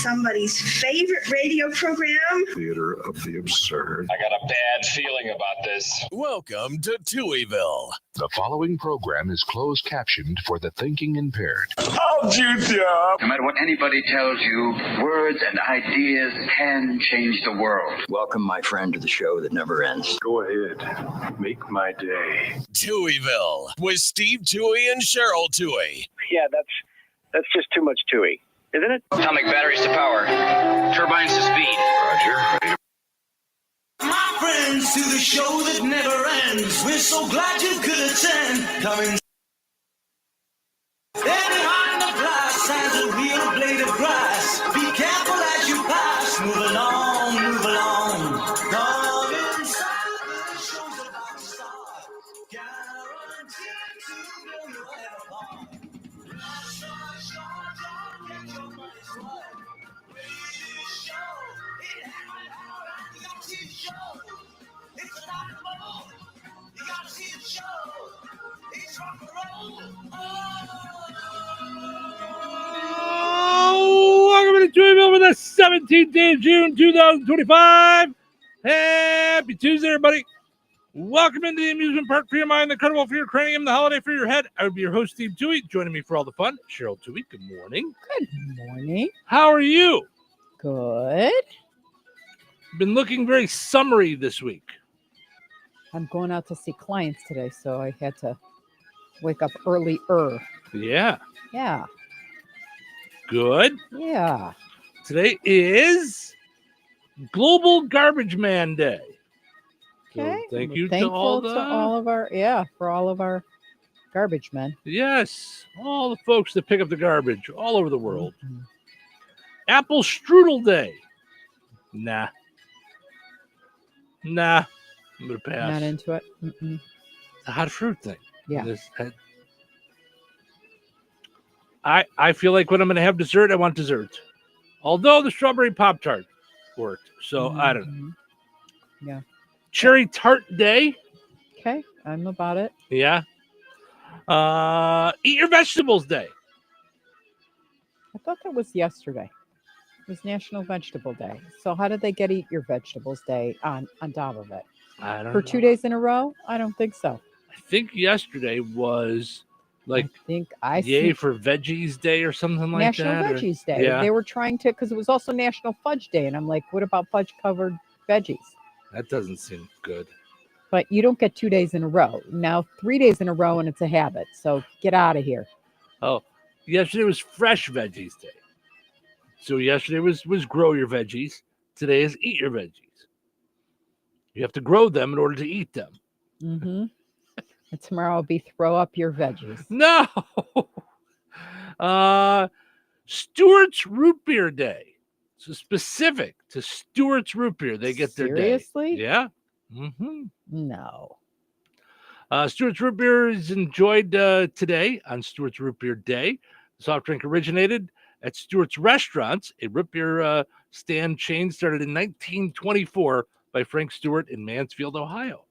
somebody's favorite radio program. Theater of the absurd. I got a bad feeling about this. Welcome to Touhyville. The following program is closed captioned for the thinking impaired. I'll juice you up. No matter what anybody tells you, words and ideas can change the world. Welcome, my friend, to the show that never ends. Go ahead. Make my day. Touhyville with Steve Touhy and Cheryl Touhy. Yeah, that's just too much Touhy, isn't it? Atomic batteries to power, turbines to speed. Roger. My friends, to the show that never ends. We're so glad you could attend. Coming. There behind the glass has a real blade of grass. Be careful as you pass. Move along, move along. Come inside, the show's about to start. Guaranteed to blow your head apart. Rush, rush, rush, get your money's worth. Radio show, it had my heart and you gotta see the show. It's a rock and roll. You gotta see the show. It's rock and roll. Oh, welcome to Touhyville for the 17th day of June, 2025. Happy Tuesday, everybody. Welcome into the amusement park for your mind, the carnival for your cranium, the holiday for your head. I would be your host, Steve Touhy. Joining me for all the fun, Cheryl Touhy. Good morning. Good morning. How are you? Good. Been looking very summery this week. I'm going out to see clients today, so I had to wake up earlier. Yeah. Yeah. Good. Yeah. Today is Global Garbage Man Day. Okay. So thank you Thankful to all the for all of our garbage men. Yes, all the folks that pick up the garbage all over the world. Mm-hmm. Apple Strudel Day. Nah. I'm gonna pass. Not into it. Mm-mm. The hot fruit thing. Yeah. I feel like when I'm gonna have dessert, I want dessert. Although the strawberry Pop-Tart worked, so I don't know. Yeah. Cherry Tart Day. Okay, I'm about it. Yeah. Eat Your Vegetables Day. I thought that was yesterday. It was National Vegetable Day. So how did they get Eat Your Vegetables Day on top of it? I don't For know. 2 days in a row? I don't think so. I think yesterday was like I Yay see for Veggies Day or something like National that. Veggies Day. Yeah. They were trying to, because it was also National Fudge Day. And I'm like, what about fudge covered veggies? That doesn't seem good. But you don't get 2 days in a row. Now 3 days in a row and it's a habit. So get out of here. Oh, yesterday was Fresh Veggies Day. So yesterday was Grow Your Veggies. Today is Eat Your Veggies. You have to grow them in order to eat them. Mm-hmm. And tomorrow will be Throw Up Your Veggies. No. Stewart's Root Beer Day. So specific to Stewart's Root Beer. They get their day. Seriously? Yeah. Mm-hmm. No. Stewart's Root Beer is enjoyed today on Stewart's Root Beer Day. The soft drink originated at Stewart's Restaurants, a root beer stand chain started in 1924 by Frank Stewart in Mansfield, Ohio.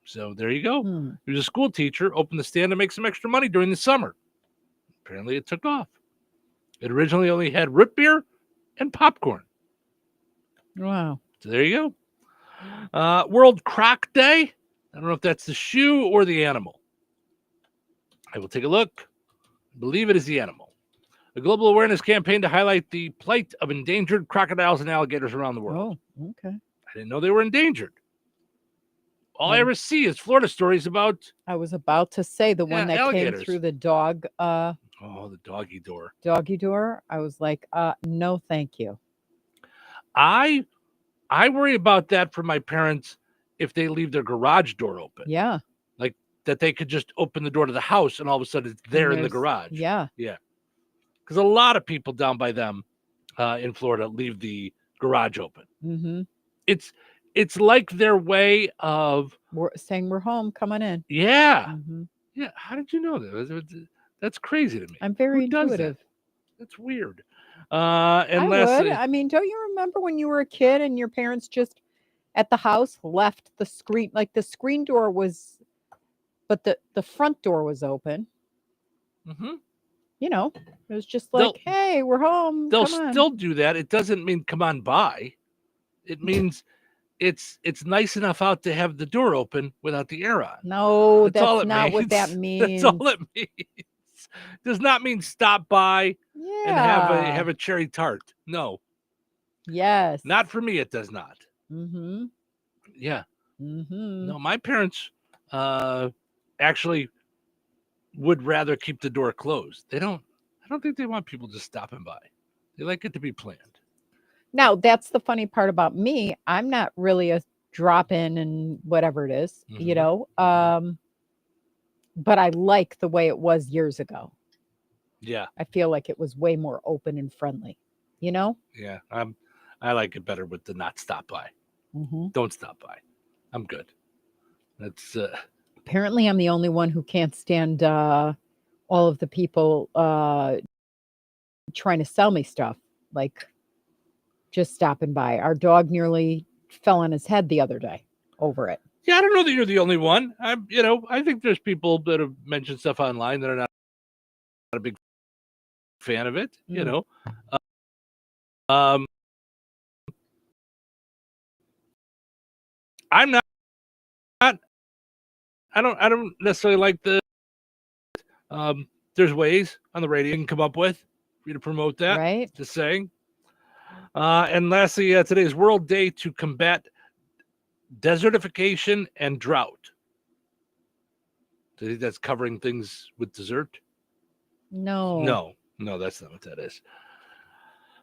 So there you go. He was a school teacher, opened the stand to make some extra money during the summer. Apparently it took off. It originally only had root beer and popcorn. Wow. So there you go. World Croc Day. I don't know if that's the shoe or the animal. I will take a look. I believe it is the animal. A global awareness campaign to highlight the plight of endangered crocodiles and alligators around the world. Oh, okay. I didn't know they were endangered. All I ever see is Florida stories about. I was about to say the one that alligators. came through the dog. The doggy door. Doggy door. I was like, no, thank you. I worry about that for my parents if they leave their garage door open. Yeah. Like that they could just open the door to the house and all of a sudden it's there in the garage. Yeah. Yeah. Because a lot of people down by them in Florida leave the garage open. Mm-hmm. It's like their way of saying we're home, come on in. Yeah. Mm-hmm. Yeah. How did you know that? That's crazy to me. I'm very Who does intuitive. that? That's weird. And I lastly, would. I mean, don't you remember when you were a kid and your parents just at the house left the screen, like the screen door was, but the front door was open. Mm-hmm. you know, it was just They'll- like, hey, we're home. They'll Come on. still do that. It doesn't mean come on by. It means it's nice enough out to have the door open without the air on. No, That's all that's it not what that means. means. That's all it means. Does not mean stop by Yeah. and have a cherry tart. No, Yes. not for me. It does not. Mm-hmm. Yeah. Mm-hmm. No, my parents actually would rather keep the door closed. I don't think they want people just stopping by. They like it to be planned. Now, that's the funny part about me. I'm not really a drop in and whatever it is, you Mhm. know. But I like the way it was years ago. Yeah. I feel like it was way more open and friendly, you know? Yeah. I like it better with the not stop by. Mm-hmm. Don't stop by. I'm good. That's Apparently, I'm the only one who can't stand all of the people trying to sell me stuff, like just stopping by. Our dog nearly fell on his head the other day over it. yeah, I don't know that you're the only one. I think there's people that have mentioned stuff online that are not a big fan of it, you know. I'm not I don't necessarily like the there's ways on the radio you can come up with for you to promote that. Right? Just saying. And lastly, today's World Day to combat desertification and drought. Do you think that's covering things with dessert? No. No, that's not what that is.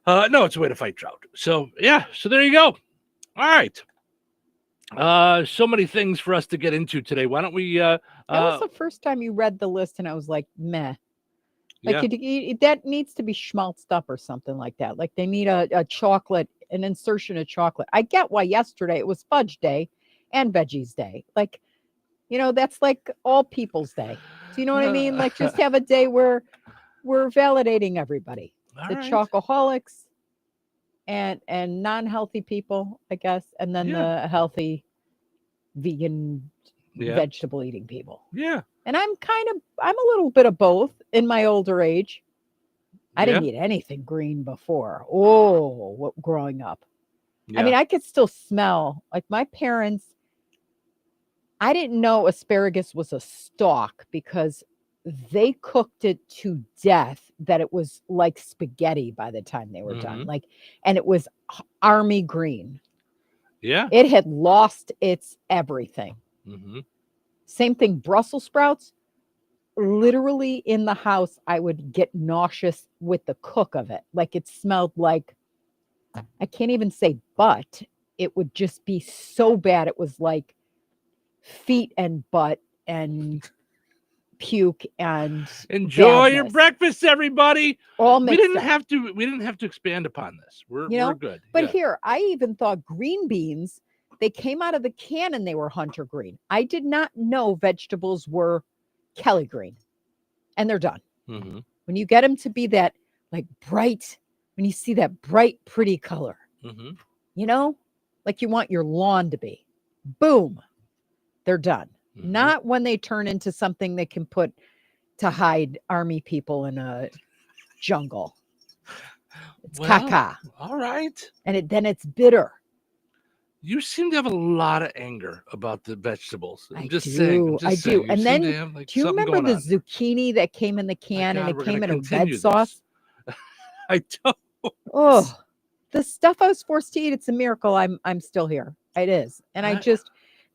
No, it's a way to fight drought. So yeah, so there you go. All right. So many things for us to get into today. Why don't we That was the first time you read the list, and I was like, meh. Like yeah. that needs to be schmaltzed up or something like that. Like they need a chocolate, an insertion of chocolate. I get why yesterday it was fudge day and veggies day. Like, you know, that's like all people's day. Do you know what I mean? Like just have a day where we're validating everybody. All The right. chocoholics and non-healthy people, I guess, and then Yeah. the healthy vegan Yeah. vegetable eating people. Yeah. And I'm a little bit of both in my older age. I didn't Yeah. eat anything green before. Oh, growing up. I mean, I could still smell like my parents. I didn't know asparagus was a stalk because they cooked it to death that it was like spaghetti by the time they were done. Like, and it was army green. Yeah. It had lost its everything. Mm-hmm. Same thing, Brussels sprouts. Literally in the house, I would get nauseous with the cook of it. Like it smelled like, I can't even say butt. It would just be so bad. It was like feet and butt and puke and enjoy your badness. breakfast, everybody. All We mixed didn't up. have to expand upon this. We're good. But Yeah. here, I even thought green beans, they came out of the can and they were hunter green. I did not know vegetables were Kelly green. And they're done. Mm-hmm. When you get them to be that like bright, when you see that bright, pretty color, Mm-hmm. you know, like you want your lawn to be, boom, they're done. Mm-hmm. Not when they turn into something they can put to hide army people in a jungle. It's caca. All right. And then it's bitter. You seem to have a lot of anger about the vegetables. I'm just do. saying. I do. And then, to have, like, do you something remember going the on. zucchini that came in the can God, and we're it came gonna in a continue red this. sauce? I don't. Oh, the stuff I was forced to eat, it's a miracle I'm still here. It is. And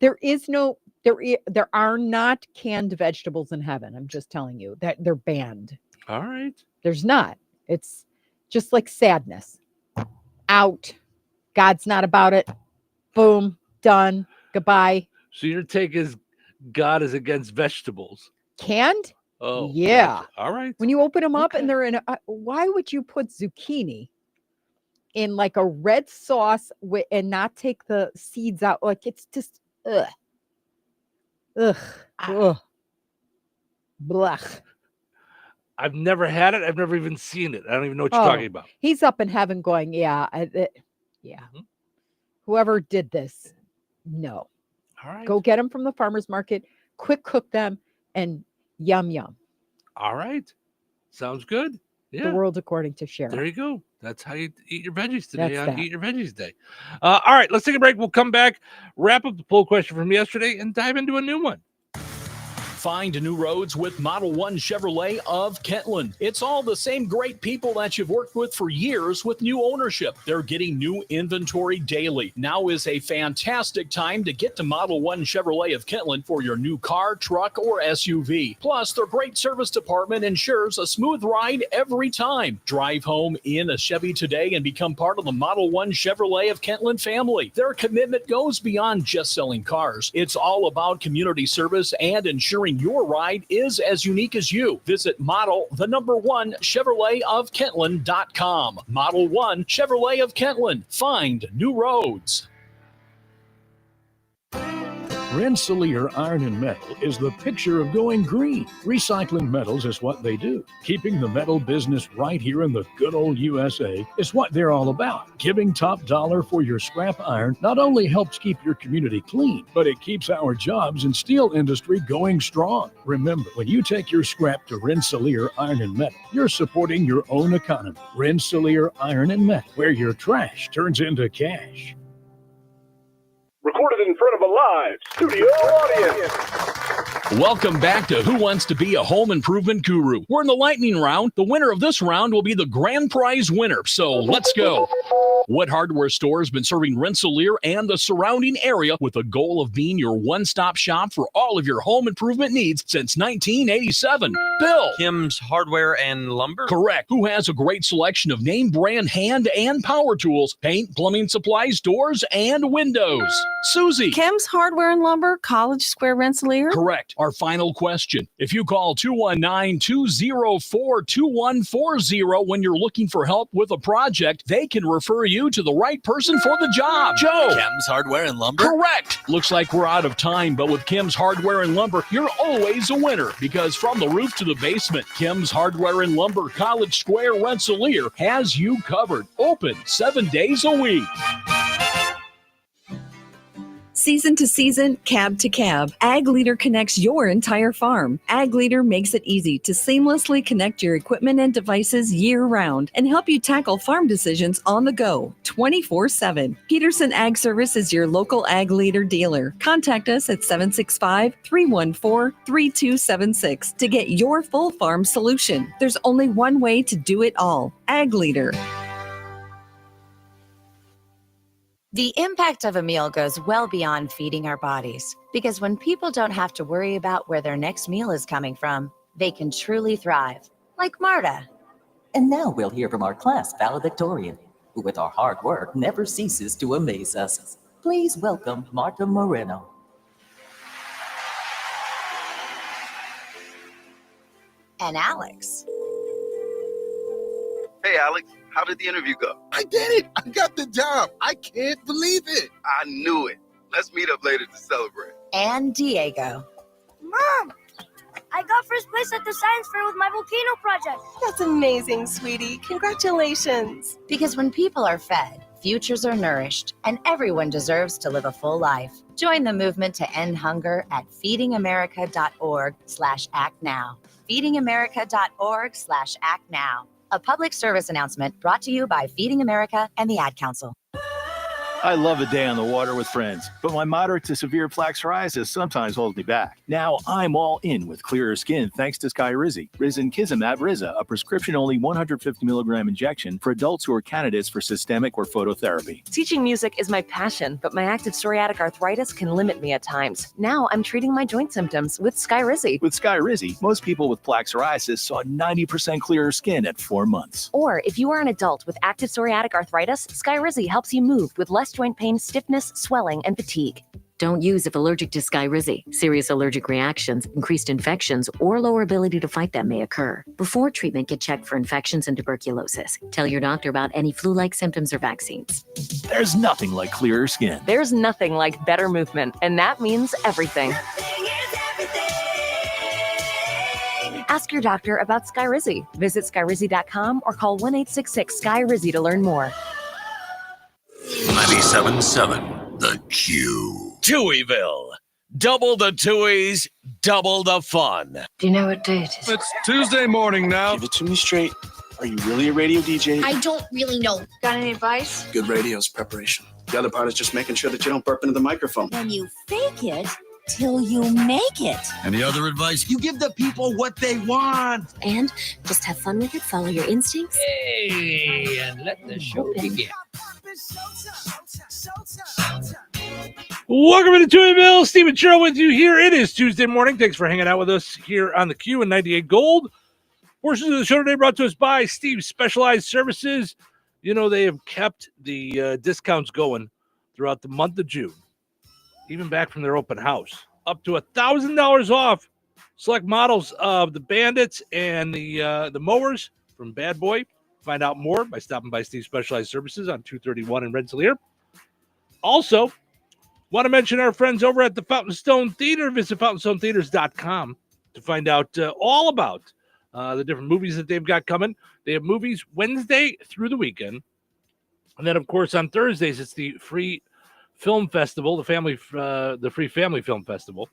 there are not canned vegetables in heaven. I'm just telling you that they're banned. All right. There's not. It's just like sadness. Out. God's not about it. Boom. Done. Goodbye. So your take is God is against vegetables. Canned? Oh, yeah. gotcha. All right. When you open them up Okay. and they're in why would you put zucchini in like a red sauce and not take the seeds out? Like it's just ugh. Blech. I've never had it. I've never even seen it. I don't even know what you're talking about. He's up in heaven going, yeah. Mhm. Whoever did this, no. All right. Go get them from the farmer's market, quick cook them, and yum, yum. All right. Sounds good. Yeah. The world according to Sharon. There you go. That's how you eat your veggies today That's on that. Eat Your Veggies Day. All right, let's take a break. We'll come back, wrap up the poll question from yesterday, and dive into a new one. Find new roads with Model 1 Chevrolet of Kentland. It's all the same great people that you've worked with for years with new ownership. They're getting new inventory daily. Now is a fantastic time to get to Model 1 Chevrolet of Kentland for your new car, truck, or SUV. Plus, their great service department ensures a smooth ride every time. Drive home in a Chevy today and become part of the Model 1 Chevrolet of Kentland family. Their commitment goes beyond just selling cars. It's all about community service and ensuring your ride is as unique as you. Visit Model 1 Chevrolet of Kentland.com. Model 1 Chevrolet of Kentland. Find new roads. Rensselaer Iron and Metal is the picture of going green. Recycling metals is what they do. Keeping the metal business right here in the good old USA is what they're all about. Giving top dollar for your scrap iron not only helps keep your community clean, but it keeps our jobs and steel industry going strong. Remember, when you take your scrap to Rensselaer Iron and Metal, you're supporting your own economy. Rensselaer Iron and Metal, where your trash turns into cash. Recorded in front of a live studio audience. Welcome back to Who Wants to Be a Home Improvement Guru. We're in the lightning round. The winner of this round will be the grand prize winner. So let's go. What hardware store has been serving Rensselaer and the surrounding area with the goal of being your one-stop shop for all of your home improvement needs since 1987? Bill. Kim's Hardware and Lumber? Correct. Who has a great selection of name brand hand and power tools, paint, plumbing supplies, doors, and windows? Susie. Kim's Hardware and Lumber, College Square, Rensselaer? Correct. Our final question. If you call 219-204-2140 when you're looking for help with a project, they can refer you to the right person for the job. Joe. Kim's Hardware and Lumber? Correct. Looks like we're out of time, but with Kim's Hardware and Lumber, you're always a winner because from the roof to the basement, Kim's Hardware and Lumber, College Square, Rensselaer has you covered. Open 7 days a week. Season to season, cab to cab, Ag Leader connects your entire farm. Ag Leader makes it easy to seamlessly connect your equipment and devices year-round and help you tackle farm decisions on the go, 24/7. Peterson Ag Service is your local Ag Leader dealer. Contact us at 765-314-3276 to get your full farm solution. There's only one way to do it all, Ag Leader. The impact of a meal goes well beyond feeding our bodies, because when people don't have to worry about where their next meal is coming from, they can truly thrive, like Marta. And now we'll hear from our class valedictorian, who with our hard work never ceases to amaze us. Please welcome Marta Moreno. And Alex. Hey, Alex. How did the interview go? I did it. I got the job. I can't believe it. I knew it. Let's meet up later to celebrate. And Diego. Mom, I got first place at the science fair with my volcano project. That's amazing, sweetie. Congratulations. Because when people are fed, futures are nourished, and everyone deserves to live a full life. Join the movement to end hunger at feedingamerica.org/actnow. feedingamerica.org/actnow. A public service announcement brought to you by Feeding America and the Ad Council. I love a day on the water with friends, but my moderate to severe plaque psoriasis sometimes holds me back. Now I'm all in with clearer skin thanks to Skyrizi. Risankizumab Riza, a prescription-only 150 milligram injection for adults who are candidates for systemic or phototherapy. Teaching music is my passion, but my active psoriatic arthritis can limit me at times. Now I'm treating my joint symptoms with Skyrizi. With Skyrizi, most people with plaque psoriasis saw 90% clearer skin at 4 months. Or if you are an adult with active psoriatic arthritis, Skyrizi helps you move with less joint pain, stiffness, swelling, and fatigue. Don't use if allergic to Skyrizi. Serious allergic reactions, increased infections, or lower ability to fight them may occur. Before treatment, get checked for infections and tuberculosis. Tell your doctor about any flu-like symptoms or vaccines. There's nothing like clearer skin. There's nothing like better movement, and that means everything. Ask your doctor about Skyrizi. Visit Skyrizi.com or call 1-866-SKY-RIZZI to learn more. 97.7 The Q. Touhyville. Double the Touhies, double the fun. Do you know what day it is? It's Tuesday morning now. Give it to me straight. Are you really a radio DJ? I don't really know. Got any advice? Good radio's preparation. The other part is just making sure that you don't burp into the microphone. When you fake it till you make it. Any other advice? You give the people what they want. And just have fun with it. Follow your instincts. Hey, and let the show begin. Welcome to Touhyville. Steve and Cheryl with you here. It is Tuesday morning. Thanks for hanging out with us here on the Q and 98 Gold. Portions of the show today brought to us by Steve's Specialized Services. You know, they have kept the discounts going throughout the month of June, even back from their open house. Up to $1,000 off select models of the Bandits and the mowers from Bad Boy. Find out more by stopping by Steve's Specialized Services on 231 in Rensselaer. Also, want to mention our friends over at the Fountain Stone Theater. Visit fountainstonetheaters.com to find out all about the different movies that they've got coming. They have movies Wednesday through the weekend. And then, of course, on Thursdays, it's the free film festival, the free family film festival.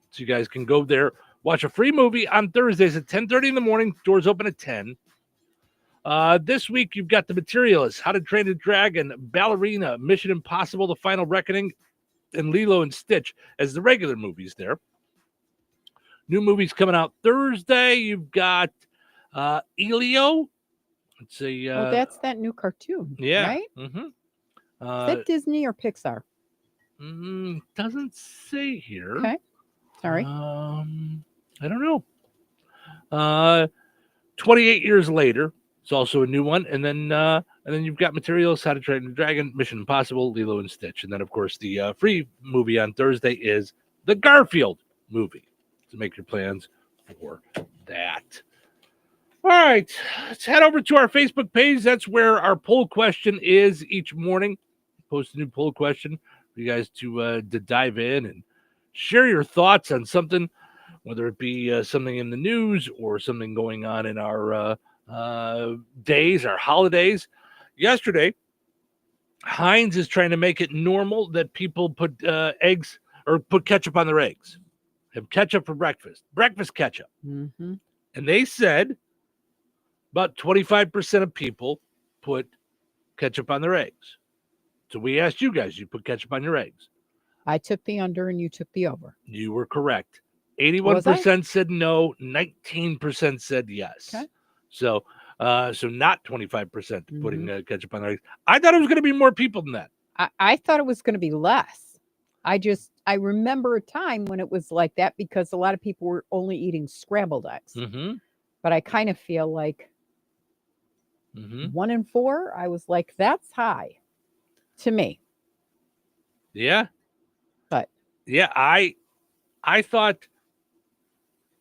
So you guys can go there, watch a free movie on Thursdays at 10:30 in the morning. Doors open at 10. This week, you've got The Materialist, How to Train a Dragon, Ballerina, Mission Impossible, The Final Reckoning, and Lilo and Stitch as the regular movies there. New movies coming out Thursday. You've got Elio. It's a that's that new cartoon, right? Mm-hmm. Is that Disney or Pixar? Doesn't say here. Okay, sorry. I don't know. 28 years later, it's also a new one, and then you've got Materials, How to Train a Dragon, Mission Impossible, Lilo and Stitch, and then of course the free movie on Thursday is the Garfield movie. To make your plans for that. All right, let's head over to our Facebook page. That's where our poll question is each morning. Post a new poll question for you guys to dive in and share your thoughts on something, whether it be something in the news or something going on in our days, our holidays. Yesterday, Heinz is trying to make it normal that people put eggs or put ketchup on their eggs. Have ketchup for breakfast ketchup. Mm-hmm. And they said about 25% of people put ketchup on their eggs. So we asked you guys, you put ketchup on your eggs. I took the under and you took the over. You were correct. 81% said no, 19% said yes. Okay. So not 25% putting ketchup on their eggs. I thought it was going to be more people than that. I thought it was going to be less. I remember a time when it was like that because a lot of people were only eating scrambled eggs. Mm-hmm. But I kind of feel like 1 in 4, I was like, that's high to me. Yeah. But yeah, I thought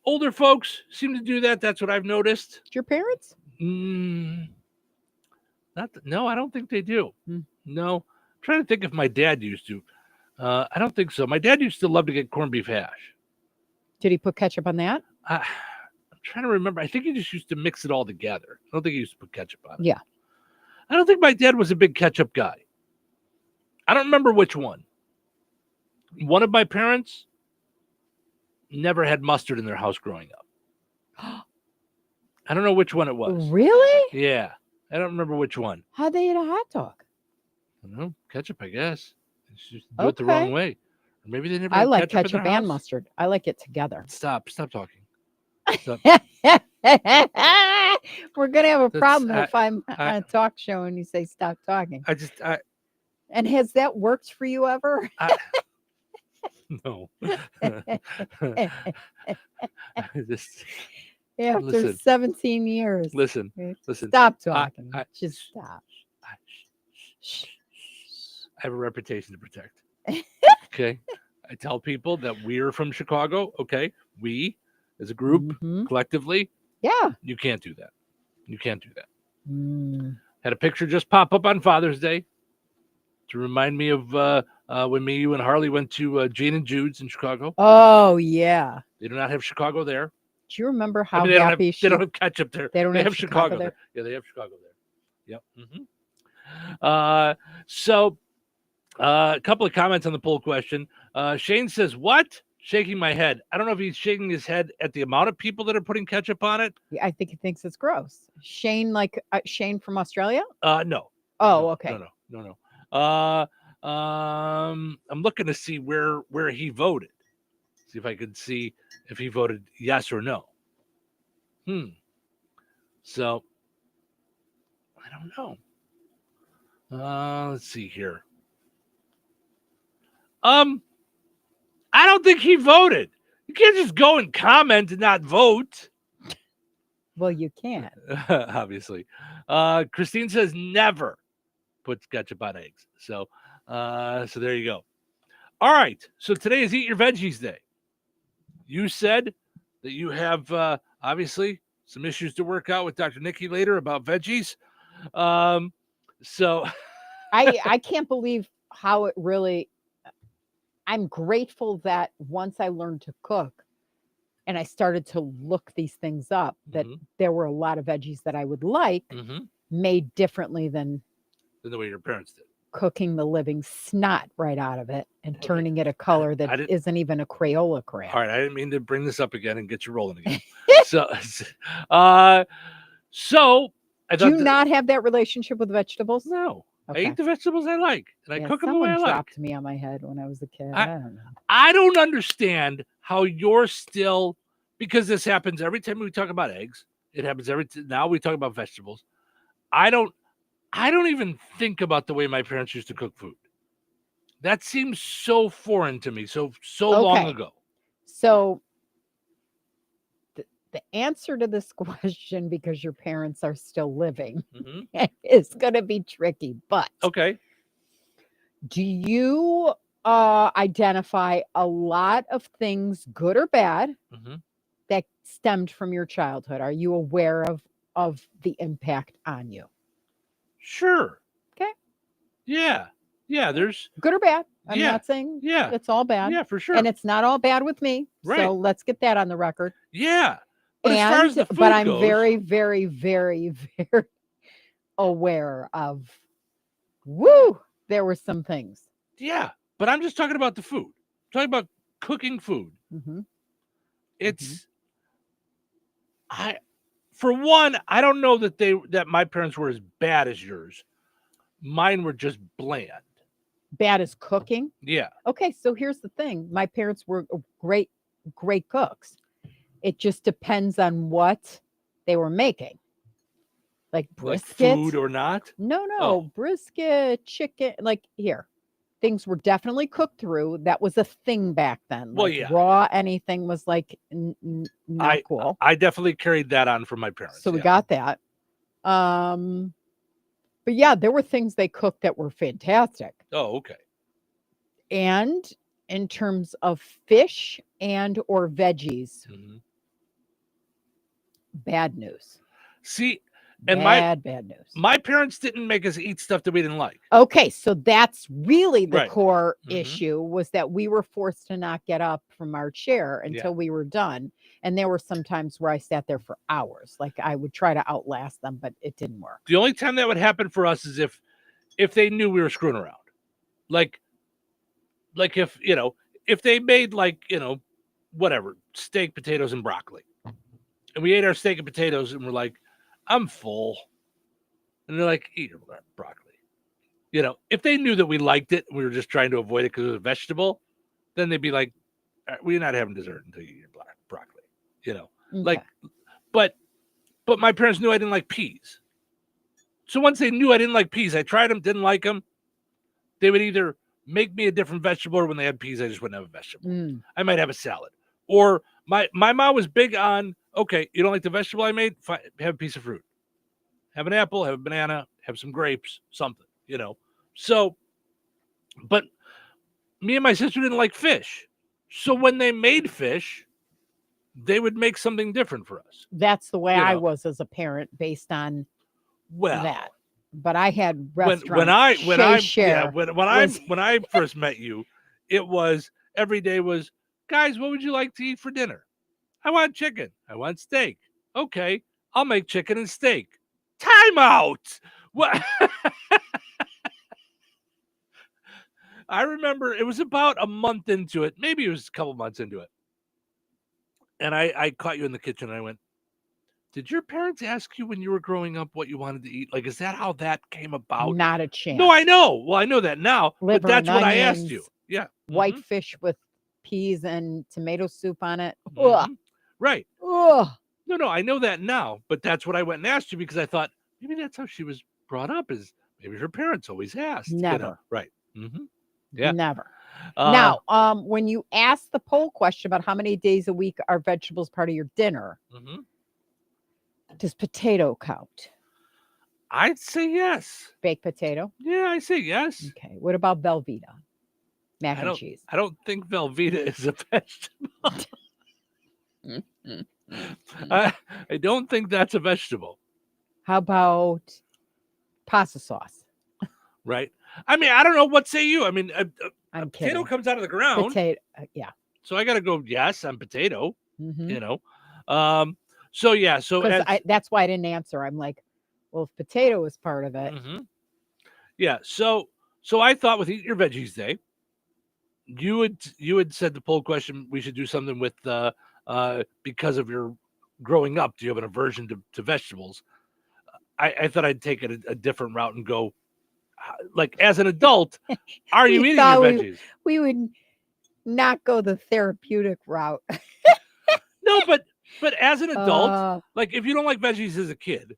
older folks seem to do that. That's what I've noticed. Your parents? No, I don't think they do. No. I'm trying to think if my dad used to. I don't think so. My dad used to love to get corned beef hash. Did he put ketchup on that? I'm trying to remember. I think he just used to mix it all together. I don't think he used to put ketchup on it. Yeah. I don't think my dad was a big ketchup guy. I don't remember which one. One of my parents never had mustard in their house growing up. I don't know which one it was. Really? Yeah. I don't remember which one. How'd they eat a hot dog? I don't know. Ketchup, I guess. Just do it the wrong way. Or maybe they never. I like ketchup and mustard. I like it together. Stop talking. Stop. We're gonna have a problem if I'm on a talk show and you say stop talking. And has that worked for you ever? No. After 17 years. Listen. Stop talking. Just stop. I have a reputation to protect. Okay. I tell people that we're from Chicago. Okay. We, as a group, collectively. Yeah. You can't do that. You can't do that. Had a picture just pop up on Father's Day to remind me of when me, you, and Harley went to Jane and Jude's in Chicago. Oh, yeah. They do not have Chicago there. Do you remember how they happy they don't have ketchup there. They don't have Chicago there. Yeah, they have Chicago there. Yep. So a couple of comments on the poll question. Shane says, what? shaking my head. I don't know if he's shaking his head at the amount of people that are putting ketchup on it. Yeah, I think he thinks it's gross. Shane, Shane from Australia? No. Oh, okay. No. I'm looking to see where he voted. See if I could see if he voted yes or no. So I don't know. Let's see here. I don't think he voted. You can't just go and comment and not vote. Well, you can. Obviously. Christine says never puts ketchup on eggs. So there you go. All right. So today is Eat Your Veggies Day. You said that you have obviously some issues to work out with Dr. Nikki later about veggies. So I can't believe how it really. I'm grateful that once I learned to cook and I started to look these things up, that there were a lot of veggies that I would like made differently than the way your parents did. Cooking the living snot right out of it and turning it a color that isn't even a Crayola crayon. All right, I didn't mean to bring this up again and get you rolling again. So I do you not have that relationship with vegetables? No. Okay. I eat the vegetables I like, and I cook them the way I like. Someone dropped me on my head when I was a kid. I don't know. I don't understand how you're still, because this happens every time we talk about eggs. It happens now we talk about vegetables. I don't even think about the way my parents used to cook food. That seems so foreign to me, so long ago. So the answer to this question, because your parents are still living, is going to be tricky. But do you identify a lot of things, good or bad, that stemmed from your childhood? Are you aware of the impact on you? Sure. Okay. Yeah. There's good or bad. I'm not saying it's all bad. Yeah, for sure. And it's not all bad with me. Right. So let's get that on the record. Yeah. But as far as the food I'm goes, very, very, very, very aware of. There were some things. Yeah, but I'm just talking about the food. I'm talking about cooking food. It's for one, I don't know that my parents were as bad as yours. Mine were just bland. Bad as cooking? Yeah. Okay, so here's the thing. My parents were great cooks. It just depends on what they were making. Like brisket. Like food or not? No. Brisket, chicken. Like here. Things were definitely cooked through. That was a thing back then. Well, like raw anything was like not cool. I definitely carried that on from my parents. So we got that. But yeah, there were things they cooked that were fantastic. Oh, okay. And in terms of fish and or veggies, bad news. See, and bad news. My parents didn't make us eat stuff that we didn't like. Okay, so that's really the core issue, was that we were forced to not get up from our chair until we were done. And there were some times where I sat there for hours. Like I would try to outlast them, but it didn't work. The only time that would happen for us is if they knew we were screwing around. Like if they made whatever, steak, potatoes, and broccoli. And we ate our steak and potatoes and we're like, I'm full. And they're like, eat your broccoli. If they knew that we liked it, we were just trying to avoid it because it was a vegetable, then they'd be like, we're not having dessert until you eat your broccoli. But my parents knew I didn't like peas. So once they knew I didn't like peas, I tried them, didn't like them. They would either make me a different vegetable, or when they had peas, I just wouldn't have a vegetable. I might have a salad. Or my mom was big on, okay, you don't like the vegetable I made? Fine, have a piece of fruit. Have an apple, have a banana, have some grapes, something, So, but me and my sister didn't like fish. So when they made fish, they would make something different for us. That's the way I was as a parent, based on that. But I had restaurants. When I first met you, it was every day was, guys, what would you like to eat for dinner? I want chicken. I want steak. Okay, I'll make chicken and steak. Time out. What? I remember it was about a month into it. Maybe it was a couple months into it. And I caught you in the kitchen and I went, did your parents ask you when you were growing up what you wanted to eat? Like, is that how that came about? Not a chance. No, I know. Well, I know that now, Liver but that's and what I asked onions, you. Yeah. White fish with peas and tomato soup on it. Right. Ugh. No, I know that now, but that's what I went and asked you because I thought maybe that's how she was brought up, is maybe her parents always asked. Never. Right. Yeah. Never. Now, when you ask the poll question about how many days a week are vegetables part of your dinner, does potato count? I'd say yes. Baked potato? Yeah, I say yes. Okay. What about Velveeta? Mac and cheese. I don't think Velveeta is a vegetable. I don't think that's a vegetable. How about pasta sauce? Right. I mean, I don't know. What say you? I mean, a I'm potato kidding. comes out of the ground. Potato. Yeah. So I got to go yes on potato. You know. So yeah. So that's why I didn't answer. I'm like, well, if potato is part of it. Yeah. So I thought with Eat Your Veggies Day, you had said the poll question we should do something with because of your growing up. Do you have an aversion to vegetables? I thought I'd take it a different route and go, like, as an adult, are you eating your veggies? We would not go the therapeutic route. No, but as an adult, like, if you don't like veggies as a kid,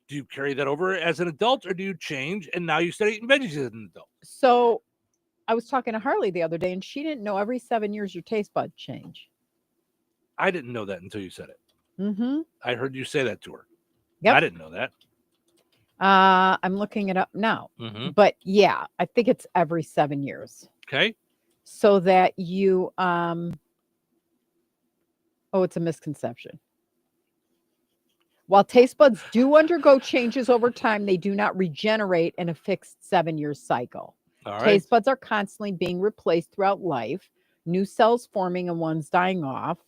do you carry that over as an adult, or do you change and now you start eating veggies as an adult? So I was talking to Harley the other day, and she didn't know every 7 years your taste buds change. I didn't know that until you said it. I heard you say that to her. Yep. I didn't know that. I'm looking it up now. But yeah, I think it's every 7 years. Okay. So that you it's a misconception. While taste buds do undergo changes over time, they do not regenerate in a fixed 7-year cycle. All right. Taste buds are constantly being replaced throughout life, new cells forming and ones dying off.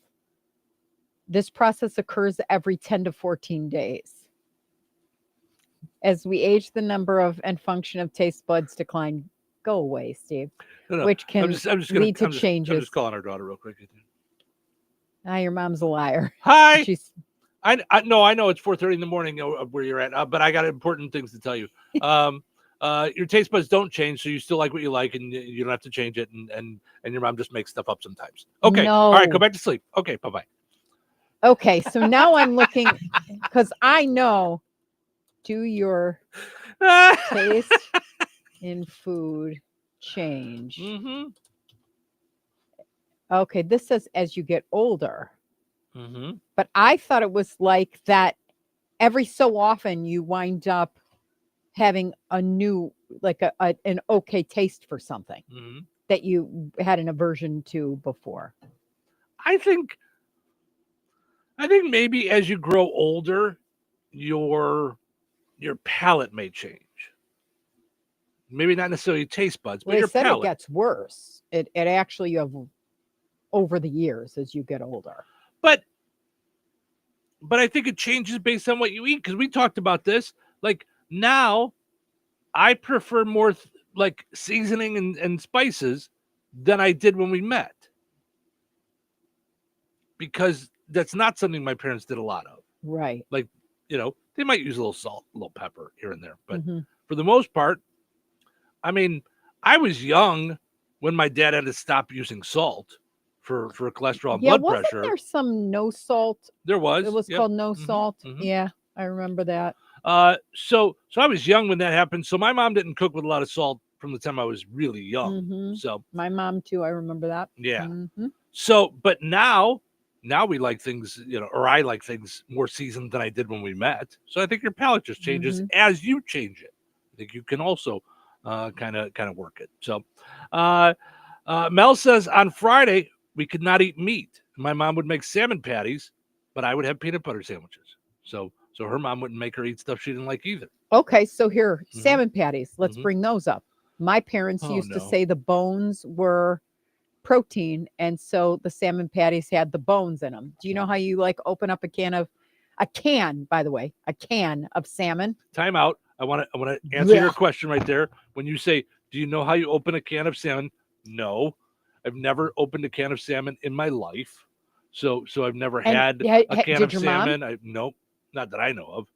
This process occurs every 10 to 14 days. As we age, the number of and function of taste buds decline. Go away, Steve. No. Which can lead to changes. changes. I'm just calling our daughter real quick. Your mom's a liar. Hi. I know it's 4:30 in the morning where you're at, but I got important things to tell you. Your taste buds don't change, so you still like what you like, and you don't have to change it. And your mom just makes stuff up sometimes. Okay. No. All right. Go back to sleep. Okay. Bye-bye. Okay. So now I'm looking because I know. Do your taste in food change? Okay, this says as you get older. But I thought it was like that every so often you wind up having a new, like an okay taste for something that you had an aversion to before. I think maybe as you grow older, your palate may change. Maybe not necessarily taste buds, but Well, your they said palate. it gets worse. It actually you have over the years as you get older. But I think it changes based on what you eat, because we talked about this. Like, now, I prefer more like seasoning and spices than I did when we met, because that's not something my parents did a lot of. Right. Like, they might use a little salt, a little pepper here and there, but for the most part, I mean, I was young when my dad had to stop using salt for cholesterol and blood wasn't pressure. there some no salt? There was. It was Yep. called no salt. Yeah, I remember that. So I was young when that happened. So my mom didn't cook with a lot of salt from the time I was really young. So my mom too. I remember that. yeah. So, but now we like things, or I like things more seasoned than I did when we met. So I think your palate just changes as you change it. I think you can also kind of work it. So Mel says on Friday we could not eat meat. My mom would make salmon patties, but I would have peanut butter sandwiches. So her mom wouldn't make her eat stuff she didn't like either. Okay, so here, salmon patties. Let's bring those up. My parents used to no. say the bones were protein, and so the salmon patties had the bones in them. Do you know how you open up a can of salmon? Time out. I want to answer your question right there. When you say Do you know how you open a can of salmon? No. I've never opened a can of salmon in my life. So I've never had a can of salmon. Nope, not that I know of.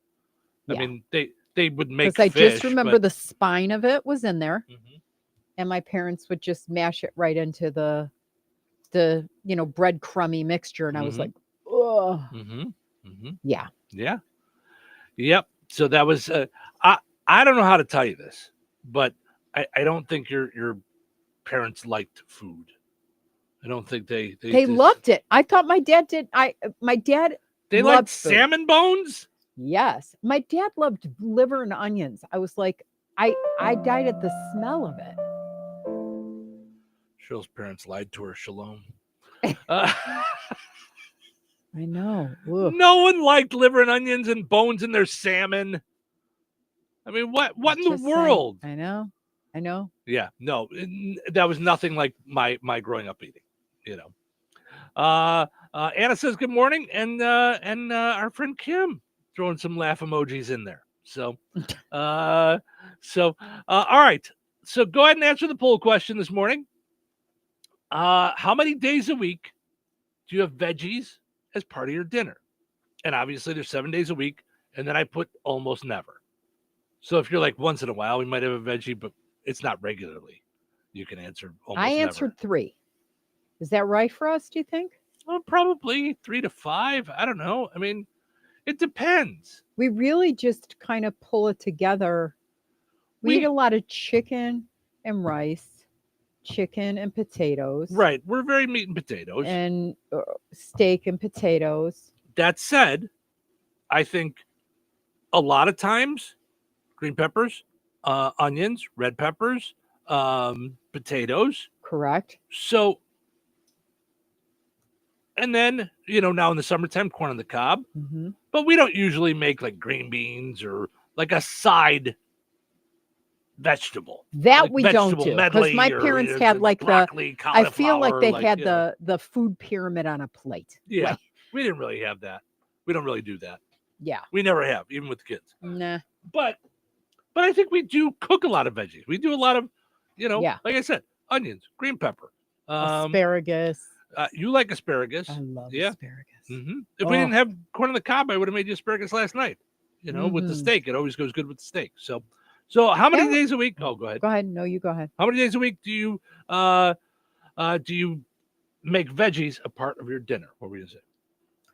I mean, they would make fish. Because I just remember the spine of it was in there. And my parents would just mash it right into the breadcrumby mixture. And I was like, oh. Yeah. Yeah. Yep. So that was, I don't know how to tell you this, but I don't think your parents liked food. I don't think they loved it. I thought my dad did. My dad They liked salmon bones? Yes. My dad loved liver and onions. I was like, I died at the smell of it. Cheryl's parents lied to her. Shalom. I know. Ugh. No one liked liver and onions and bones in their salmon. I mean, what in the world? I know. Yeah, no, that was nothing like my growing up eating, Anna says good morning, and our friend Kim throwing some laugh emojis in there. So, all right. So go ahead and answer the poll question this morning. How many days a week do you have veggies as part of your dinner? And obviously there's 7 days a week, and then I put almost never. So if you're like once in a while, we might have a veggie, but it's not regularly. You can answer almost I answered never. 3. Is that right for us, do you think? Well, probably 3 to 5. I don't know. I mean, it depends. We really just kind of pull it together. We eat a lot of chicken and rice, chicken and potatoes. Right. We're very meat and potatoes. And steak and potatoes. That said, I think a lot of times, green peppers, onions, red peppers, potatoes. Correct. So, and then, now in the summertime, corn on the cob. Mm-hmm. But we don't usually make like green beans or like a side vegetable. That like we don't do. Because my parents had like broccoli, I feel like they like, had the food pyramid on a plate. Yeah. Like, we didn't really have that. We don't really do that. Yeah. We never have, even with the kids. Nah. But I think we do cook a lot of veggies. We do a lot of, like I said, onions, green pepper, asparagus. You like asparagus? I love asparagus. Mm-hmm. If we didn't have corn on the cob, I would have made you asparagus last night. With the steak, it always goes good with the steak. So how many days a week? Oh, go ahead. Go ahead. No, you go ahead. How many days a week do you make veggies a part of your dinner? What were you gonna say?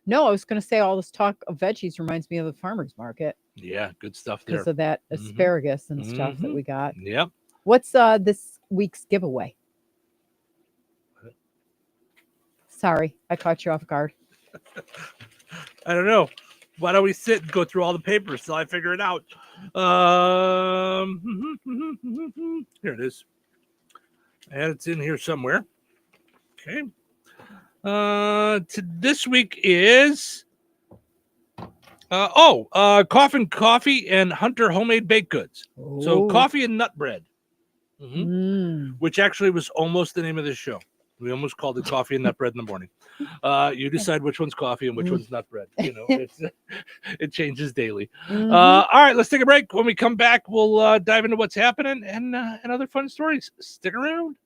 No, I was going to say all this talk of veggies reminds me of the farmer's market. Yeah, good stuff there. Because of that asparagus and stuff that we got. Yep. What's this week's giveaway? Sorry, I caught you off guard. I don't know. Why don't we sit and go through all the papers till I figure it out? Here it is. And it's in here somewhere. Okay. This week is Coffin Coffee and Hunter Homemade Baked Goods. Oh. So coffee and nut bread, which actually was almost the name of this show. We almost called it Coffee and Nut Bread in the morning. You decide which one's coffee and which one's nut bread. It changes daily. All right, let's take a break. When we come back, we'll dive into what's happening and other fun stories. Stick around.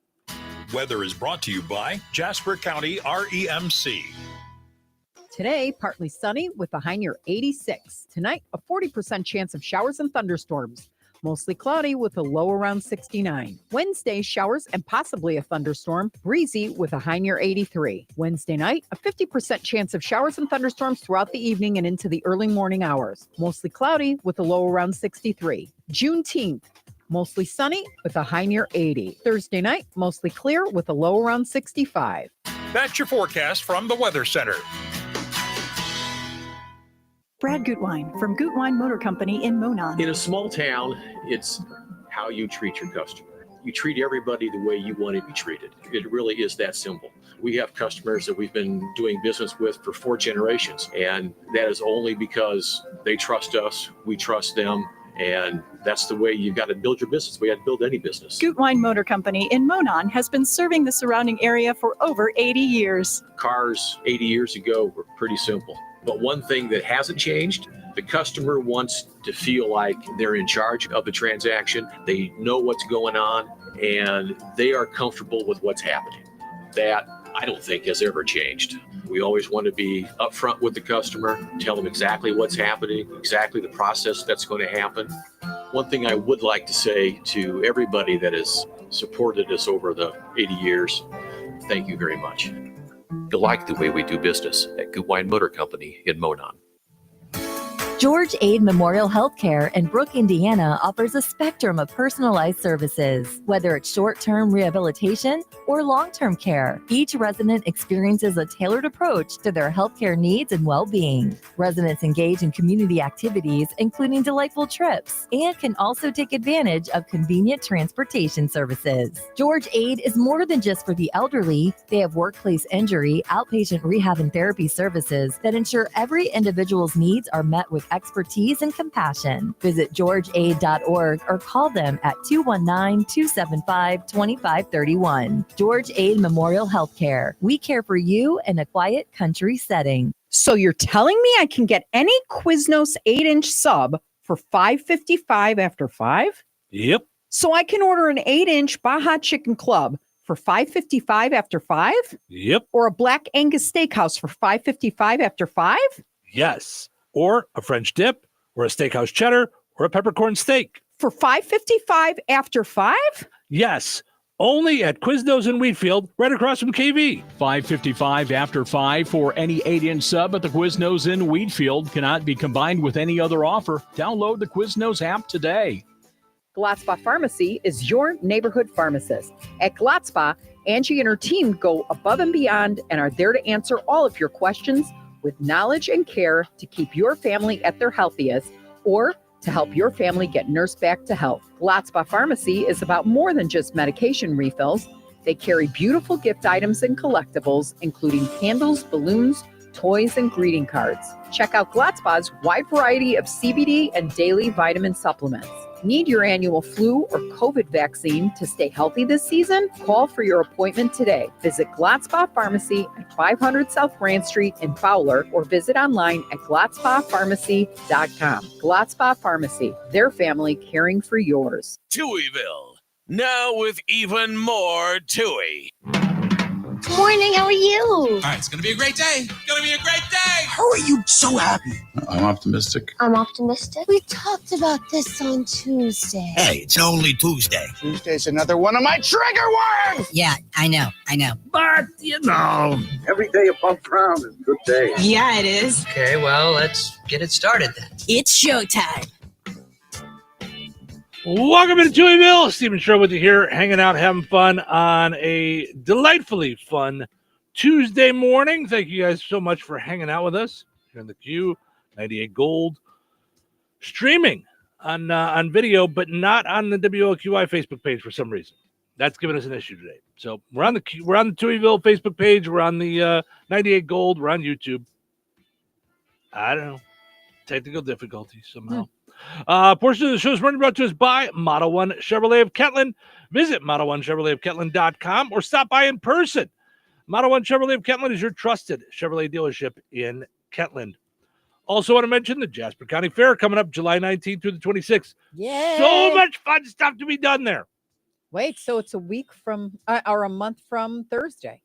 Weather is brought to you by Jasper County REMC. Today, partly sunny with a high near 86. Tonight, a 40% chance of showers and thunderstorms. Mostly cloudy with a low around 69. Wednesday, showers and possibly a thunderstorm. Breezy with a high near 83. Wednesday night, a 50% chance of showers and thunderstorms throughout the evening and into the early morning hours. Mostly cloudy with a low around 63. Juneteenth, mostly sunny with a high near 80. Thursday night, mostly clear with a low around 65. That's your forecast from the Weather Center. Brad Gutwein from Gutwein Motor Company in Monon. In a small town, it's how you treat your customer. You treat everybody the way you want to be treated. It really is that simple. We have customers that we've been doing business with for 4 generations, and that is only because they trust us, we trust them, and that's the way you've got to build your business. We got to build any business. Gutwein Motor Company in Monon has been serving the surrounding area for over 80 years. Cars 80 years ago were pretty simple. But one thing that hasn't changed, the customer wants to feel like they're in charge of the transaction. They know what's going on. and they are comfortable with what's happening. That I don't think has ever changed. We always want to be upfront with the customer, tell them exactly what's happening, exactly the process that's going to happen. One thing I would like to say to everybody that has supported us over the 80 years, thank you very much. You like the way we do business at Goodwine Motor Company in Monon. George Aid Memorial Healthcare in Brook, Indiana offers a spectrum of personalized services, whether it's short-term rehabilitation or long-term care. Each resident experiences a tailored approach to their healthcare needs and well-being. Residents engage in community activities, including delightful trips, and can also take advantage of convenient transportation services. George Aid is more than just for the elderly. They have workplace injury, outpatient rehab and therapy services that ensure every individual's needs are met with expertise and compassion. Visit georgeaid.org or call them at 219-275-2531. George Aid Memorial Healthcare. We care for you in a quiet country setting. So you're telling me I can get any Quiznos 8-inch sub for $5.55 after 5? Yep. So I can order an 8-inch Baja Chicken Club for $5.55 after 5? Yep. Or a Black Angus Steakhouse for $5.55 after 5? Yes. Or a French dip, or a steakhouse cheddar, or a peppercorn steak. For $5.55 after 5? Yes. Only at Quiznos in Wheatfield, right across from KV. $5.55 after 5 for any 8-inch sub at the Quiznos in Wheatfield. Cannot be combined with any other offer. Download the Quiznos app today. Gladspa Pharmacy is your neighborhood pharmacist. At Gladspa, Angie and her team go above and beyond and are there to answer all of your questions with knowledge and care to keep your family at their healthiest or to help your family get nursed back to health. Gladspa Pharmacy is about more than just medication refills. They carry beautiful gift items and collectibles, including candles, balloons, toys, and greeting cards. Check out Gladspa's wide variety of CBD and daily vitamin supplements. Need your annual flu or COVID vaccine to stay healthy this season? Call for your appointment today. Visit Gladspa Pharmacy at 500 South Grand Street in Fowler or visit online at GladspaPharmacy.com. Gladspa Pharmacy, their family caring for yours. Touhyville, now with even more Touhy. Good morning, how are you? All right, it's going to be a great day. Going to be a great day. How are you so happy? I'm optimistic. I'm optimistic. We talked about this on Tuesday. Hey, it's only Tuesday. Tuesday's another one of my trigger words. Yeah, I know. But, every day above ground is a good day. Yeah, it is. Okay, well, let's get it started then. It's showtime. Welcome to Touhyville. Stephen Sherwood with you here, hanging out, having fun on a delightfully fun Tuesday morning. Thank you guys so much for hanging out with us here in the Q, 98 Gold, streaming on video, but not on the WOQI Facebook page for some reason. That's given us an issue today. So we're on the Touhyville Facebook page. We're on the 98 Gold. We're on YouTube. I don't know. Technical difficulties somehow. Portion of the show is running brought to us by Model 1 Chevrolet of Kettland. Visit Model1ChevroletofKettland.com or stop by in person. Model 1 Chevrolet of Kettland is your trusted Chevrolet dealership in Kettland. Also want to mention the Jasper County Fair coming up July 19th through the 26th. Yay! So much fun stuff to be done there. Wait, so it's a week from, or a month from Thursday.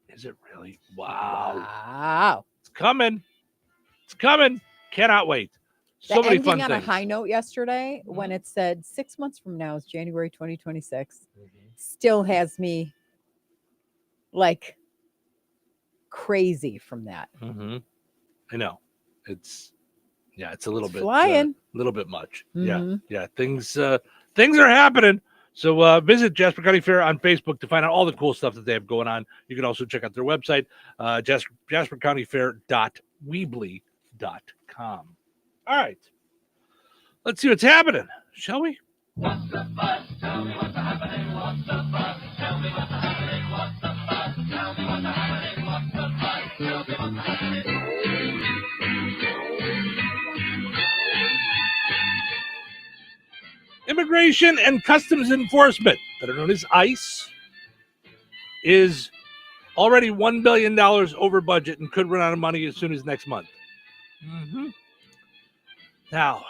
Is it really? Wow. Wow. It's coming. It's coming. Cannot wait. So The many ending fun on things. a high note yesterday when it said 6 months from now is January 2026 still has me like crazy from that. Mm-hmm. I know. It's a little bit flying. Little bit much. Mhm. Yeah. Things are happening. So visit Jasper County Fair on Facebook to find out all the cool stuff that they have going on. You can also check out their website, jaspercountyfair.weebly.com. All right. Let's see what's happening, shall we? What's the buzz? Tell me what's happening. What's the buzz? Tell me what's happening. What's the buzz? Tell me what's happening. What's the buzz? Tell me what's happening. Immigration and Customs Enforcement, better known as ICE, is already $1 billion over budget and could run out of money as soon as next month. Mm-hmm. Now,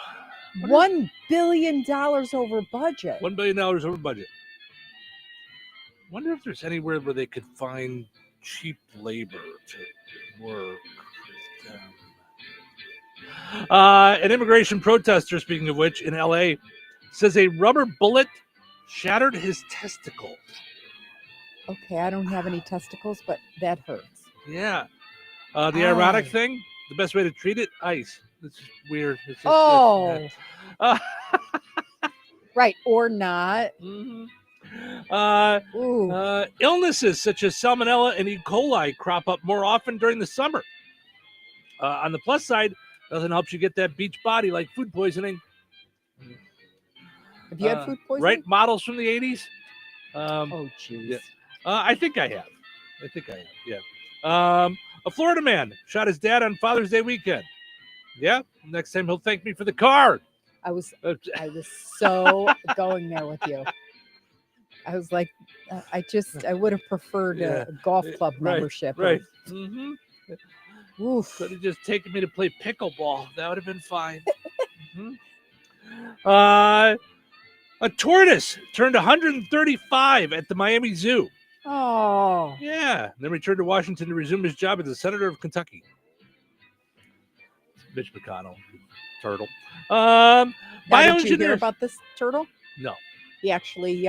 $1 billion over budget. $1 billion over budget. Wonder if there's anywhere where they could find cheap labor to work. An immigration protester, speaking of which, in LA, says a rubber bullet shattered his testicle. Okay, I don't have any testicles, but that hurts. Yeah. The ironic thing, the best way to treat it, ice. It's just weird. It's just, Right, or not. Mm-hmm. Illnesses such as salmonella and E. coli crop up more often during the summer. On the plus side, nothing helps you get that beach body like food poisoning. Have you had food poisoning? Right, models from the 80s. Oh, jeez. Yeah. I think I have. Yeah. A Florida man shot his dad on Father's Day weekend. Yeah. Next time he'll thank me for the car. I was so going there with you. I was like, I would have preferred a golf club membership. Right. Mm-hmm. Could have just taken me to play pickleball. That would have been fine. A tortoise turned 135 at the Miami Zoo. Oh. Yeah. Then returned to Washington to resume his job as the Senator of Kentucky. Mitch McConnell. Turtle. Did you hear about this turtle? No. He actually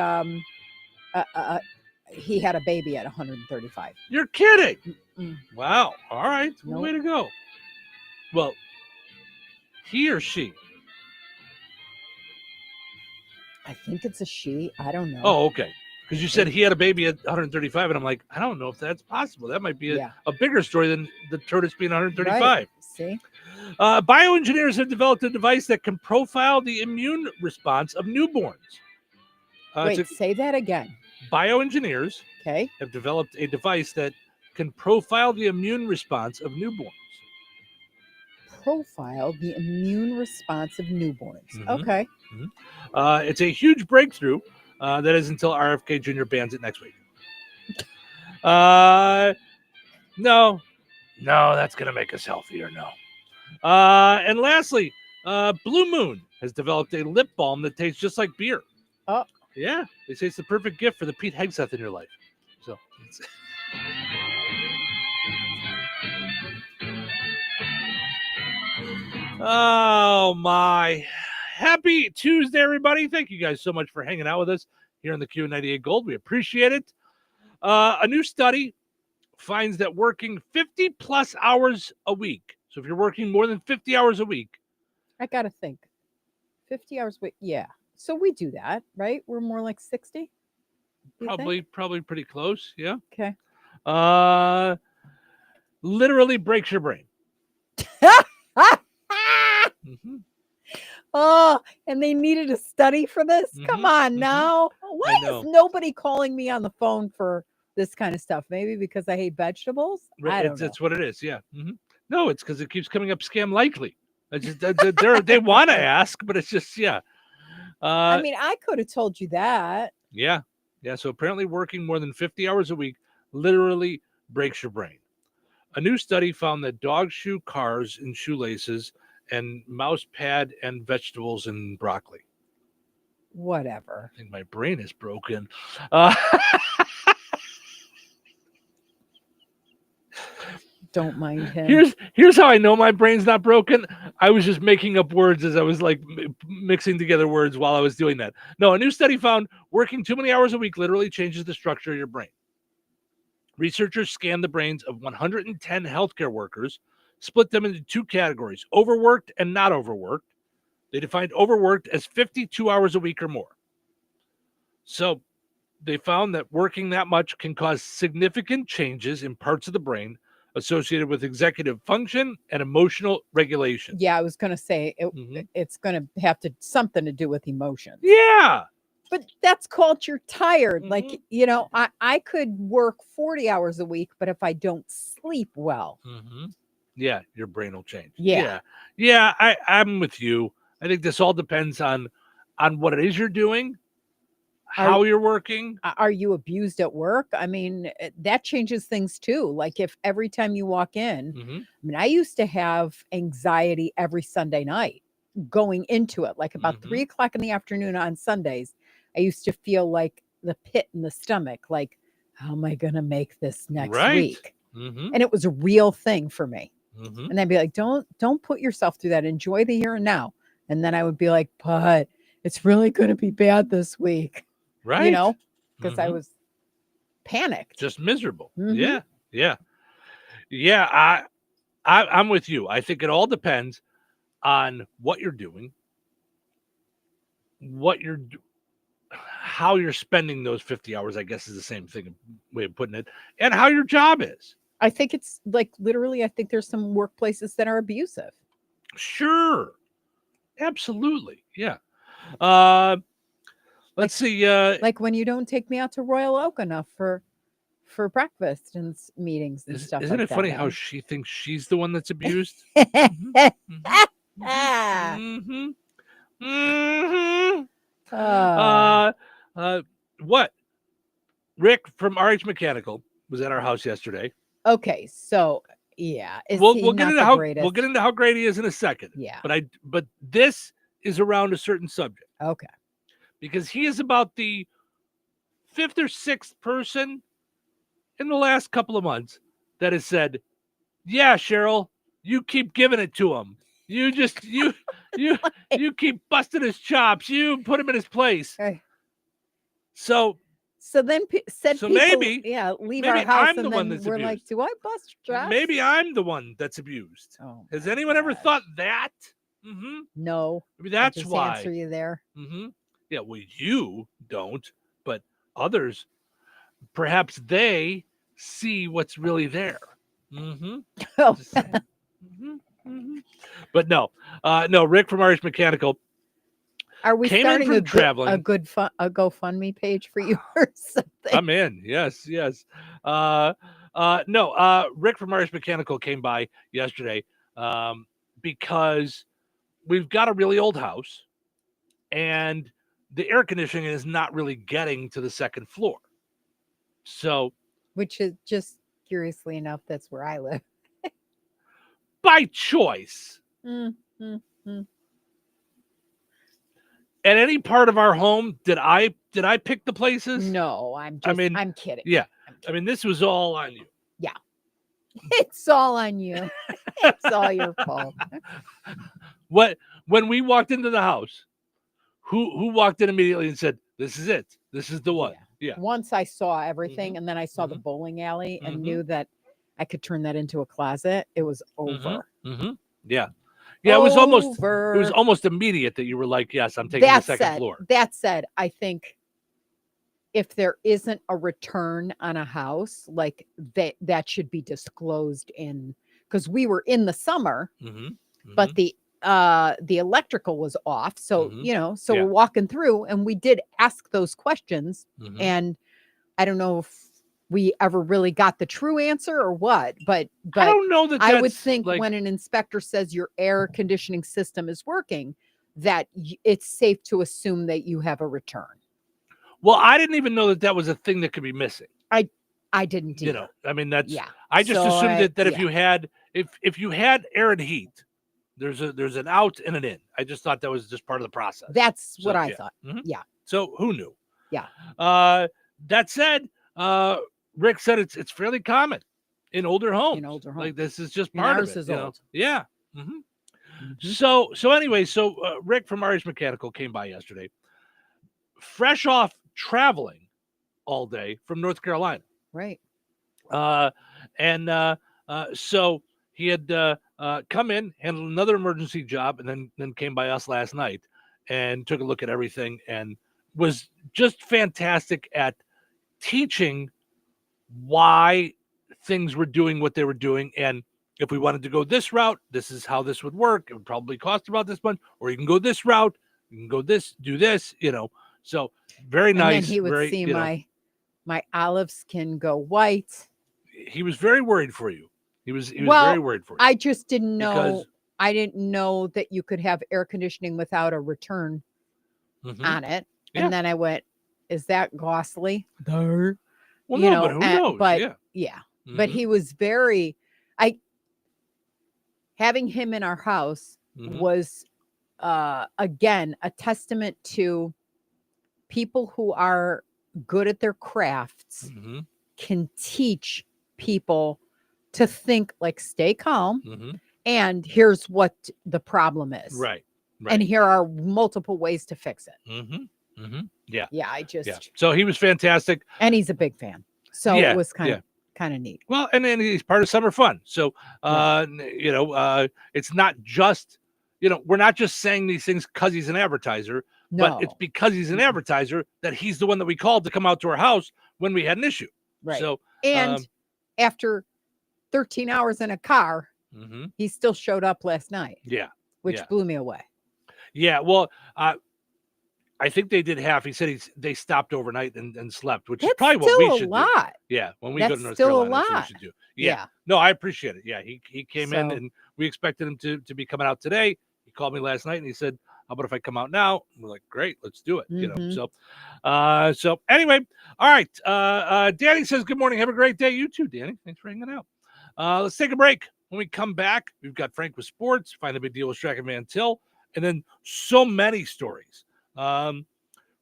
he had a baby at 135. You're kidding. Mm-mm. Wow. All right. Nope. Way to go. Well, he or she? I think it's a she. I don't know. Oh, okay. Because you said he had a baby at 135, and I'm like, I don't know if that's possible. That might be a bigger story than the tortoise being 135. Right. See? Bioengineers have developed a device that can profile the immune response of newborns. Wait, say that again. Bioengineers have developed a device that can profile the immune response of newborns. Profile the immune response of newborns. Mm-hmm. Okay. Mm-hmm. It's a huge breakthrough. That is until RFK Jr. bans it next week. No, that's going to make us healthier. No. And lastly, Blue Moon has developed a lip balm that tastes just like beer. Oh. Yeah. They say it's the perfect gift for the Pete Hegseth in your life. So. Oh, my. Happy Tuesday, everybody. Thank you guys so much for hanging out with us here on the Q98 Gold. We appreciate it. A new study finds that working 50 plus hours a week. So if you're working more than 50 hours a week. I got to think. 50 hours a week. Yeah. So we do that, right? We're more like 60. Probably pretty close. Yeah. Okay. Literally breaks your brain. Mm-hmm. Oh, and they needed a study for this? Mm-hmm. Come on now. Why is nobody calling me on the phone for this kind of stuff? Maybe because I hate vegetables? That's what it is. Yeah. Mm-hmm. No, it's because it keeps coming up scam likely. They want to ask, but it's just, yeah. I mean, I could have told you that. Yeah. Yeah. So apparently working more than 50 hours a week literally breaks your brain. A new study found that dogs chew cars and shoelaces and mouse pad and vegetables and broccoli. Whatever. I think my brain is broken. Don't mind him. Here's how I know my brain's not broken. I was just making up words as I was like mixing together words while I was doing that. No, a new study found working too many hours a week literally changes the structure of your brain. Researchers scanned the brains of 110 healthcare workers, split them into two categories, overworked and not overworked. They defined overworked as 52 hours a week or more. So they found that working that much can cause significant changes in parts of the brain associated with executive function and emotional regulation. Yeah, I was going to say it's going to have something to do with emotions. Yeah. But that's called you're tired. Like, I could work 40 hours a week, but if I don't sleep well. Yeah, your brain will change. Yeah. Yeah, I'm with you. I think this all depends on what it is you're doing, how you're working. Are you abused at work? I mean, that changes things too. Like if every time you walk in, I mean, I used to have anxiety every Sunday night. going into it. Like about 3 o'clock in the afternoon on Sundays, I used to feel like the pit in the stomach, like, how am I going to make this next week? And it was a real thing for me. And I'd be like, don't put yourself through that. Enjoy the here and now. And then I would be like, but it's really going to be bad this week. Right. You know, because I was panicked. Just miserable. Yeah. I'm with you. I think it all depends on what you're doing, how you're spending those 50 hours, I guess is the same thing, way of putting it, and how your job is. I think it's like literally, I think there's some workplaces that are abusive. Sure. Absolutely. Yeah. Let's see. Like when you don't take me out to Royal Oak enough for breakfast and meetings and stuff. Isn't like it funny that, how she thinks she's the one that's abused? What? Rick from RH Mechanical was at our house yesterday. Okay, so yeah, We'll get into how great he is in a second. Yeah, but this is around a certain subject. Okay, because he is about the 5th or 6th person in the last couple of months that has said, "Yeah, Cheryl, you keep giving it to him. You just you keep busting his chops. You put him in his place." Okay. So then people, maybe leave our house, I'm and the then one that's we're abused. like, "Do I bust your chops?" Maybe I'm the one that's abused. Oh, has anyone ever thought that? No. Maybe that's I'll just why. answer you there. Yeah, well, you don't, but others, perhaps they see what's really there. Oh. But no, Rick from Irish Mechanical. Are we came starting in from traveling. a GoFundMe page for you or something? I'm in. Yes. No, Rick from Irish Mechanical came by yesterday because we've got a really old house and the air conditioning is not really getting to the second floor. So, which is just curiously enough, that's where I live. By choice. At any part of our home, did I pick the places? No, I'm kidding. Yeah. I mean, this was all on you. Yeah. It's all on you. It's all your fault. When we walked into the house, who walked in immediately and said, "This is it. This is the one." Yeah. Once I saw everything, and then I saw the bowling alley and knew that I could turn that into a closet, it was over. Yeah. Yeah, it was almost immediate that you were like, "Yes, I'm taking the second floor." That said, I think if there isn't a return on a house, like that should be disclosed because we were in the summer, but the electrical was off. So, we're walking through and we did ask those questions, and I don't know if we ever really got the true answer or what, but I don't know that I would think when an inspector says your air conditioning system is working, that it's safe to assume that you have a return. Well, I didn't even know that was a thing that could be missing. I didn't either. I mean, I just assumed that if you had air and heat, there's an out and an in. I just thought that was just part of the process. That's what I thought. Yeah. So who knew? Yeah. That said, Rick said it's fairly common in older homes. Like this is just part of it. Is old. Yeah. So anyway, Rick from Irish Mechanical came by yesterday, fresh off traveling all day from North Carolina. Right. So he had come in, handled another emergency job, and then came by us last night and took a look at everything and was just fantastic at teaching why things were doing what they were doing. And if we wanted to go this route, this is how this would work. It would probably cost about this much, or you can go this route, you can go this, do this, So very nice. And then he would see my olive skin go white. He was very worried for you. He was very worried for you. I just didn't know. I didn't know that you could have air conditioning without a return on it. Yeah. And then I went, "Is that costly?" Well, but who knows? But but he was very. Having him in our house was again, a testament to people who are good at their crafts can teach people to think like, stay calm. And here's what the problem is. Right. And here are multiple ways to fix it. Yeah. Yeah. I just, So he was fantastic. and he's a big fan. So it was kind of neat. Well, and then he's part of Summer Fun. So, it's not just, we're not just saying these things because he's an advertiser, but it's because he's an advertiser that he's the one that we called to come out to our house when we had an issue. Right. So, and after 13 hours in a car, he still showed up last night. Yeah. Which blew me away. Yeah. Well, I think they did half. He said they stopped overnight and slept, which is probably what we should do. Yeah, when we go to North Carolina, that's what we should do. Yeah. No, I appreciate it. Yeah, he came in and we expected him to be coming out today. He called me last night and he said, "How about if I come out now?" We're like, "Great, let's do it." So anyway, all right. Danny says, "Good morning. Have a great day." You too, Danny. Thanks for hanging out. Let's take a break. When we come back, we've got Frank with sports, find the big deal with Strack Van Til, and then so many stories.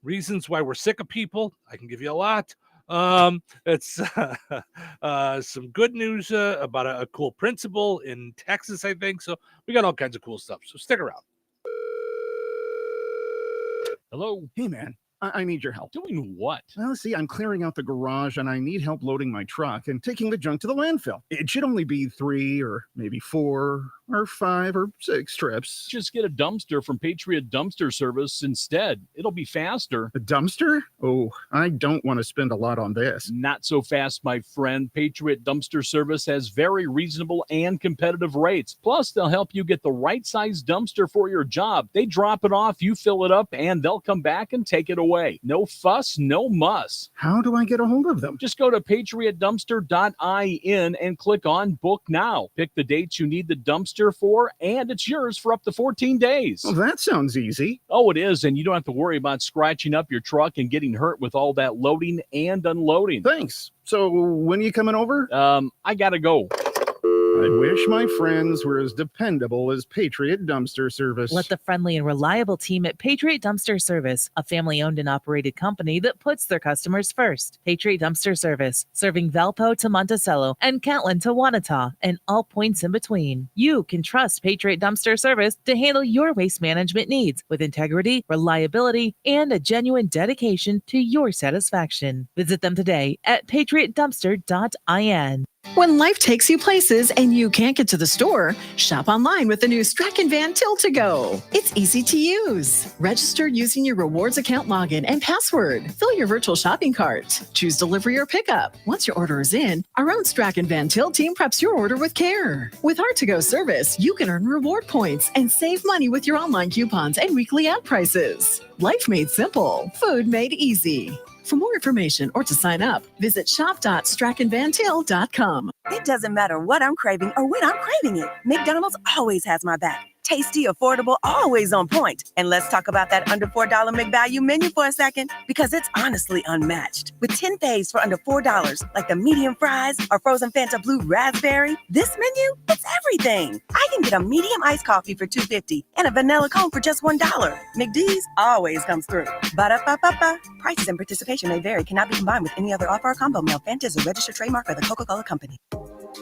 Reasons why we're sick of people. I can give you a lot. It's some good news about a cool principal in Texas, I think. So we got all kinds of cool stuff. So stick around. Hello. Hey, man. I need your help. Doing what? Well, see, I'm clearing out the garage and I need help loading my truck and taking the junk to the landfill. It should only be 3 or maybe 4 or 5 or 6 trips. Just get a dumpster from Patriot Dumpster Service instead. It'll be faster. A dumpster? Oh, I don't want to spend a lot on this. Not so fast, my friend. Patriot Dumpster Service has very reasonable and competitive rates. Plus, they'll help you get the right size dumpster for your job. They drop it off, you fill it up, and they'll come back and take it away. No fuss, no muss. How do I get a hold of them? Just go to patriotdumpster.in and click on Book Now. Pick the dates you need the dumpster for, and it's yours for up to 14 days. Well, that sounds easy. Oh, it is, and you don't have to worry about scratching up your truck and getting hurt with all that loading and unloading. Thanks. So when are you coming over? I gotta go. I wish my friends were as dependable as Patriot Dumpster Service. Let the friendly and reliable team at Patriot Dumpster Service, a family-owned and operated company that puts their customers first. Patriot Dumpster Service, serving Valpo to Monticello and Catlin to Wanata and all points in between. You can trust Patriot Dumpster Service to handle your waste management needs with integrity, reliability, and a genuine dedication to your satisfaction. Visit them today at patriotdumpster.in. When life takes you places and you can't get to the store, shop online with the new Strack Van Til to Go. It's easy to use. Register using your rewards account login and password. Fill your virtual shopping cart. Choose delivery or pickup. Once your order is in, our own Strack Van Til team preps your order with care. With our to-go service, you can earn reward points and save money with your online coupons and weekly ad prices. Life made simple. Food made easy. For more information or to sign up, visit shop.strackandvantil.com. It doesn't matter what I'm craving or when I'm craving it. McDonald's always has my back. Tasty, affordable, always on point. And let's talk about that under $4 McValue menu for a second, because it's honestly unmatched. With 10 faves for under $4, like the medium fries or frozen Fanta Blue Raspberry, this menu, it's everything. I can get a medium iced coffee for $2.50 and a vanilla cone for just $1. McD's always comes through. Ba-da-ba-ba-ba. Prices and participation may vary. Cannot be combined with any other offer or combo meal. Fanta is a registered trademark of the Coca-Cola Company.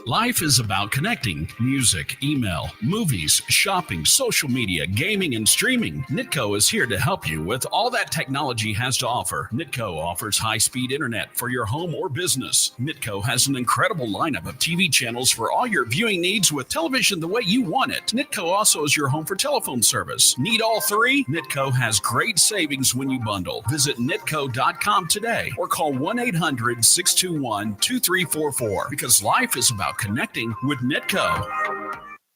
Life is about connecting. Music, email, movies, shopping, social media, gaming, and streaming. Nitco is here to help you with all that technology has to offer. Nitco offers high-speed internet for your home or business. Nitco has an incredible lineup of TV channels for all your viewing needs with television the way you want it. Nitco also is your home for telephone service. Need all 3? Nitco has great savings when you bundle. Visit nitco.com today or call 1-800-621-2344 because life is about connecting with Nitco.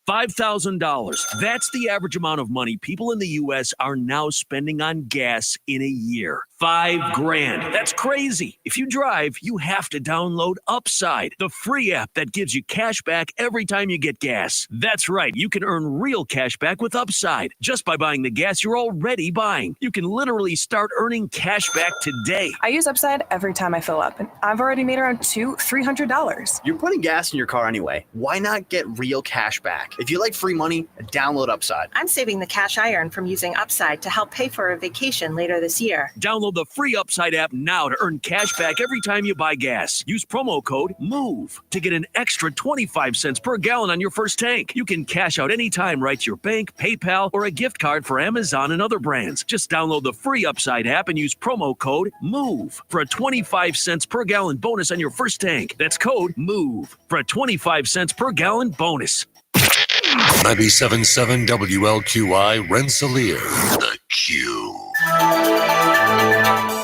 $5,000. That's the average amount of money people in the U.S. are now spending on gas in a year. $5,000. That's crazy. If you drive, you have to download Upside, the free app that gives you cash back every time you get gas. That's right. You can earn real cash back with Upside just by buying the gas you're already buying. You can literally start earning cash back today. I use Upside every time I fill up, and I've already made around $300. You're putting gas in your car anyway. Why not get real cash back? If you like free money, download Upside. I'm saving the cash I earn from using Upside to help pay for a vacation later this year. Download the free Upside app now to earn cash back every time you buy gas. Use promo code MOVE to get an extra 25 cents per gallon on your first tank. You can cash out anytime right to your bank, PayPal, or a gift card for Amazon and other brands. Just download the free Upside app and use promo code MOVE for a 25 cents per gallon bonus on your first tank. That's code MOVE for a 25 cents per gallon bonus. 97.7 WLQI Rensselaer, The Q.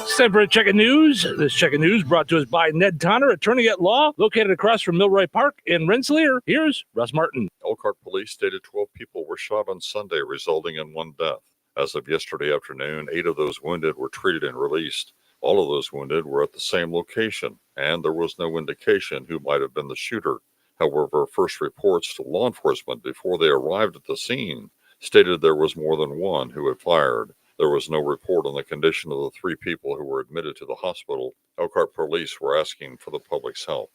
It's time for a check of news. This check of news brought to us by Ned Tonner, attorney at law, located across from Milroy Park in Rensselaer. Here's Russ Martin. Elkhart police stated 12 people were shot on Sunday, resulting in one death. As of yesterday afternoon, 8 of those wounded were treated and released. All of those wounded were at the same location, and there was no indication who might have been the shooter. However, first reports to law enforcement before they arrived at the scene stated there was more than one who had fired. There was no report on the condition of the 3 people who were admitted to the hospital. Elkhart police were asking for the public's help.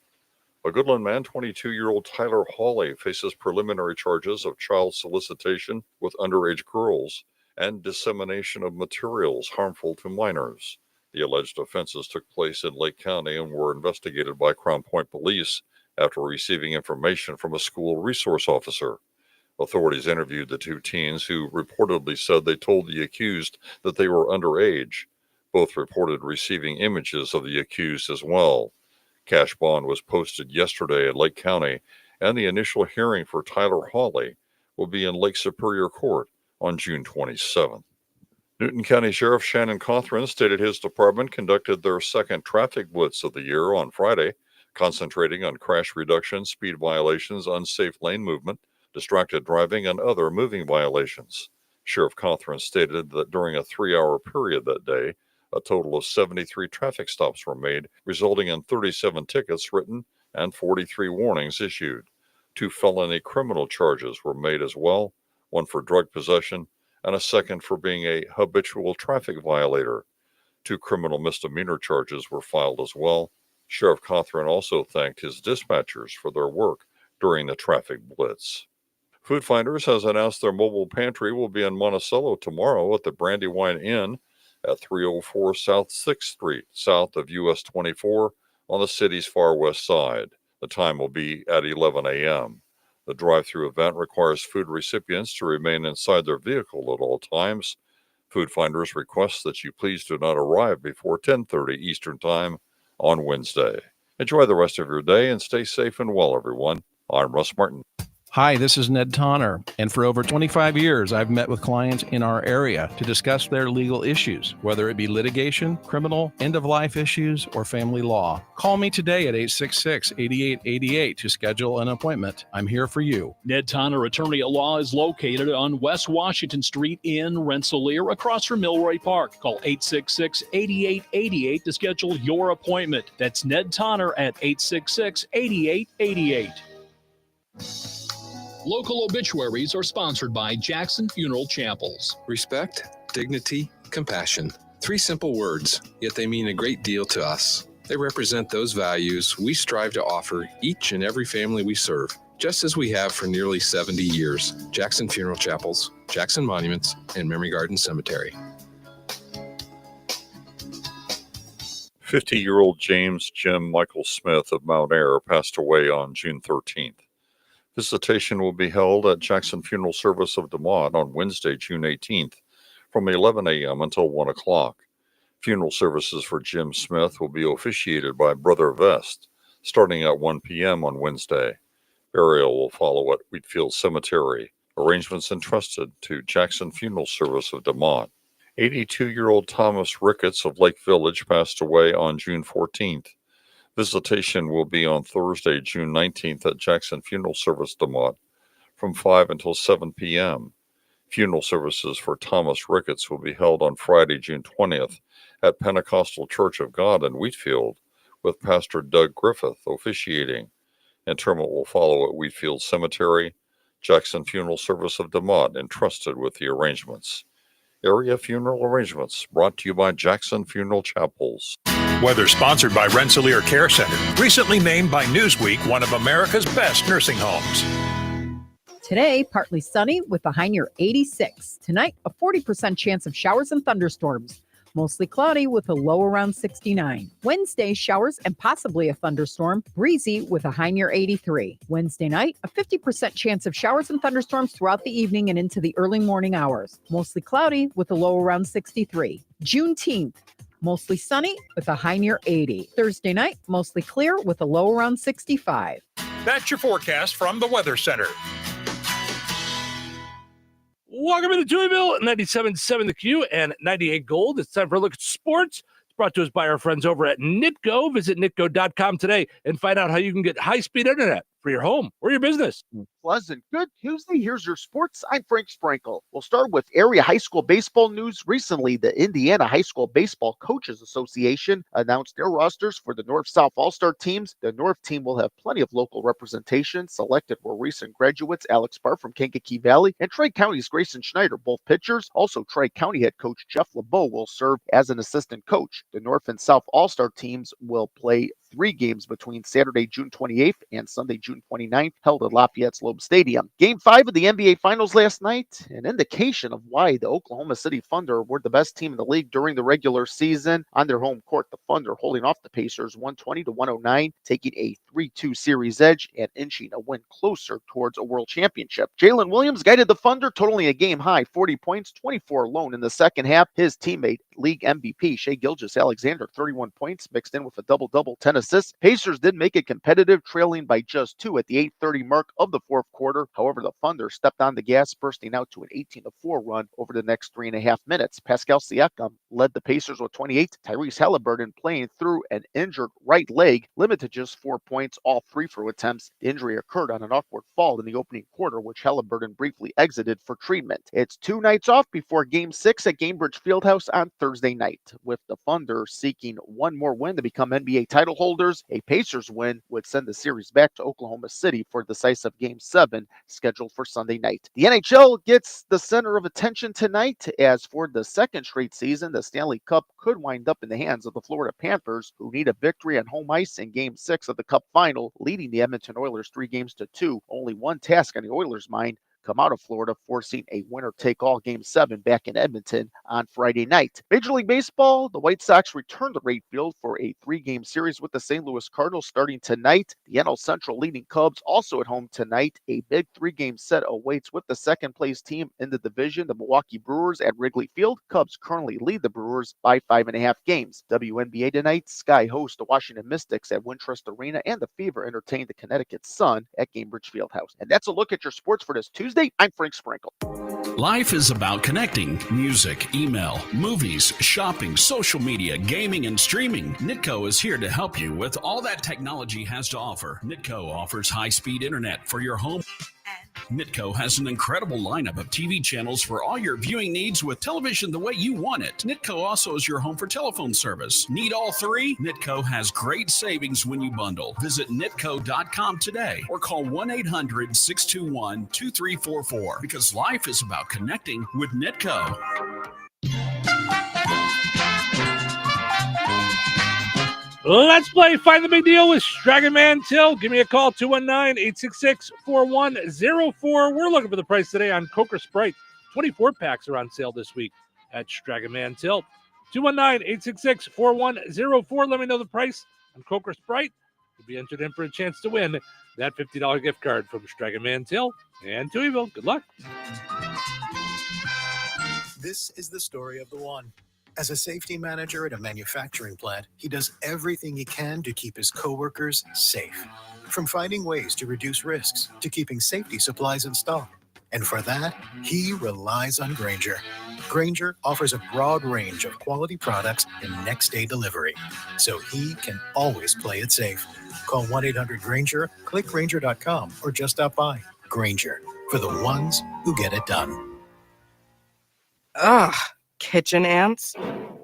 A Goodland man, 22-year-old Tyler Hawley, faces preliminary charges of child solicitation with underage girls and dissemination of materials harmful to minors. The alleged offenses took place in Lake County and were investigated by Crown Point Police after receiving information from a school resource officer. Authorities interviewed the 2 teens who reportedly said they told the accused that they were underage. Both reported receiving images of the accused as well. Cash bond was posted yesterday at Lake County, and the initial hearing for Tyler Hawley will be in Lake Superior Court on June 27th. Newton County Sheriff Shannon Cothran stated his department conducted their second traffic blitz of the year on Friday, concentrating on crash reduction, speed violations, unsafe lane movement, distracted driving, and other moving violations. Sheriff Cothran stated that during a 3-hour period that day, a total of 73 traffic stops were made, resulting in 37 tickets written and 43 warnings issued. 2 felony criminal charges were made as well, one for drug possession and a second for being a habitual traffic violator. 2 criminal misdemeanor charges were filed as well. Sheriff Cothran also thanked his dispatchers for their work during the traffic blitz. Food Finders has announced their mobile pantry will be in Monticello tomorrow at the Brandywine Inn at 304 South 6th Street, south of US 24 on the city's far west side. The time will be at 11 a.m. The drive-through event requires food recipients to remain inside their vehicle at all times. Food Finders requests that you please do not arrive before 10:30 Eastern Time on Wednesday. Enjoy the rest of your day and stay safe and well, everyone. I'm Russ Martin. Hi, this is Ned Tonner, and for over 25 years, I've met with clients in our area to discuss their legal issues, whether it be litigation, criminal, end-of-life issues, or family law. Call me today at 866-8888 to schedule an appointment. I'm here for you. Ned Tonner, attorney at law, is located on West Washington Street in Rensselaer, across from Milroy Park. Call 866-8888 to schedule your appointment. That's Ned Tonner at 866-8888. Local obituaries are sponsored by Jackson Funeral Chapels. Respect, dignity, compassion. 3 simple words, yet they mean a great deal to us. They represent those values we strive to offer each and every family we serve, just as we have for nearly 70 years. Jackson Funeral Chapels, Jackson Monuments, and Memory Garden Cemetery. 50-year-old James Jim Michael Smith of Mount Ayr passed away on June 13th. Visitation will be held at Jackson Funeral Service of DeMont on Wednesday, June 18th, from 11 a.m. until 1 o'clock. Funeral services for Jim Smith will be officiated by Brother Vest, starting at 1 p.m. on Wednesday. Burial will follow at Wheatfield Cemetery. Arrangements entrusted to Jackson Funeral Service of DeMont. 82-year-old Thomas Ricketts of Lake Village passed away on June 14th. Visitation will be on Thursday, June 19th at Jackson Funeral Service DeMont from 5 until 7 p.m. Funeral services for Thomas Ricketts will be held on Friday, June 20th at Pentecostal Church of God in Wheatfield, with Pastor Doug Griffith officiating. Interment will follow at Wheatfield Cemetery. Jackson Funeral Service of DeMott entrusted with the arrangements. Area funeral arrangements brought to you by Jackson Funeral Chapels. Weather sponsored by Rensselaer Care Center, recently named by Newsweek one of America's best nursing homes. Today, partly sunny with a high near 86. Tonight, a 40% chance of showers and thunderstorms. Mostly cloudy with a low around 69. Wednesday, showers and possibly a thunderstorm. Breezy with a high near 83. Wednesday night, a 50% chance of showers and thunderstorms throughout the evening and into the early morning hours. Mostly cloudy with a low around 63. Juneteenth, mostly sunny with a high near 80. Thursday night, mostly clear with a low around 65. That's your forecast from the Weather Center. Welcome to Touhyville, 97.7 The Q and 98 Gold. It's time for a look at sports. It's brought to us by our friends over at Nitco. Visit nitco.com today and find out how you can get high-speed internet for your home or your business. Pleasant. Good Tuesday. Here's your sports. I'm Frank Sprankle. We'll start with area high school baseball news. Recently, the Indiana High School Baseball Coaches Association announced their rosters for the North-South All-Star teams. The North team will have plenty of local representation. Selected were recent graduates Alex Barr from Kankakee Valley and Tri County's Grayson Schneider, both pitchers. Also, Tri County head coach Jeff LeBeau will serve as an assistant coach. The North and South All-Star teams will play 3 games between Saturday, June 28th and Sunday, June 29th, held at Lafayette's Loeb Stadium. Game 5 of the NBA Finals last night, an indication of why the Oklahoma City Thunder were the best team in the league during the regular season. On their home court, the Thunder holding off the Pacers 120-109, taking a 3-2 series edge and inching a win closer towards a world championship. Jalen Williams guided the Thunder, totaling a game-high 40 points, 24 alone in the second half. His teammate, league MVP Shai Gilgeous-Alexander, 31 points, mixed in with a double-double, 10 assists. Pacers did make it competitive, trailing by just 2 at the 8:30 mark of the fourth quarter. However, the Thunder stepped on the gas, bursting out to an 18-4 run over the next 3.5 minutes. Pascal Siakam led the Pacers with 28. Tyrese Halliburton, playing through an injured right leg, limited just 4 points, all free throw attempts. The injury occurred on an awkward fall in the opening quarter, which Halliburton briefly exited for treatment. It's 2 nights off before Game 6 at Gainbridge Fieldhouse on Thursday night, with the Thunder seeking one more win to become NBA title holders. A Pacers win would send the series back to Oklahoma City for decisive Game 7, scheduled for Sunday night. The NHL gets the center of attention tonight, as for the second straight season, the Stanley Cup could wind up in the hands of the Florida Panthers, who need a victory on home ice in Game 6 of the Cup final, leading the Edmonton Oilers 3-2. Only one task on the Oilers' mind: come out of Florida, forcing a winner-take-all Game 7 back in Edmonton on Friday night. Major League Baseball, the White Sox return to Wright Field for a 3-game series with the St. Louis Cardinals starting tonight. The NL Central leading Cubs also at home tonight. A big 3-game set awaits with the second-place team in the division, the Milwaukee Brewers, at Wrigley Field. Cubs currently lead the Brewers by 5.5 games. WNBA tonight, Sky hosts the Washington Mystics at Wintrust Arena, and the Fever entertain the Connecticut Sun at Gainbridge Fieldhouse. And that's a look at your sports for this Tuesday. I'm Frank Sprankle. Life is about connecting. Music, email, movies, shopping, social media, gaming, and streaming. Nitco is here to help you with all that technology has to offer. Nitco offers high-speed internet for your home. Nitco has an incredible lineup of TV channels for all your viewing needs, with television the way you want it. Nitco also is your home for telephone service. Need all 3? Nitco has great savings when you bundle. Visit nitco.com today or call 1-800-621-2344, because life is about connecting with Nitco. Let's play Find the Big Deal with Dragon Man Till. Give me a call, 219-866-4104. We're looking for the price today on Coke or Sprite. 24 packs are on sale this week at Dragon Man Till. 219-866-4104. Let me know the price on Coke or Sprite. You'll be entered in for a chance to win that $50 gift card from Dragon Man Till and Touhyville. Good luck. This is the story of the one. As a safety manager at a manufacturing plant, he does everything he can to keep his coworkers safe. From finding ways to reduce risks to keeping safety supplies in stock. And for that, he relies on Grainger. Grainger offers a broad range of quality products and next-day delivery, so he can always play it safe. Call 1-800-GRAINGER, click Grainger.com, or just stop by. Grainger, for the ones who get it done. Ugh, kitchen ants,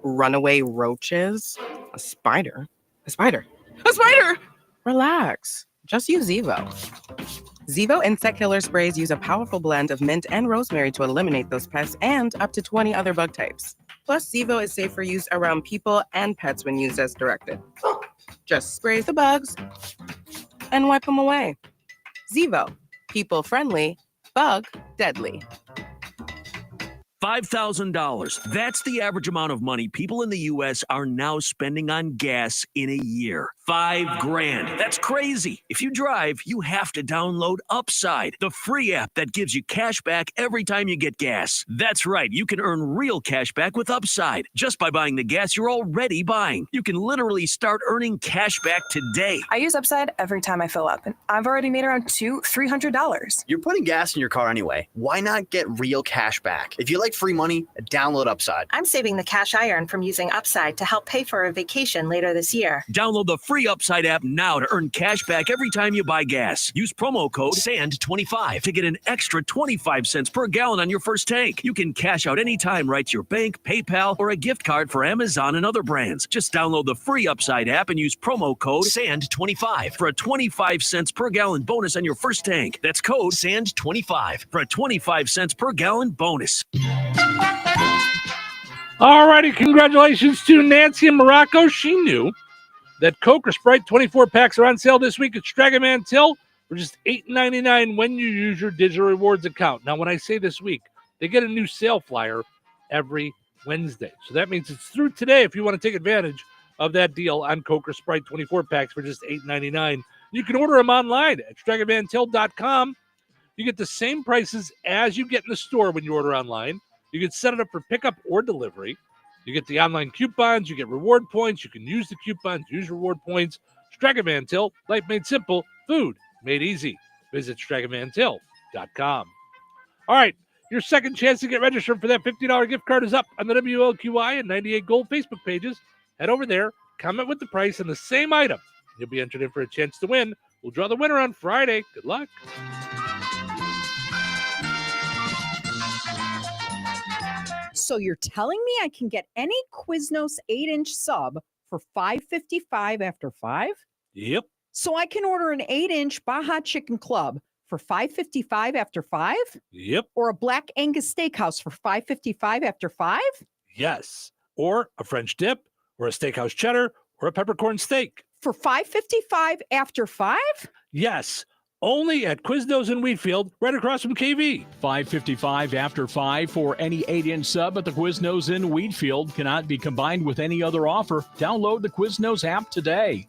runaway roaches, a spider. A spider. A spider! Relax. Just use Zevo. Zevo insect killer sprays use a powerful blend of mint and rosemary to eliminate those pests and up to 20 other bug types. Plus, Zevo is safe for use around people and pets when used as directed. Just spray the bugs and wipe them away. Zevo, people friendly, bug deadly. $5,000. That's the average amount of money people in the U.S. are now spending on gas in a year. $5,000. That's crazy. If you drive, you have to download Upside, the free app that gives you cash back every time you get gas. That's right. You can earn real cash back with Upside just by buying the gas you're already buying. You can literally start earning cash back today. I use Upside every time I fill up, and I've already made around $300. You're putting gas in your car anyway. Why not get real cash back? If you like free money, download Upside. I'm saving the cash I earn from using Upside to help pay for a vacation later this year. Download the free Upside app now to earn cash back every time you buy gas. Use promo code SAND25 to get an extra 25 cents per gallon on your first tank. You can cash out anytime right to your bank, PayPal, or a gift card for Amazon and other brands. Just download the free Upside app and use promo code SAND25 for a 25 cents per gallon bonus on your first tank. That's code SAND25 for a 25 cents per gallon bonus. All righty, congratulations to Nancy in Morocco. She knew that Coke or Sprite 24 packs are on sale this week at Stragaman Till for just $8.99 when you use your digital rewards account. Now, when I say this week, they get a new sale flyer every Wednesday. So that means it's through today if you want to take advantage of that deal on Coke or Sprite 24 packs for just $8.99. You can order them online at stragamantill.com. You get the same prices as you get in the store when you order online. You can set it up for pickup or delivery. You get the online coupons. You get reward points. You can use the coupons, use reward points. Stragaman Till, life made simple, food made easy. Visit stragamantill.com. All right, your second chance to get registered for that $50 gift card is up on the WLQI and 98 Gold Facebook pages. Head over there, comment with the price and the same item. You'll be entered in for a chance to win. We'll draw the winner on Friday. Good luck. So you're telling me I can get any Quiznos 8-inch sub for $5.55 after 5? Yep. So I can order an 8-inch Baja Chicken Club for $5.55 after 5? Yep. Or a Black Angus Steakhouse for $5.55 after 5? Yes. Or a French dip, or a steakhouse cheddar, or a peppercorn steak. For $5.55 after 5? Yes. Only at Quiznos in Wheatfield, right across from KV. $5.55 after 5 for any 8-inch sub at the Quiznos in Wheatfield. Cannot be combined with any other offer. Download the Quiznos app today.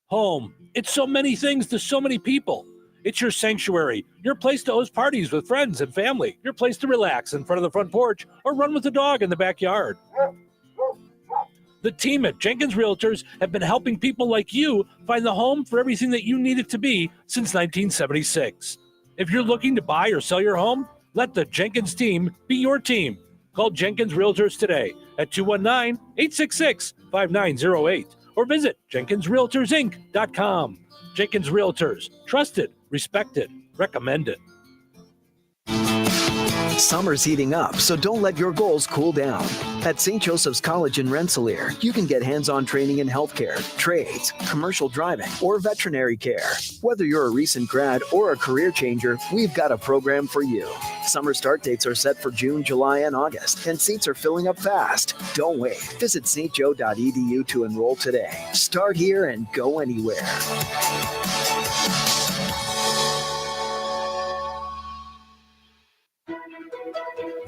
Home. It's so many things to so many people. It's your sanctuary, your place to host parties with friends and family, your place to relax in front of the front porch or run with the dog in the backyard. The team at Jenkins Realtors have been helping people like you find the home for everything that you need it to be since 1976. If you're looking to buy or sell your home, let the Jenkins team be your team. Call Jenkins Realtors today at 219-866-5908 or visit JenkinsRealtorsInc.com. Jenkins Realtors, trusted, respected, recommended. Summer's heating up, so don't let your goals cool down. At St. Joseph's College in Rensselaer, you can get hands-on training in healthcare, trades, commercial driving, or veterinary care. Whether you're a recent grad or a career changer, we've got a program for you. Summer start dates are set for June, July, and August, and seats are filling up fast. Don't wait. Visit stjo.edu to enroll today. Start here and go anywhere.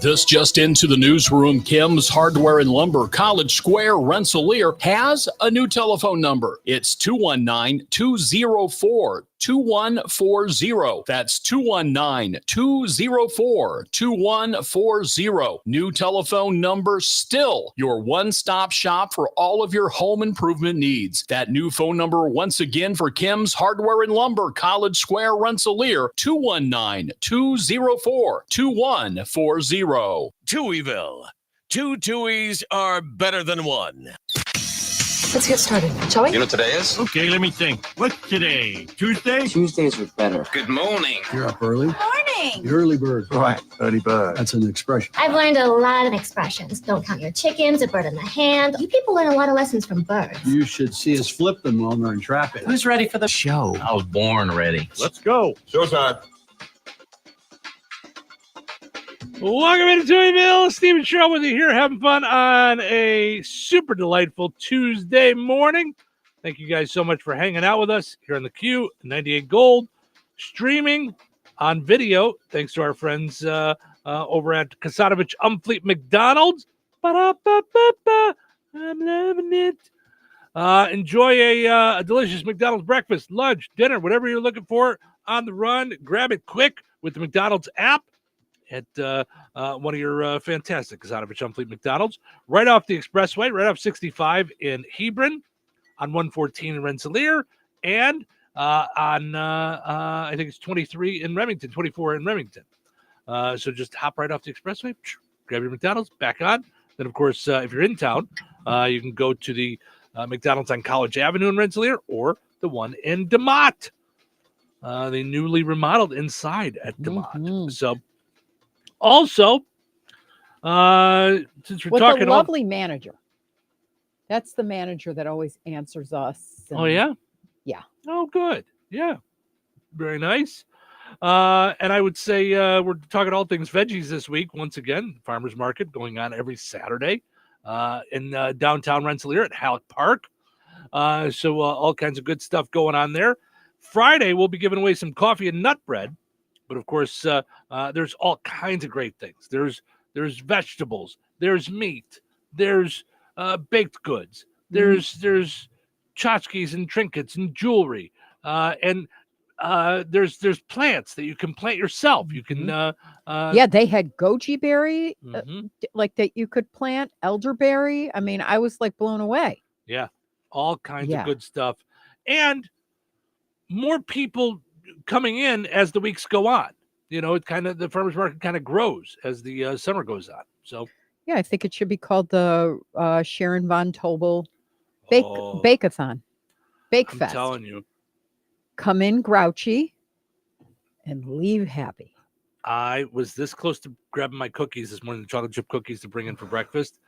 This just into the newsroom. Kim's Hardware and Lumber, College Square, Rensselaer, has a new telephone number. It's 219-204-2140. That's 219-204-2140. New telephone number, still your one-stop shop for all of your home improvement needs. That new phone number, once again, for Kim's Hardware and Lumber, College Square, Rensselaer, 219-204-2140. Touhyville. Two Touhies are better than one. Let's get started, shall we? You know what today is? Okay, let me think. What's today? Tuesday? Tuesdays are better. Good morning. You're up early? Morning. The early bird. Right, early bird. That's an expression. I've learned a lot of expressions. Don't count your chickens, a bird in the hand. You people learn a lot of lessons from birds. You should see us flip them while they're in traffic. Who's ready for the show? I was born ready. Let's go. Showtime. Welcome into Touhyville. Stephen Sherrill with you here, having fun on a super delightful Tuesday morning. Thank you guys so much for hanging out with us here on the Q, 98 Gold, streaming on video, thanks to our friends over at Kasatovich Umfleet McDonald's. Ba-da-ba-ba-ba. I'm loving it. Enjoy a delicious McDonald's breakfast, lunch, dinner, whatever you're looking for on the run. Grab it quick with the McDonald's app at one of your fantastic Kasatovich Umfleet McDonald's. Right off the expressway, right off 65 in Hebron, on 114 in Rensselaer, and on I think it's 23 in Remington, 24 in Remington. So just hop right off the expressway, grab your McDonald's, back on. Then, of course, if you're in town, you can go to the McDonald's on College Avenue in Rensselaer or the one in DeMott, the newly remodeled inside at DeMott. Mm-hmm. So also, since we're with talking a lovely manager. That's the manager that always answers us. Oh, yeah? Yeah. Oh, good. Yeah. Very nice. And I would say we're talking all things veggies this week. Once again, farmers market going on every Saturday in downtown Rensselaer at Halleck Park. So all kinds of good stuff going on there. Friday, we'll be giving away some coffee and nut bread. But, of course, there's all kinds of great things. There's vegetables. There's meat. There's baked goods. There's tchotchkes and trinkets and jewelry. And there's plants that you can plant yourself. You can yeah, they had goji berry like that you could plant, elderberry. I mean, I was like blown away. Yeah, all kinds of good stuff. And more people coming in as the weeks go on. You know, it kind of, the farmers market kind of grows as the summer goes on. So yeah, I think it should be called the Sharon Von Tobel Bake-a-thon. Bake I'm Fest. telling you. Come in grouchy and leave happy. I was this close to grabbing my cookies this morning, the chocolate chip cookies to bring in for breakfast.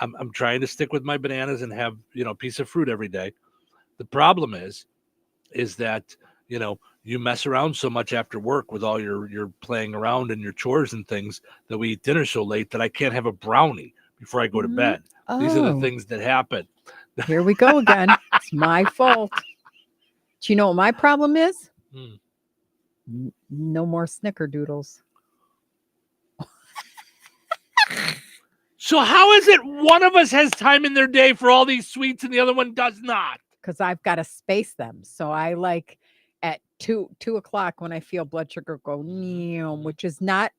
I'm trying to stick with my bananas and have, a piece of fruit every day. The problem is that, you mess around so much after work with all your playing around and your chores and things that we eat dinner so late that I can't have a brownie before I go to bed. These are the things that happen. Here we go again. It's my fault. Do you know what my problem is? No more snickerdoodles. So how is it one of us has time in their day for all these sweets and the other one does not? Because I've got to space them. So I like at 2 o'clock when I feel blood sugar go, which is not,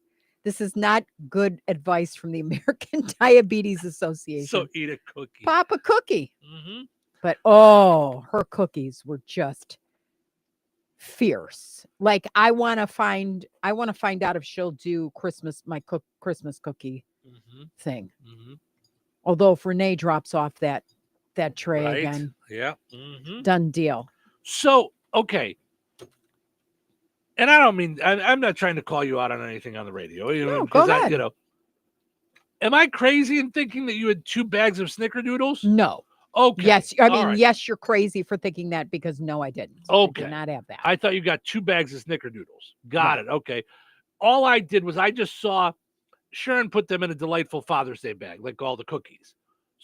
this is not good advice from the American Diabetes Association. So eat a cookie. Pop a cookie. Mm-hmm. But her cookies were just fierce. Like I want to find out if she'll do Christmas cookie thing. Mm-hmm. Although if Renee drops off that tray again. Yeah. Done deal. So, okay. And I don't mean, I'm not trying to call you out on anything on the radio. No, go ahead. Am I crazy in thinking that you had 2 bags of snickerdoodles? No. Okay. Yes. I mean, yes, you're crazy for thinking that because no, I didn't. Okay. I did not have that. I thought you got 2 bags of snickerdoodles. Got it. Okay. All I did was I just saw Sharon put them in a delightful Father's Day bag, like all the cookies.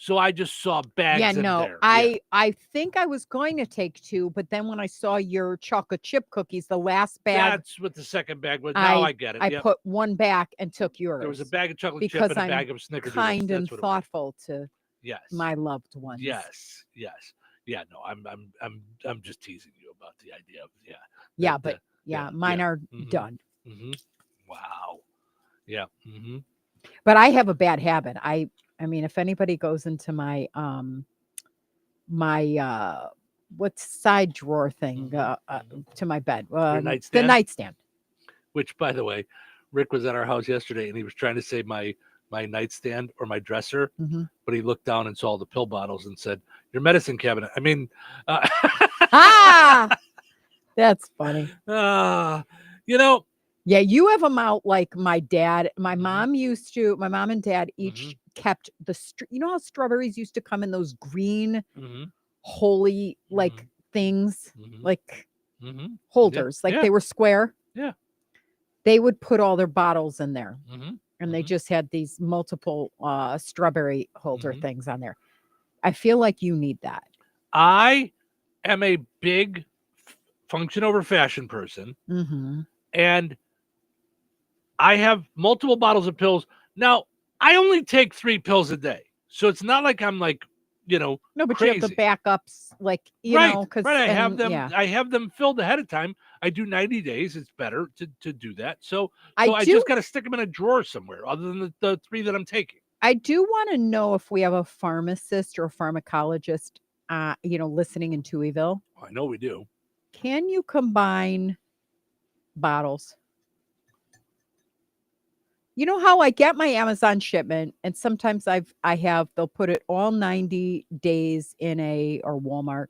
So I just saw bags in there. I think I was going to take 2, but then when I saw your chocolate chip cookies, the last bag. That's what the second bag was. Now I get it. I put one back and took yours. There was a bag of chocolate because chip and a I'm bag of snickerdoodles. Kind and thoughtful to my loved ones. Yes. Yeah, no, I'm just teasing you about the idea of mine are done. Mm-hmm. Wow. Yeah. Mm-hmm. But I have a bad habit. I mean, if anybody goes into my what's side drawer thing to my bed, nightstand? The nightstand. Which, by the way, Rick was at our house yesterday and he was trying to say my my nightstand or my dresser, Mm-hmm. but he looked down and saw the pill bottles and said, "Your medicine cabinet." I mean, That's funny. You know. Yeah, you have them out like my dad. My Mm-hmm. mom and dad each kept you know how strawberries used to come in those green, holy like things, like holders, like they were square. Yeah. They would put all their bottles in there, and they Mm-hmm. just had these multiple strawberry holder things on there. I feel like you need that. I am a big function over fashion person, and I have multiple bottles of pills. Now, I only take 3 pills a day, so it's not like I'm like, No, but crazy. you have the backups, like right, know, because I have them. Yeah. I have them filled ahead of time. I do 90 days. It's better to do that. So I just got to stick them in a drawer somewhere, other than the 3 that I'm taking. I do want to know if we have a pharmacist or a pharmacologist, listening in Touhyville. I know we do. Can you combine bottles? You know how I get my Amazon shipment, and sometimes they'll put it all 90 days or Walmart,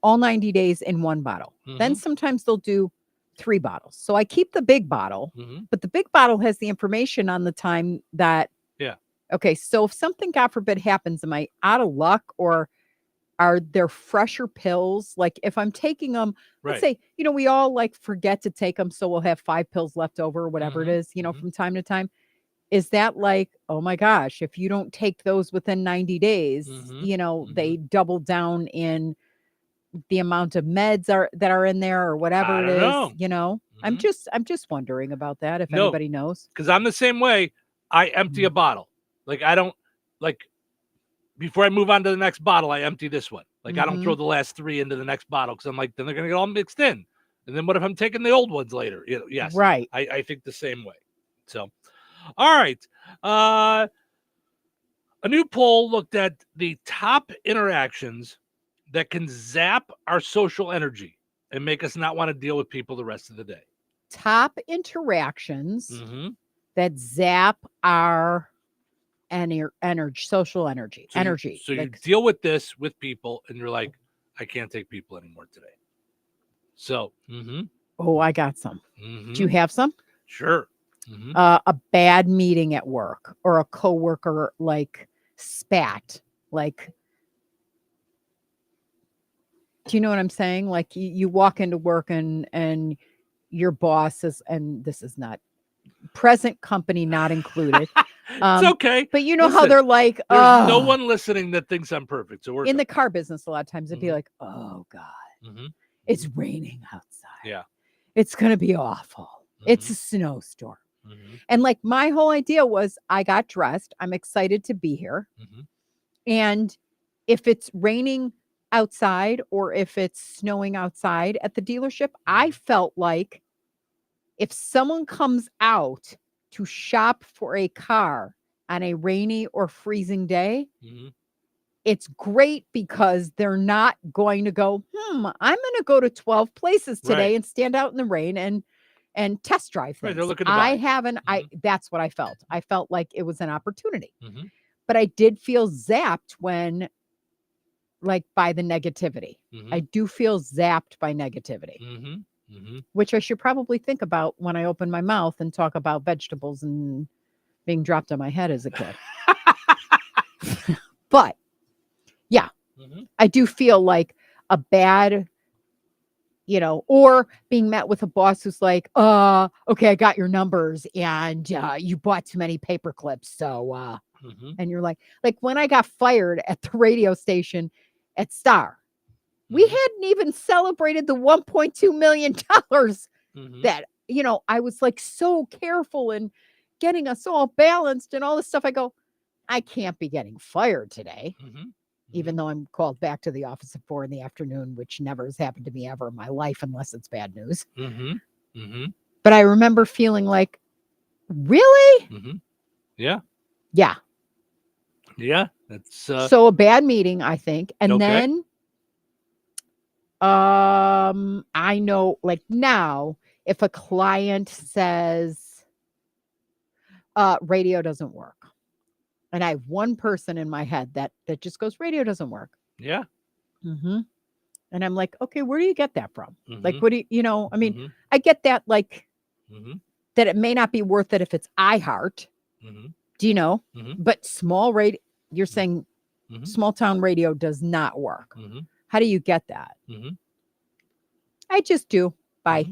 all 90 days in one bottle. Then sometimes they'll do 3 bottles. So I keep the big bottle, but the big bottle has the information on the time that. Yeah. Okay. So if something, God forbid, happens, am I out of luck, or are there fresher pills? Like if I'm taking them, let's say, we all like forget to take them. So we'll have 5 pills left over, or whatever it is, from time to time. Is that like, oh my gosh, if you don't take those within 90 days, they double down in the amount of meds that are in there, or whatever it is, I'm just wondering about that. If anybody knows, because I'm the same way. I empty a bottle. Like I don't before I move on to the next bottle, I empty this one. Like I don't throw the last 3 into the next bottle, because I'm like, then they're going to get all mixed in. And then what if I'm taking the old ones later? Yes. Right. I think the same way. So, all right. A new poll looked at the top interactions that can zap our social energy and make us not want to deal with people the rest of the day. Top interactions that zap our energy, social energy, energy. So you deal with this with people, and you're like, I can't take people anymore today. So, oh, I got some. Do you have some? Sure. A bad meeting at work, or a coworker like spat, like, do you know what I'm saying? Like you walk into work and your boss is, and this is not present company not included. It's okay. But you know how they're like, there's no one listening that thinks I'm perfect. So we're in the car business, a lot of times it'd be like, oh God, it's raining outside. Yeah. It's going to be awful. It's a snowstorm. And like my whole idea was, I got dressed. I'm excited to be here. And if it's raining outside, or if it's snowing outside at the dealership, I felt like if someone comes out to shop for a car on a rainy or freezing day, it's great, because they're not going to go, I'm going to go to 12 places today and stand out in the rain and test drive things. Right, they're looking to buy. That's what I felt. I felt like it was an opportunity. But I did feel zapped when, like, by the negativity. I do feel zapped by negativity. Which I should probably think about when I open my mouth and talk about vegetables and being dropped on my head as a kid. But yeah, I do feel like a bad, or being met with a boss who's like, okay, I got your numbers, and you bought too many paper clips. So, and you're like when I got fired at the radio station at Star, we hadn't even celebrated the $1.2 million that, I was like so careful in getting us all balanced and all this stuff. I go, I can't be getting fired today, even though I'm called back to the office at 4 p.m, which never has happened to me ever in my life, unless it's bad news. But I remember feeling like, really? Yeah. Yeah. Yeah. That's so a bad meeting, I think. And then I know, like, now if a client says radio doesn't work, And I have one person in my head that just goes, radio doesn't work. Yeah. Mm-hmm. And I'm like, okay, where do you get that from? Mm-hmm. Like, what do you, I mean, I get that, like, that it may not be worth it if it's iHeart. Do you know? But small radio, you're saying small town radio does not work. How do you get that? I just do by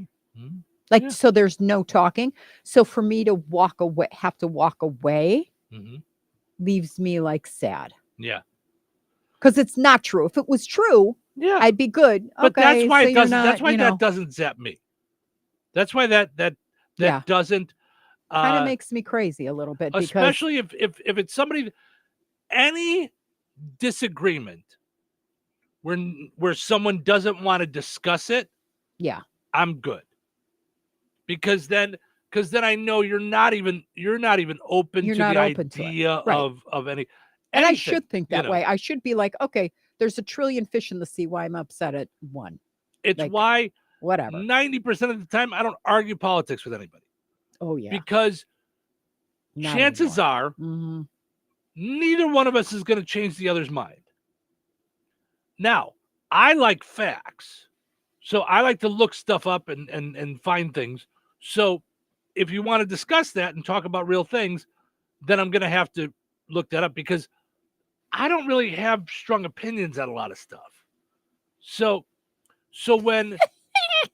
like, so there's no talking. So for me to have to walk away leaves me like sad. Yeah. Because it's not true. If it was true, I'd be good. But okay, that's why so it doesn't. not, That's why that doesn't zap me. That's why that doesn't. Kind of makes me crazy a little bit. Especially if it's somebody, any disagreement where someone doesn't want to discuss it. Yeah, I'm good. Because then I know you're not even open to the idea of any. And I should think that way. I should be like, okay, there's a trillion fish in the sea. Why I'm upset at one. It's like, why whatever. 90% of the time I don't argue politics with anybody. Oh yeah. Because chances are neither one of us is going to change the other's mind. Now, I like facts. So I like to look stuff up and find things. So if you want to discuss that and talk about real things, then I'm going to have to look that up because I don't really have strong opinions on a lot of stuff. So when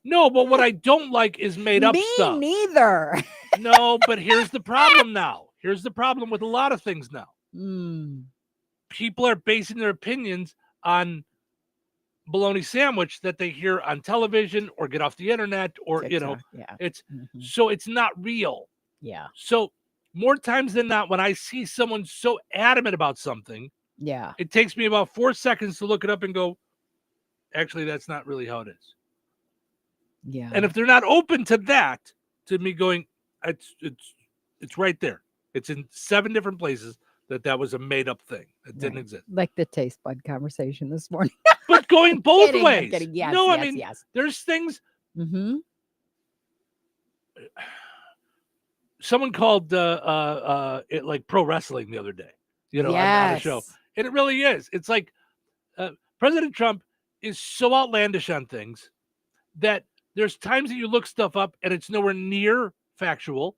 no, but what I don't like is made up stuff. Me neither. No, but here's the problem now. Here's the problem with a lot of things now. People are basing their opinions on bologna sandwich that they hear on television or get off the internet or TikTok, it's so it's not real. Yeah. So more times than not, when I see someone so adamant about something, it takes me about 4 seconds to look it up and go, actually, that's not really how it is. Yeah. And if they're not open to that, to me going, it's right there. It's in 7 different places that was a made up thing that didn't exist. Like the taste bud conversation this morning. But going both ways. Yes, no, yes, I mean, yes. there's things. Someone called it like pro wrestling the other day, on a show. And it really is. It's like President Trump is so outlandish on things that there's times that you look stuff up and it's nowhere near factual.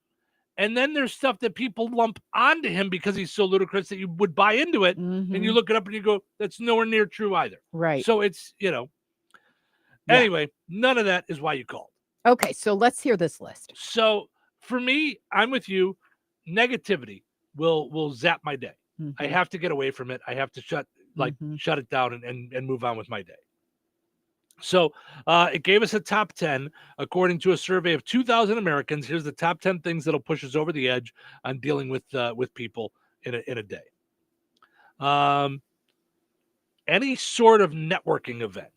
And then there's stuff that people lump onto him because he's so ludicrous that you would buy into it. And you look it up and you go, that's nowhere near true either. Right. So it's, anyway, none of that is why you called. Okay. So let's hear this list. So for me, I'm with you. Negativity will zap my day. I have to get away from it. I have to shut it down and move on with my day. So it gave us a top 10, according to a survey of 2,000 Americans. Here's the top 10 things that'll push us over the edge on dealing with people in a day. Any sort of networking event.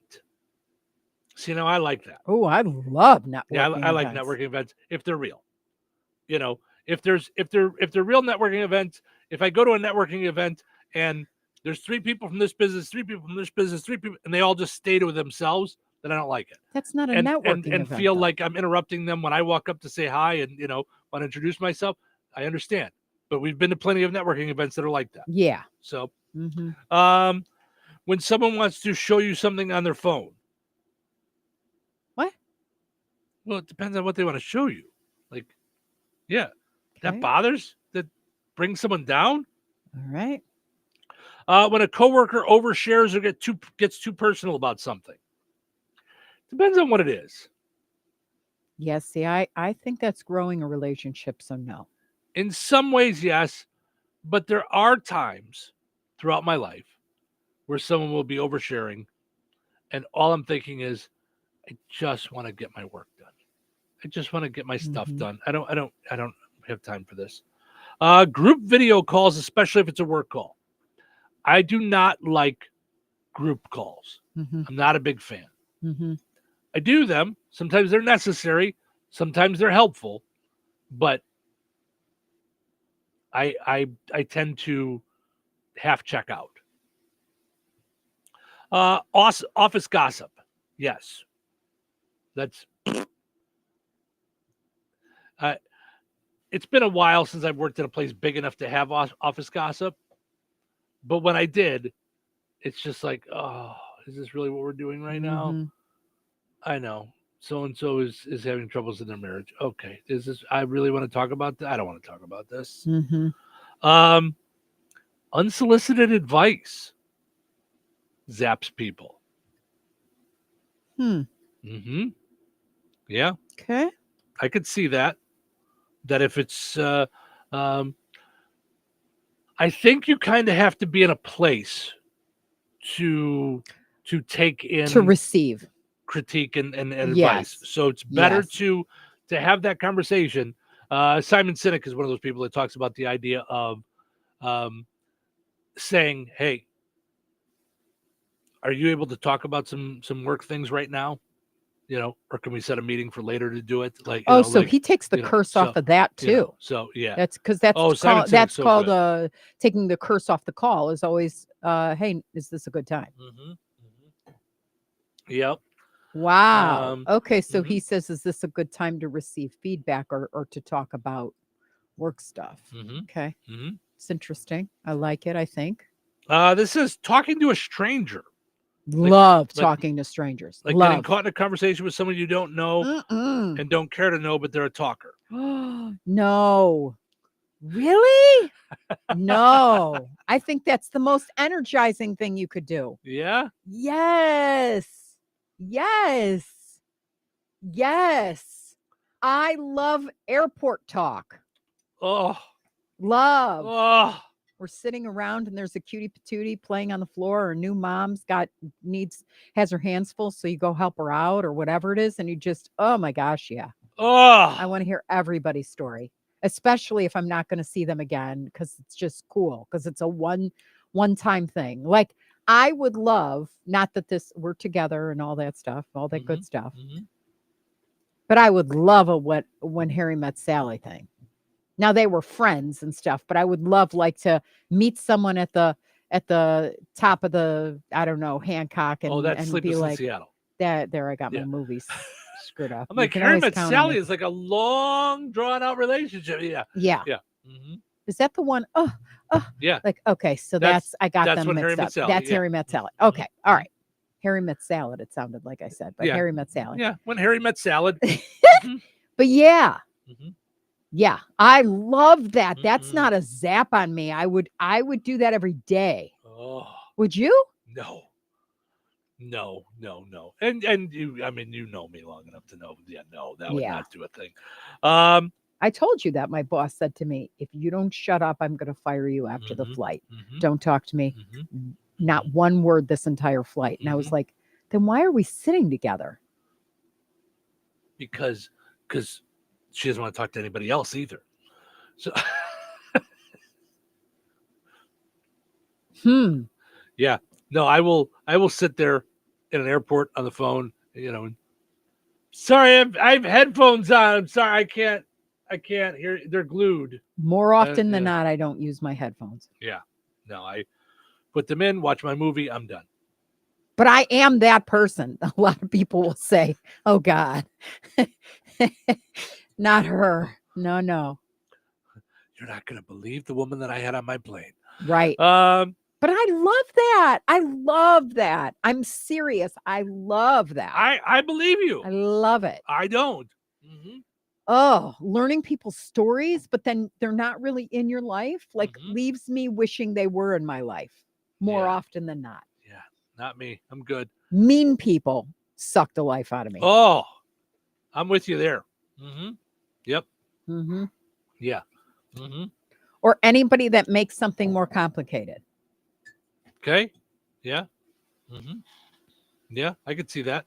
See, I like that. Oh, I love networking. Yeah, I like networking events if they're real. If they're real networking events. If I go to a networking event and there's 3 people from this business, 3 people from this business, 3 people, and they all just stay to themselves, then I don't like it. That's not a networking and event, feel though. like I'm interrupting them when I walk up to say hi and, want to introduce myself. I understand. But we've been to plenty of networking events that are like that. Yeah. So when someone wants to show you something on their phone. What? Well, it depends on what they want to show you. Like, that bothers, that brings someone down. All right. When a coworker overshares or gets too personal about something. Depends on what it is. Yes, see, I think that's growing a relationship, so no. In some ways, yes, but there are times throughout my life where someone will be oversharing, and all I'm thinking is, I just want to get my work done. I just want to get my stuff done. I don't have time for this. Group video calls, especially if it's a work call. I do not like group calls. I'm not a big fan. I do them. Sometimes they're necessary. Sometimes they're helpful. But I tend to half check out. Office gossip. Yes. That's it's been a while since I've worked at a place big enough to have office gossip. But when I did, it's just like, oh, is this really what we're doing right now? Mm-hmm. I know. So-and-so is having troubles in their marriage. Okay. Is this, I really want to talk about that? I don't want to talk about this. Mm-hmm. Unsolicited advice zaps people. Mm-hmm. Yeah. Okay. I could see that if it's, I think you kind of have to be in a place to take in, to receive critique and advice. Yes. So it's better Yes. to have that conversation. Simon Sinek is one of those people that talks about the idea of saying, hey, are you able to talk about some work things right now? Or can we set a meeting for later to do it? Like, so he takes the curse off of that too. So yeah, that's because that's Simon called, that's Sinek's so called good. taking the curse off the call is always, hey, is this a good time? Yep. Wow. Um, Okay. So he says, is this a good time to receive feedback or to talk about work stuff? Okay. It's interesting. I like it, I think. This is talking to a stranger. Love talking to strangers. Like Love. getting caught in a conversation with someone you don't know and don't care to know, but they're a talker. No. Really? No. I think that's the most energizing thing you could do. Yeah? Yes. Yes. Yes. I love airport talk. Oh. Love. Oh. We're sitting around and there's a cutie patootie playing on the floor, or new mom's has her hands full, so you go help her out or whatever it is, and you just, oh my gosh, yeah. Oh. I want to hear everybody's story, especially if I'm not going to see them again, because it's just cool, because it's a one-time thing. Like, I would love, not that we're together and all that stuff, all that good stuff, but I would love when Harry met Sally thing. Now they were friends and stuff, but I would love to meet someone at the top of the, I don't know, Hancock and that's be Sleepless in like, Seattle. There I got my movies screwed up. I'm like, Harry met Sally is like a long drawn out relationship. Yeah. Yeah. Yeah. Is that the one? Yeah. Like, okay, so I got them mixed up. That's Harry met Sally. Okay. All right. Harry met salad, it sounded like I said, but Yeah. Harry met Sally. Yeah. When Harry met salad. But yeah. Yeah, I love that. That's not a zap on me. I would do that every day. Oh. Would you? No. And you, I mean, you know me long enough to know, no, that would not do a thing. I told you that my boss said to me, if you don't shut up, I'm going to fire you after the flight. Don't talk to me. Not one word this entire flight. And I was like, then why are we sitting together? Because she doesn't want to talk to anybody else either. So, yeah, no, I will sit there in an airport on the phone, sorry, I have headphones on. I'm sorry. I can't hear. They're glued. More often than not, I don't use my headphones. Yeah, no, I put them in, watch my movie. I'm done. But I am that person. A lot of people will say, oh God, not her. No. You're not going to believe the woman that I had on my plane. Right. But I love that. I love that. I'm serious. I love that. I believe you. I love it. I don't. Oh, learning people's stories, but then they're not really in your life, leaves me wishing they were in my life more often than not. Yeah, not me. I'm good. Mean people suck the life out of me. Oh, I'm with you there. Yep. Yeah. Or anybody that makes something more complicated. Okay. Yeah. Yeah, I could see that.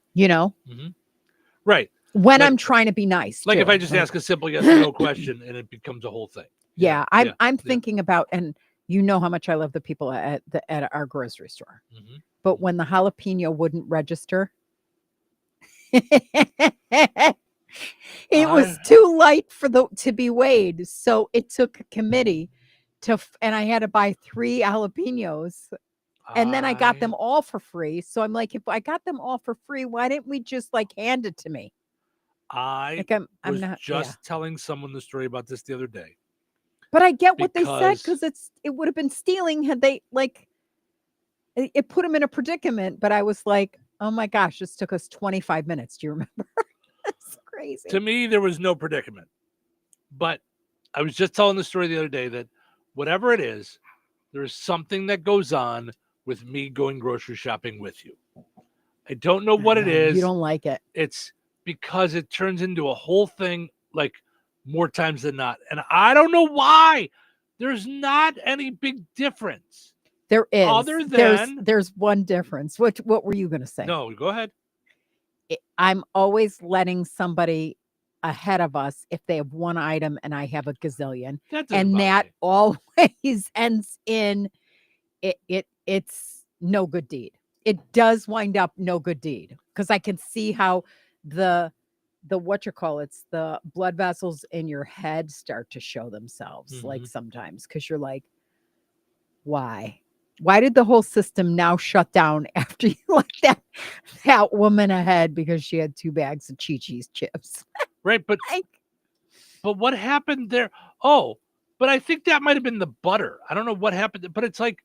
Right. When I'm trying to be nice. Like too. if I just ask a simple yes or no question and it becomes a whole thing. Yeah. I'm thinking about, and you know how much I love the people at our grocery store. But when the jalapeno wouldn't register, it was too light to be weighed. So it took a committee and I had to buy 3 jalapenos. And then I got them all for free. So I'm like, if I got them all for free, why didn't we just hand it to me? I I'm was not just telling someone the story about this the other day. But I get what they said because because it would have been stealing had they it put them in a predicament. But I was like, oh my gosh, this took us 25 minutes. Do you remember? It's crazy. To me, there was no predicament. But I was just telling the story the other day that whatever it is, there is something that goes on with me going grocery shopping with you. I don't know what it is. You don't like it. It's because it turns into a whole thing like more times than not. And I don't know why. There's not any big difference. There is. Other than there's one difference. What were you going to say? No, go ahead. I'm always letting somebody ahead of us if they have one item and I have a gazillion. And that always ends in it's no good deed. It does wind up no good deed because I can see how the the blood vessels in your head start to show themselves like sometimes because you're like, why did the whole system now shut down after you let that woman ahead because she had 2 bags of Chi-Chi's chips? Right, but what happened there? Oh, but I think that might have been the butter. I don't know what happened, but it's like,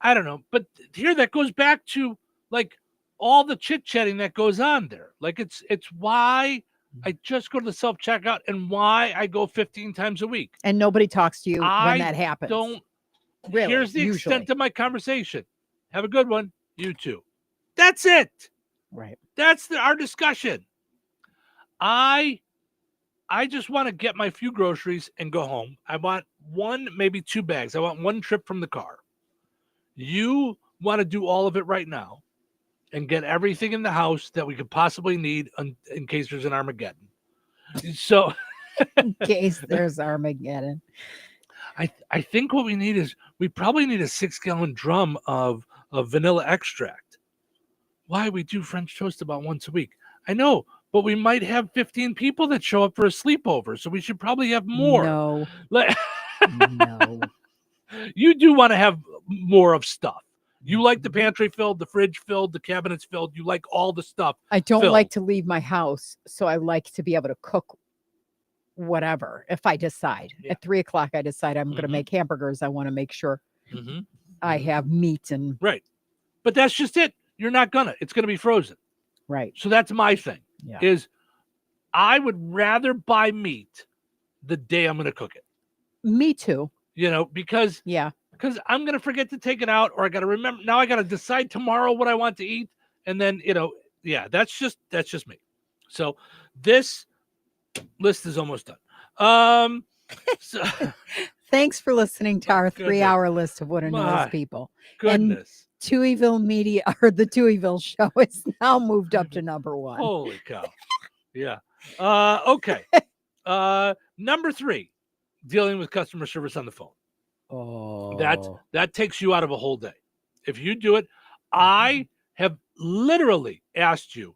I don't know. But here that goes back to like all the chit-chatting that goes on there. Like it's why I just go to the self-checkout and why I go 15 times a week. And nobody talks to you when that happens. Really, Here's the usually. extent of my conversation. Have a good one. You too. That's it. Right. That's our discussion. I just want to get my few groceries and go home. I want 1, maybe 2 bags. I want 1 trip from the car. You want to do all of it right now and get everything in the house that we could possibly need in case there's an Armageddon. So in case there's Armageddon. I think what we need is we probably need a 6-gallon drum of vanilla extract. Why? We do French toast about once a week. I know, but we might have 15 people that show up for a sleepover, so we should probably have more. No. No. You do want to have more of stuff. You like the pantry filled, the fridge filled, the cabinets filled. You like all the stuff. I don't filled. like to leave my house, so I like to be able to cook whatever. If I decide at 3:00, I decide I'm going to make hamburgers. I want to make sure I have meat and right. But that's just it. You're not gonna. It's going to be frozen. Right. So that's my thing. Yeah. Is I would rather buy meat the day I'm going to cook it. Me too. Because I'm going to forget to take it out, or I got to remember. Now I got to decide tomorrow what I want to eat, and then that's just me. So this list is almost done. So thanks for listening to our 3-hour list of what annoys people. Goodness. And Touhyville Media, or the Touhyville Show, is now moved up to number 1. Holy cow. Yeah. Okay. Number 3, dealing with customer service on the phone. Oh. That takes you out of a whole day. If you do it, I have literally asked you,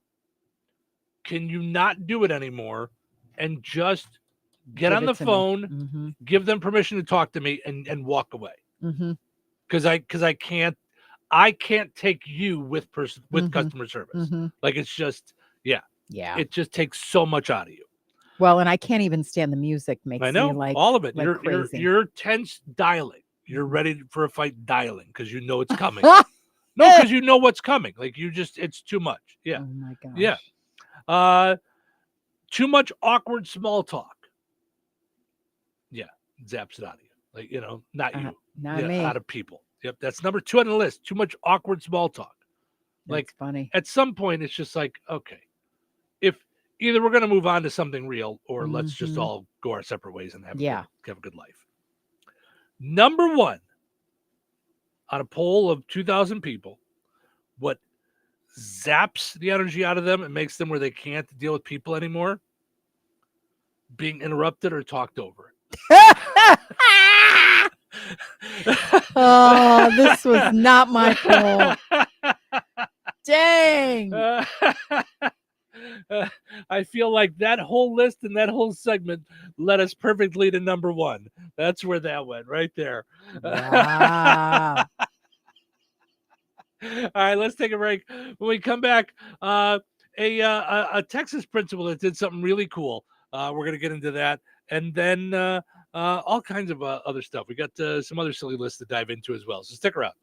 can you not do it anymore and just get on the phone, give them permission to talk to me and walk away? Because I can't take you with customer service. Like it's just it just takes so much out of you. Well, and I can't even stand the music. Makes I know me like all of it. Like crazy. You're tense dialing. You're ready for a fight dialing because you know it's coming. No, because you know what's coming. Like it's too much. Yeah. Oh my gosh. Yeah. Too much awkward small talk. Yeah, zaps it out of you. Like not you, not me. Out of people. Yep, that's number 2 on the list. Too much awkward small talk. That's funny. At some point, it's just like, okay, if either we're going to move on to something real, or let's just all go our separate ways and have a good life. Number 1 on a poll of 2,000 people, what zaps the energy out of them and makes them where they can't deal with people anymore? Being interrupted or talked over. Oh, this was not my fault. Dang. I feel like that whole list and that whole segment led us perfectly to number 1. That's where that went, right there. Wow. All right, let's take a break. When we come back, a Texas principal that did something really cool. We're going to get into that. And then all kinds of other stuff. We got some other silly lists to dive into as well. So stick around.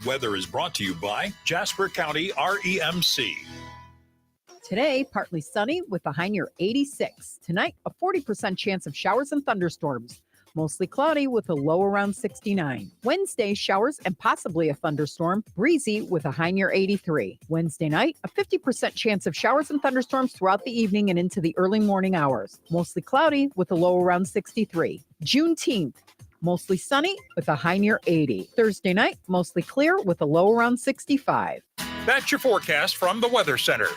Weather is brought to you by Jasper County REMC. Today, partly sunny with a high near 86. Tonight, a 40% chance of showers and thunderstorms. Mostly cloudy with a low around 69. Wednesday, showers and possibly a thunderstorm. Breezy with a high near 83. Wednesday night, a 50% chance of showers and thunderstorms throughout the evening and into the early morning hours. Mostly cloudy with a low around 63. Juneteenth, mostly sunny with a high near 80. Thursday night, mostly clear with a low around 65. That's your forecast from the Weather Center.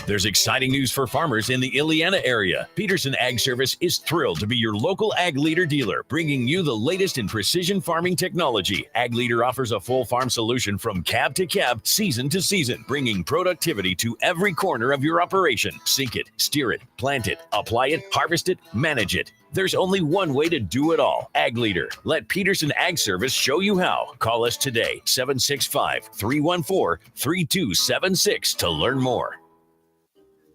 There's exciting news for farmers in the Illiana area. Peterson Ag Service is thrilled to be your local Ag Leader dealer, bringing you the latest in precision farming technology. Ag Leader offers a full farm solution from cab to cab, season to season, bringing productivity to every corner of your operation. Sink it, steer it, plant it, apply it, harvest it, manage it. There's only one way to do it all. Ag Leader. Let Peterson Ag Service show you how. Call us today, 765-314-3276 to learn more.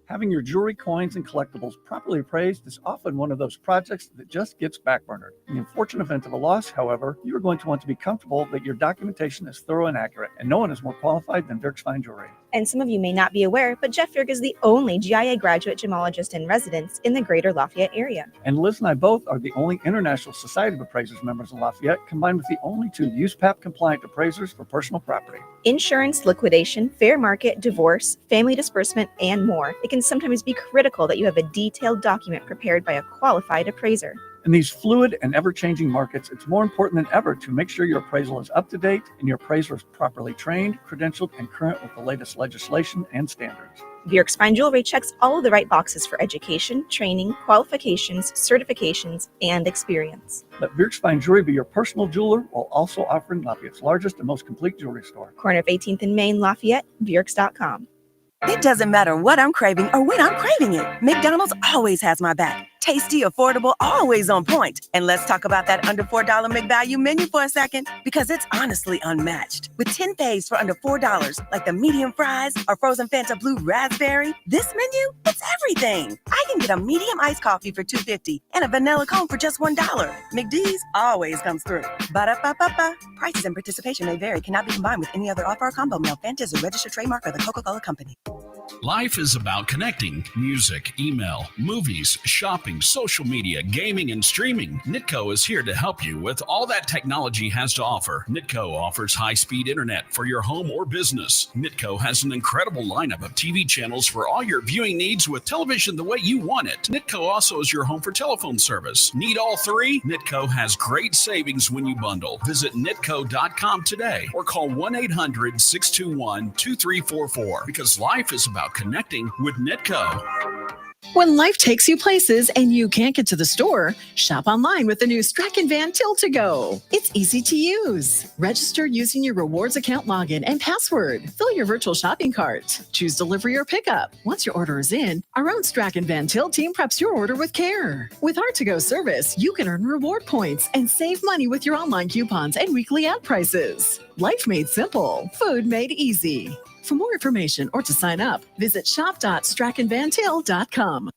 Having your jewelry, coins, and collectibles properly appraised is often one of those projects that just gets backburnered. In the unfortunate event of a loss, however, you are going to want to be comfortable that your documentation is thorough and accurate, and no one is more qualified than Dirk's Fine Jewelry. And some of you may not be aware, but Jeff Dirk is the only GIA graduate gemologist in residence in the greater Lafayette area. And Liz and I both are the only International Society of Appraisers members in Lafayette, combined with the only 2 USPAP-compliant appraisers for personal property. Insurance, liquidation, fair market, divorce, family disbursement, and more. It can sometimes be critical that you have a detailed document prepared by a qualified appraiser. In these fluid and ever-changing markets, it's more important than ever to make sure your appraisal is up to date and your appraiser is properly trained, credentialed, and current with the latest legislation and standards. Dirk's Fine Jewelry checks all of the right boxes for education, training, qualifications, certifications, and experience. Let Dirk's Fine Jewelry be your personal jeweler while also offering Lafayette's largest and most complete jewelry store. Corner of 18th and Main, Lafayette, Dirks.com. It doesn't matter what I'm craving or when I'm craving it. McDonald's always has my back. Tasty, affordable, always on point. And let's talk about that under $4 McValue menu for a second, because it's honestly unmatched. With 10 faves for under $4, like the medium fries or frozen Fanta Blue Raspberry, this menu, it's everything. I can get a medium iced coffee for $2.50 and a vanilla cone for just $1. McD's always comes through. Ba-da-ba-ba-ba. Prices and participation may vary. Cannot be combined with any other offer or combo meal. Fanta is a registered trademark of the Coca-Cola Company. Life is about connecting. Music, email, movies, shopping, social media, gaming, and streaming. Nitco is here to help you with all that technology has to offer. Nitco offers high-speed internet for your home or business. Nitco has an incredible lineup of TV channels for all your viewing needs with television the way you want it. Nitco also is your home for telephone service. Need all 3? Nitco has great savings when you bundle. Visit nitco.com today or call 1-800-621-2344 because life is about connecting with Nitco. When life takes you places and you can't get to the store, shop online with the new Strachan Van Till to Go. It's easy to use. Register using your rewards account login and password. Fill your virtual shopping cart. Choose delivery or pickup. Once your order is in, our own Strachan Van Till team preps your order with care. With our to-go service, you can earn reward points and save money with your online coupons and weekly ad prices. Life made simple. Food made easy. For more information or to sign up, visit shop.strachanvantil.com.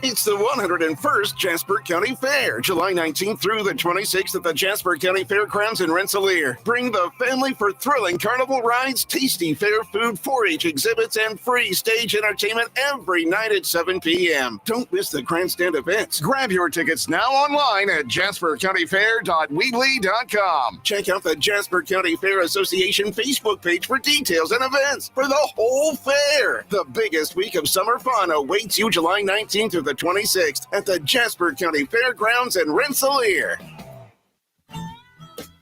It's the 101st Jasper County Fair, July 19th through the 26th at the Jasper County Fairgrounds in Rensselaer. Bring the family for thrilling carnival rides, tasty fair food, 4-H exhibits, and free stage entertainment every night at 7 p.m. Don't miss the grandstand events. Grab your tickets now online at jaspercountyfair.weebly.com. Check out the Jasper County Fair Association Facebook page for details and events for the whole fair. The biggest week of summer fun awaits you July 19th through the 26th at the Jasper County Fairgrounds in Rensselaer.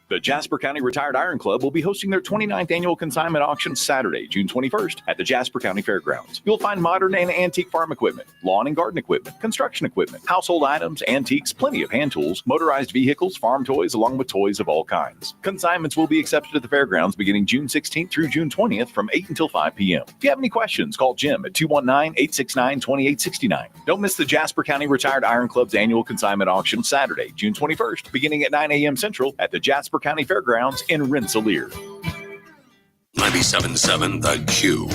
The Jasper County Retired Iron Club will be hosting their 29th annual consignment auction Saturday, June 21st at the Jasper County Fairgrounds. You'll find modern and antique farm equipment, lawn and garden equipment, construction equipment, household items, antiques, plenty of hand tools, motorized vehicles, farm toys, along with toys of all kinds. Consignments will be accepted at the fairgrounds beginning June 16th through June 20th from 8 until 5 p.m. If you have any questions, call Jim at 219-869-2869. Don't miss the Jasper County Retired Iron Club's annual consignment auction Saturday, June 21st, beginning at 9 a.m. Central at the Jasper County Fairgrounds in Rensselaer. 97.7 The Q.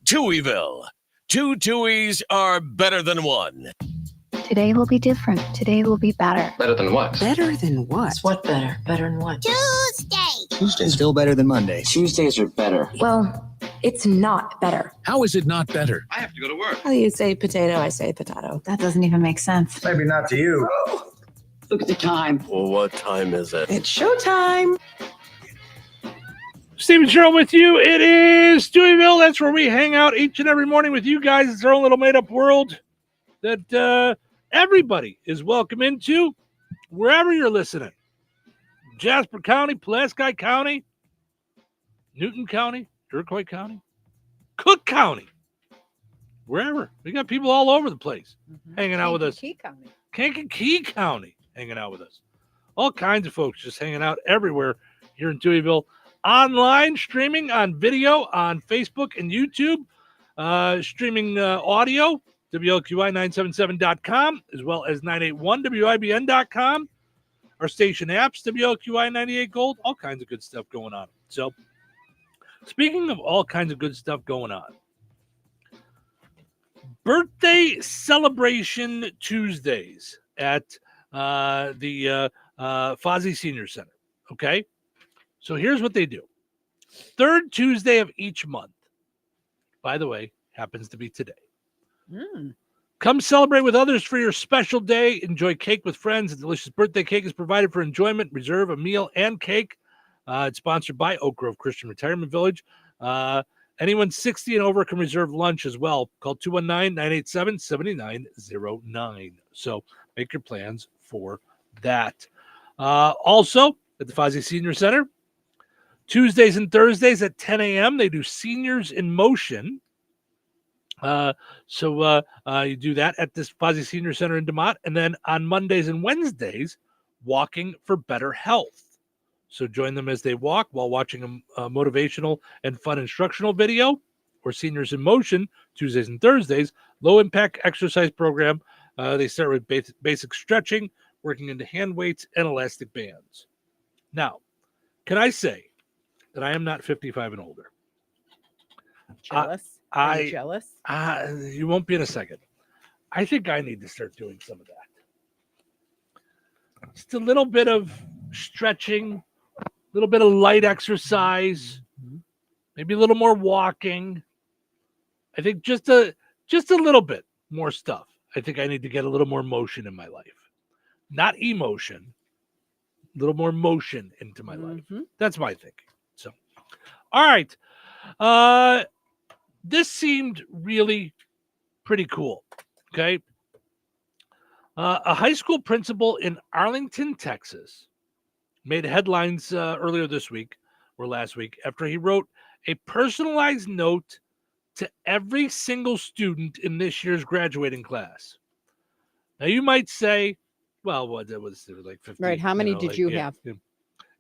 Touhyville. Two Tuohys are better than one. Today will be different. Today will be better. Better than what? Better than what? What better? Better than what? Tuesday. Tuesday's still better than Monday. Tuesdays are better. Well, it's not better. How is it not better? I have to go to work. How do you say potato? I say potato. That doesn't even make sense. Maybe not to you. Look at the time. Well, what time is it? It's showtime. Stephen Sherrill with you. It is Touhyville. That's where we hang out each and every morning with you guys. It's our own little made-up world that everybody is welcome into wherever you're listening. Jasper County, Pulaski County, Newton County, Iroquois County, Cook County, wherever. We got people all over the place hanging out with us. Kankakee County hanging out with us. All kinds of folks just hanging out everywhere here in Touhyville. Online, streaming on video on Facebook and YouTube, streaming audio, WLQI977.com, as well as 981WIBN.com. Our station apps, WLQI 98 Gold, all kinds of good stuff going on. So, speaking of all kinds of good stuff going on, birthday celebration Tuesdays at the Fozzie Senior Center, okay? So here's what they do. Third Tuesday of each month, by the way, happens to be today. Come celebrate with others for your special day. Enjoy cake with friends. A delicious birthday cake is provided for enjoyment. Reserve a meal and cake. It's sponsored by Oak Grove Christian Retirement Village. Anyone 60 and over can reserve lunch as well. Call 219-987-7909. So make your plans for that. Also, at the Fozzie Senior Center, Tuesdays and Thursdays at 10 a.m., they do Seniors in Motion. So you do that at this Fozzie Senior Center in DeMott. And then on Mondays and Wednesdays, Walking for Better Health. So join them as they walk while watching a motivational and fun instructional video, or Seniors in Motion, Tuesdays and Thursdays, low-impact exercise program. They start with basic stretching, working into hand weights and elastic bands. Now, can I say that I am not 55 and older? Jealous? Are you jealous? You won't be in a second. I think I need to start doing some of that. Just a little bit of stretching, a little bit of light exercise, maybe a little more walking. I think just a little bit more stuff. I think I need to get a little more motion in my life. Not emotion, a little more motion into my life. That's my thinking. So, all right. This seemed really pretty cool. Okay. A high school principal in Arlington, Texas, made headlines earlier this week or last week after he wrote a personalized note to every single student in this year's graduating class. Now, you might say, well, what there was like 50. Right. How many did you have?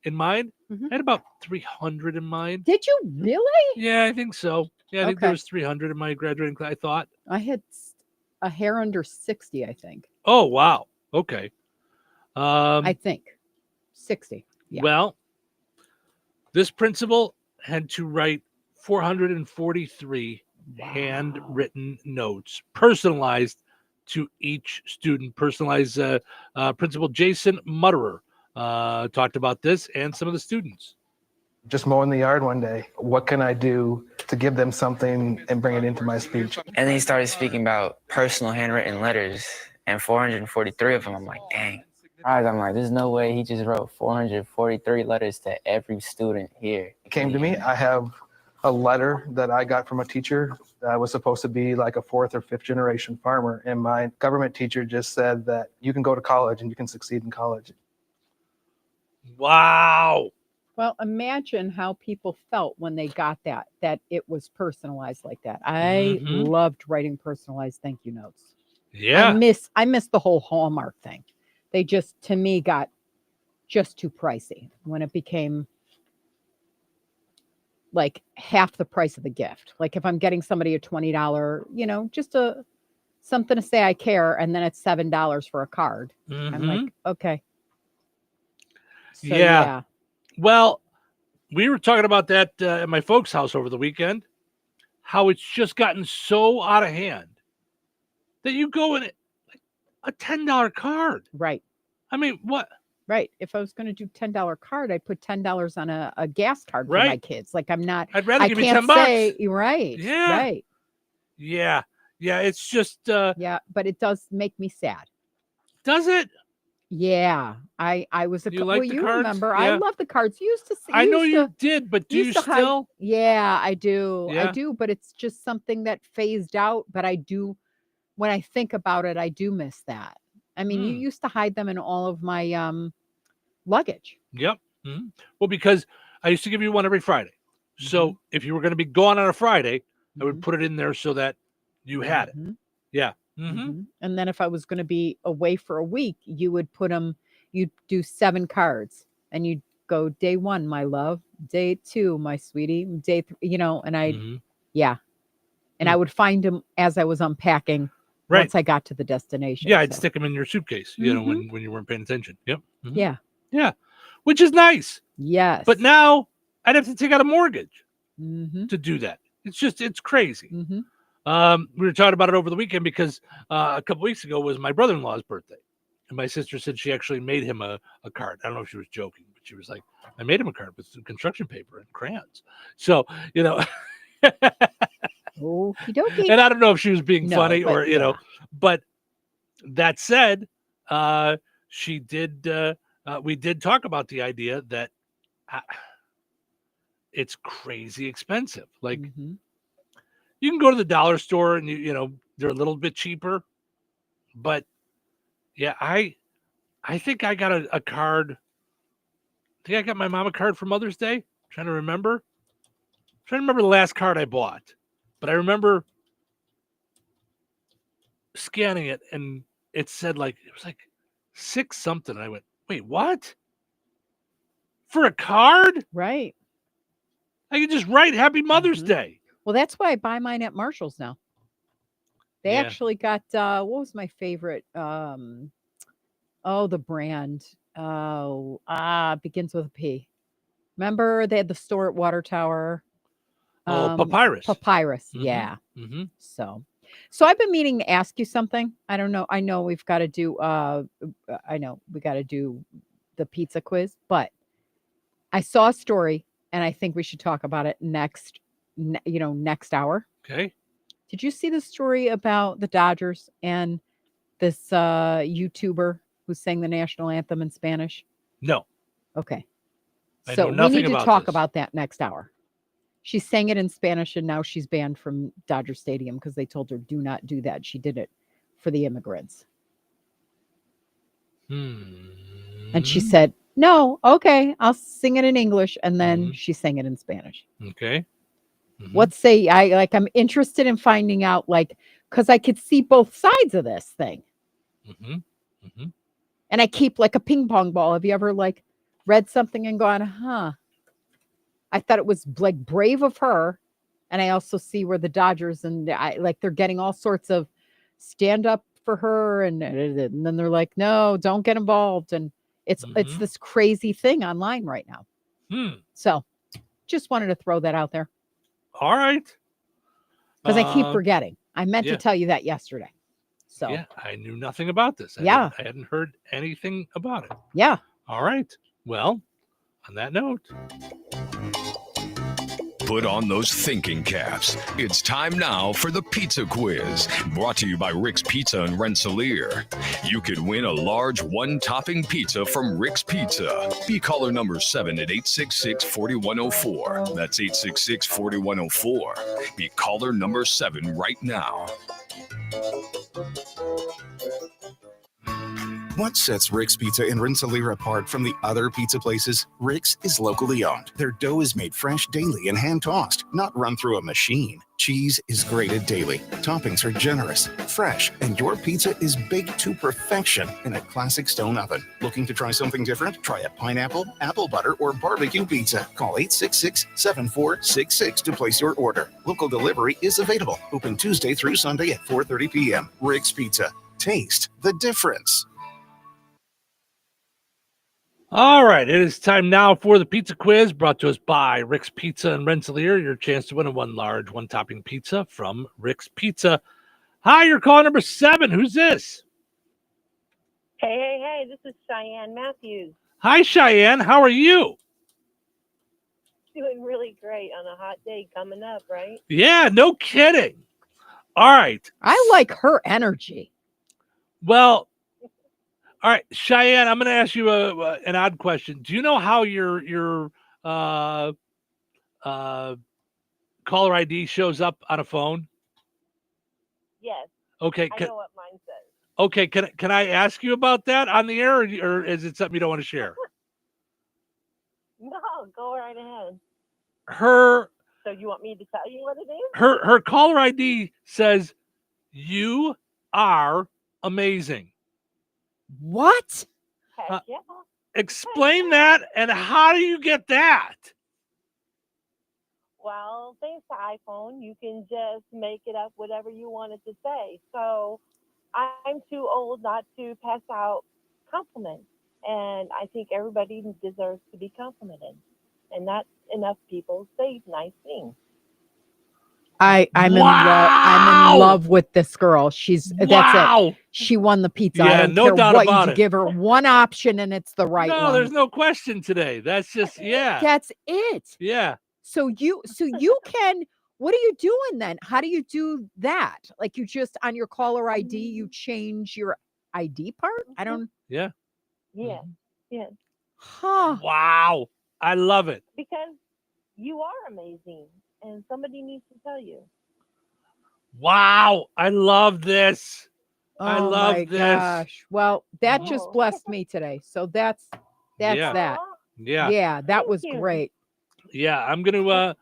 In mind? I had about 300 in mind. Did you really? Yeah, I think so. Yeah, I think there was 300 in my graduating class, I thought. I had a hair under 60, I think. Oh, wow. Okay. I think 60. Yeah. Well, this principal had to write 443 handwritten notes, personalized to each student. Personalized. Principal Jason Mutterer talked about this and some of the students. Just mowing the yard one day. What can I do to give them something and bring it into my speech? And then he started speaking about personal handwritten letters, and 443 of them. I'm like, dang. I'm like, there's no way he just wrote 443 letters to every student here. It came to me. I have a letter that I got from a teacher that was supposed to be like a 4th or 5th generation farmer. And my government teacher just said that you can go to college and you can succeed in college. Wow. Well, imagine how people felt when they got that it was personalized like that. I loved writing personalized thank you notes. Yeah. I miss the whole Hallmark thing. They just, to me, got just too pricey when it became like half the price of the gift. Like if I'm getting somebody a $20, just something to say I care, and then it's $7 for a card. I'm like, okay. So, yeah. Well, we were talking about that at my folks' house over the weekend, how it's just gotten so out of hand that you go in a $10 card. Right. I mean, what? Right. If I was going to do $10 card, I'd put $10 on a gas card for my Right. kids. Like I'm not. I'd rather I give you can't $10. say you're right. Yeah. Right. Yeah. Yeah. It's just. Yeah, but it does make me sad. Does it? Yeah. I was a. You like the you cards? remember? Yeah. I love the cards. You used to. I know you to, did, but do you used to hide- still? Yeah, I do. I Yeah. do, but it's just something that phased out. But I do. When I think about it, I do miss that. I mean, you used to hide them in all of my luggage. Yep. Mhm. Well, because I used to give you one every Friday. So if you were going to be gone on a Friday, I would put it in there so that you had it. Yeah. And then if I was going to be away for a week, you would put them, you'd do 7 cards and you'd go day 1, my love, day 2, my sweetie, day 3, and yeah. And I would find them as I was unpacking once I got to the destination. Yeah, I'd so. stick them in your suitcase, when you weren't paying attention. Yep. Yeah. Yeah. Which is nice. Yes. But now I'd have to take out a mortgage to do that. It's crazy. We were talking about it over the weekend because a couple weeks ago was my brother-in-law's birthday. And my sister said she actually made him a card. I don't know if she was joking, but she was like, I made him a card with some construction paper and crayons. So, Okie dokie. and I don't know if she was being funny but or, but that said, she did, we did talk about the idea that it's crazy expensive. Like you can go to the dollar store and they're a little bit cheaper, but yeah, I think I got a card. I think I got my mom a card for Mother's Day. Trying to remember the last card I bought, but I remember scanning it and it said it was like 6 something. And I went, wait, what? For a card? Right. I can just write Happy Mother's Day. Well, that's why I buy mine at Marshall's now. They Yeah. actually got what was my favorite? The brand. Begins with a P. Remember they had the store at Water Tower. Papyrus. Papyrus, yeah. So I've been meaning to ask you something. I don't know. I know we've got to do. I know we got to do the pizza quiz, but I saw a story, and I think we should talk about it next hour. Okay. Did you see the story about the Dodgers and this YouTuber who sang the national anthem in Spanish? No. Okay. I So know we nothing need to about talk this. about that next hour. She sang it in Spanish and now she's banned from Dodger Stadium because they told her do not do that. She did it for the immigrants. And she said, no, okay, I'll sing it in English. And then she sang it in Spanish. Okay. What say I'm interested in finding out, because I could see both sides of this thing. And I keep like a ping pong ball. Have you ever read something and gone, I thought it was brave of her. And I also see where the Dodgers and they're getting all sorts of stand up for her. And then they're like, no, don't get involved. And it's this crazy thing online right now. So just wanted to throw that out there. All right. Because I keep forgetting. I meant to tell you that yesterday. So yeah, I knew nothing about this. Yeah. I hadn't heard anything about it. Yeah. All right. Well, on that note. Put on those thinking caps. It's time now for the pizza quiz, brought to you by Rick's Pizza in Rensselaer. You could win a large one-topping pizza from Rick's Pizza. Be caller number 7 at 866-4104. That's 866-4104. Be caller number 7 right now. What sets Rick's Pizza in Rensselaer apart from the other pizza places? Rick's is locally owned. Their dough is made fresh daily and hand-tossed, not run through a machine. Cheese is grated daily. Toppings are generous, fresh, and your pizza is baked to perfection in a classic stone oven. Looking to try something different? Try a pineapple, apple butter, or barbecue pizza. Call 866-7466 to place your order. Local delivery is available. Open Tuesday through Sunday at 4:30 p.m. Rick's Pizza. Taste the difference. All right, it is time now for the pizza quiz, brought to us by Rick's Pizza in Rensselaer. Your chance to win a one large, one topping pizza from Rick's Pizza. Hi, you're calling number 7. Who's this? Hey, this is Cheyenne Matthews. Hi, Cheyenne. How are you? Doing really great on a hot day coming up, right? Yeah, no kidding. All right. I like her energy. Well, all right, Cheyenne, I'm going to ask you an odd question. Do you know how your caller ID shows up on a phone? Yes. Okay. I know what mine says. Okay, can I ask you about that on the air, or is it something you don't want to share? No, go right ahead. So you want me to tell you what it is? Her caller ID says, "You are amazing." What? Heck yeah. Explain that, and how do you get that? Well, thanks to iPhone, you can just make it up whatever you wanted to say. So I'm too old not to pass out compliments. And I think everybody deserves to be complimented. And not enough people say nice things. I'm in love with this girl. That's it. She won the pizza. Yeah, I don't no care doubt what about you it. give her one option and it's the right No, one. there's no question today. That's just That's it. Yeah. So you can, what are you doing then? How do you do that? Like you just on your caller ID, you change your ID part? I don't. Yeah. Yeah. Yeah. Huh. Wow. I love it. Because you are amazing and somebody needs to tell you. Wow. I love this. I Oh love my this. gosh. Well, that just blessed me today. So that's Yeah. that. Yeah. Yeah, that was great. Yeah. I'm gonna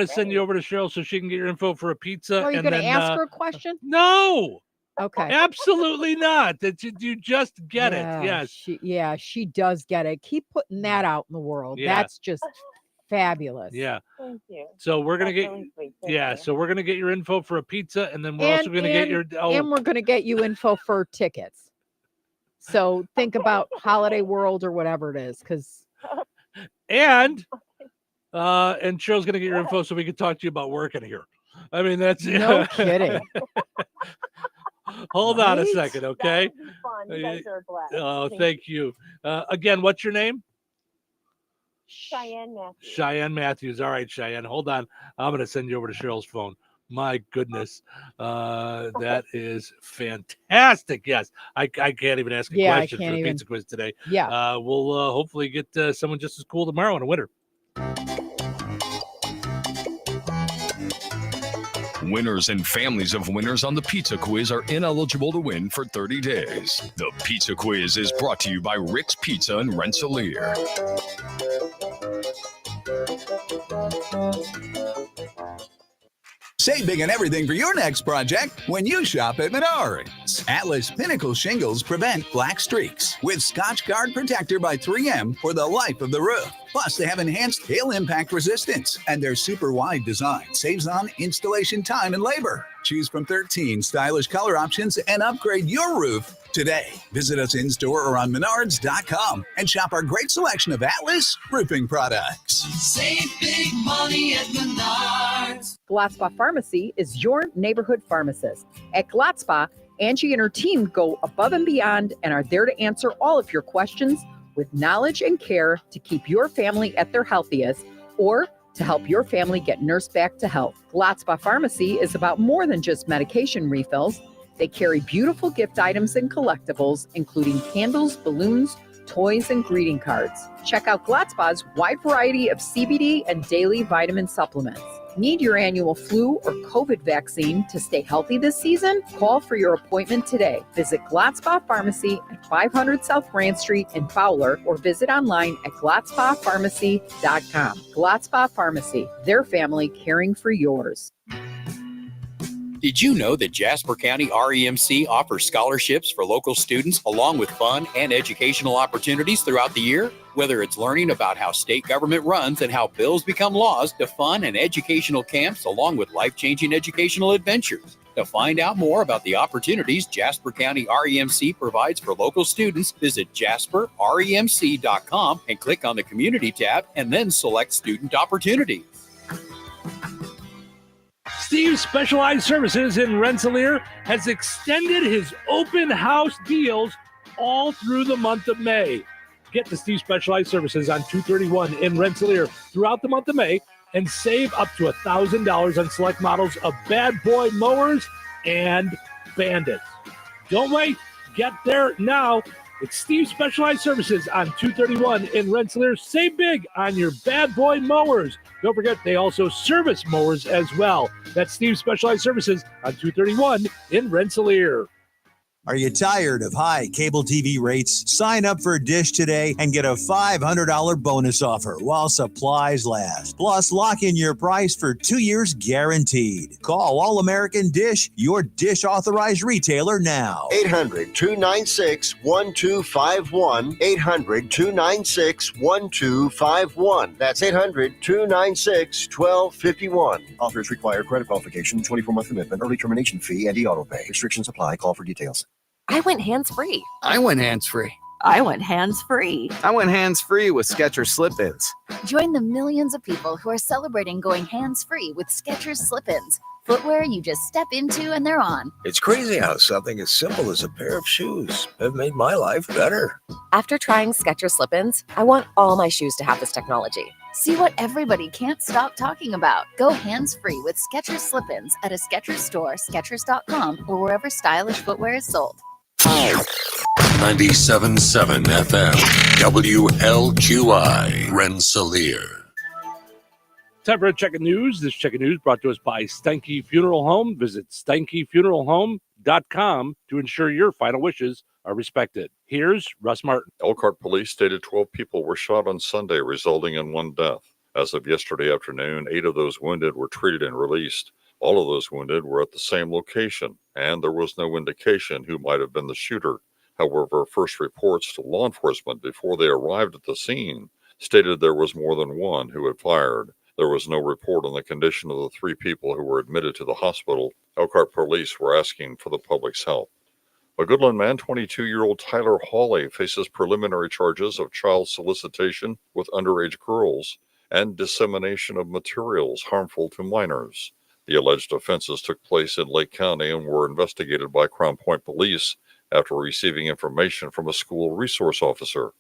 send you over to Cheryl so she can get your info for a pizza. Are you and going to then, ask her a question? No. Okay. Absolutely not. That you just get it. Yes. She does get it. Keep putting that out in the world. Yeah. That's just fabulous. Yeah. Thank you. So we're gonna That's get really sweet. Thank yeah. you. So we're gonna get your info for a pizza, and then we're also gonna get your and we're going to get you info for tickets. So think about Holiday World or whatever it is, because and Cheryl's gonna get your info so we can talk to you about working here. I mean, that's no kidding. Hold on a Right? second, okay? That would be fun. You guys are a blast. Oh, thank you. Again, what's your name? Cheyenne Matthews. Cheyenne Matthews. All right, Cheyenne, hold on. I'm going to send you over to Cheryl's phone. My goodness. That is fantastic. Yes. I can't even ask a question for the pizza quiz today. Yeah. We'll hopefully get someone just as cool tomorrow in a winner. Winners and families of winners on the Pizza Quiz are ineligible to win for 30 days. The Pizza Quiz is brought to you by Rick's Pizza in Rensselaer. Save big on everything for your next project when you shop at Menards. Atlas Pinnacle shingles prevent black streaks with Scotch Guard Protector by 3M for the life of the roof. Plus, they have enhanced hail impact resistance, and their super wide design saves on installation time and labor. Choose from 13 stylish color options and upgrade your roof today. Visit us in store or on Menards.com and shop our great selection of Atlas roofing products. Save big money at Menards. Glotzba Pharmacy is your neighborhood pharmacist. At Glotzba, Angie and her team go above and beyond and are there to answer all of your questions with knowledge and care to keep your family at their healthiest or to help your family get nursed back to health. Glotzba Pharmacy is about more than just medication refills. They carry beautiful gift items and collectibles, including candles, balloons, toys, and greeting cards. Check out Glotzba's wide variety of CBD and daily vitamin supplements. Need your annual flu or COVID vaccine to stay healthy this season? Call for your appointment today. Visit Glotzba Pharmacy at 500 South Grand Street in Fowler or visit online at glotzbapharmacy.com. Glotzba Pharmacy, their family caring for yours. Did you know that Jasper County REMC offers scholarships for local students along with fun and educational opportunities throughout the year? Whether it's learning about how state government runs and how bills become laws to fun and educational camps along with life-changing educational adventures. To find out more about the opportunities Jasper County REMC provides for local students, visit jasperremc.com and click on the Community tab and then select Student Opportunity. Steve's Specialized Services in Rensselaer has extended his open house deals all through the month of May. Get to Steve's Specialized Services on 231 in Rensselaer throughout the month of May and save up to $1,000 on select models of Bad Boy mowers and Bandits. Don't wait. Get there now. It's Steve's Specialized Services on 231 in Rensselaer. Save big on your Bad Boy mowers. Don't forget, they also service mowers as well. That's Steve's Specialized Services on 231 in Rensselaer. Are you tired of high cable TV rates? Sign up for Dish today and get a $500 bonus offer while supplies last. Plus, lock in your price for 2 years guaranteed. Call All American Dish, your Dish authorized retailer now. 800-296-1251. 800-296-1251. That's 800-296-1251. Offers require credit qualification, 24-month commitment, early termination fee, and e-auto pay. Restrictions apply. Call for details. I went hands-free. I went hands-free. I went hands-free. I went hands-free with Skechers Slip-ins. Join the millions of people who are celebrating going hands-free with Skechers Slip-ins. Footwear you just step into and they're on. It's crazy how something as simple as a pair of shoes have made my life better. After trying Skechers Slip-ins, I want all my shoes to have this technology. See what everybody can't stop talking about. Go hands-free with Skechers Slip-ins at a Skechers store, Skechers.com, or wherever stylish footwear is sold. 97.7 FM, WLQI, Rensselaer. Time for a check of news. This check of news brought to us by Steinke Funeral Home. Visit SteinkeFuneralHome.com to ensure your final wishes are respected. Here's Russ Martin. Elkhart police stated 12 people were shot on Sunday, resulting in one death. As of yesterday afternoon, 8 of those wounded were treated and released. All of those wounded were at the same location, and there was no indication who might have been the shooter. However, first reports to law enforcement before they arrived at the scene stated there was more than one who had fired. There was no report on the condition of the 3 people who were admitted to the hospital. Elkhart police were asking for the public's help. A Goodland man, 22-year-old Tyler Hawley, faces preliminary charges of child solicitation with underage girls and dissemination of materials harmful to minors. The alleged offenses took place in Lake County and were investigated by Crown Point Police after receiving information from a school resource officer.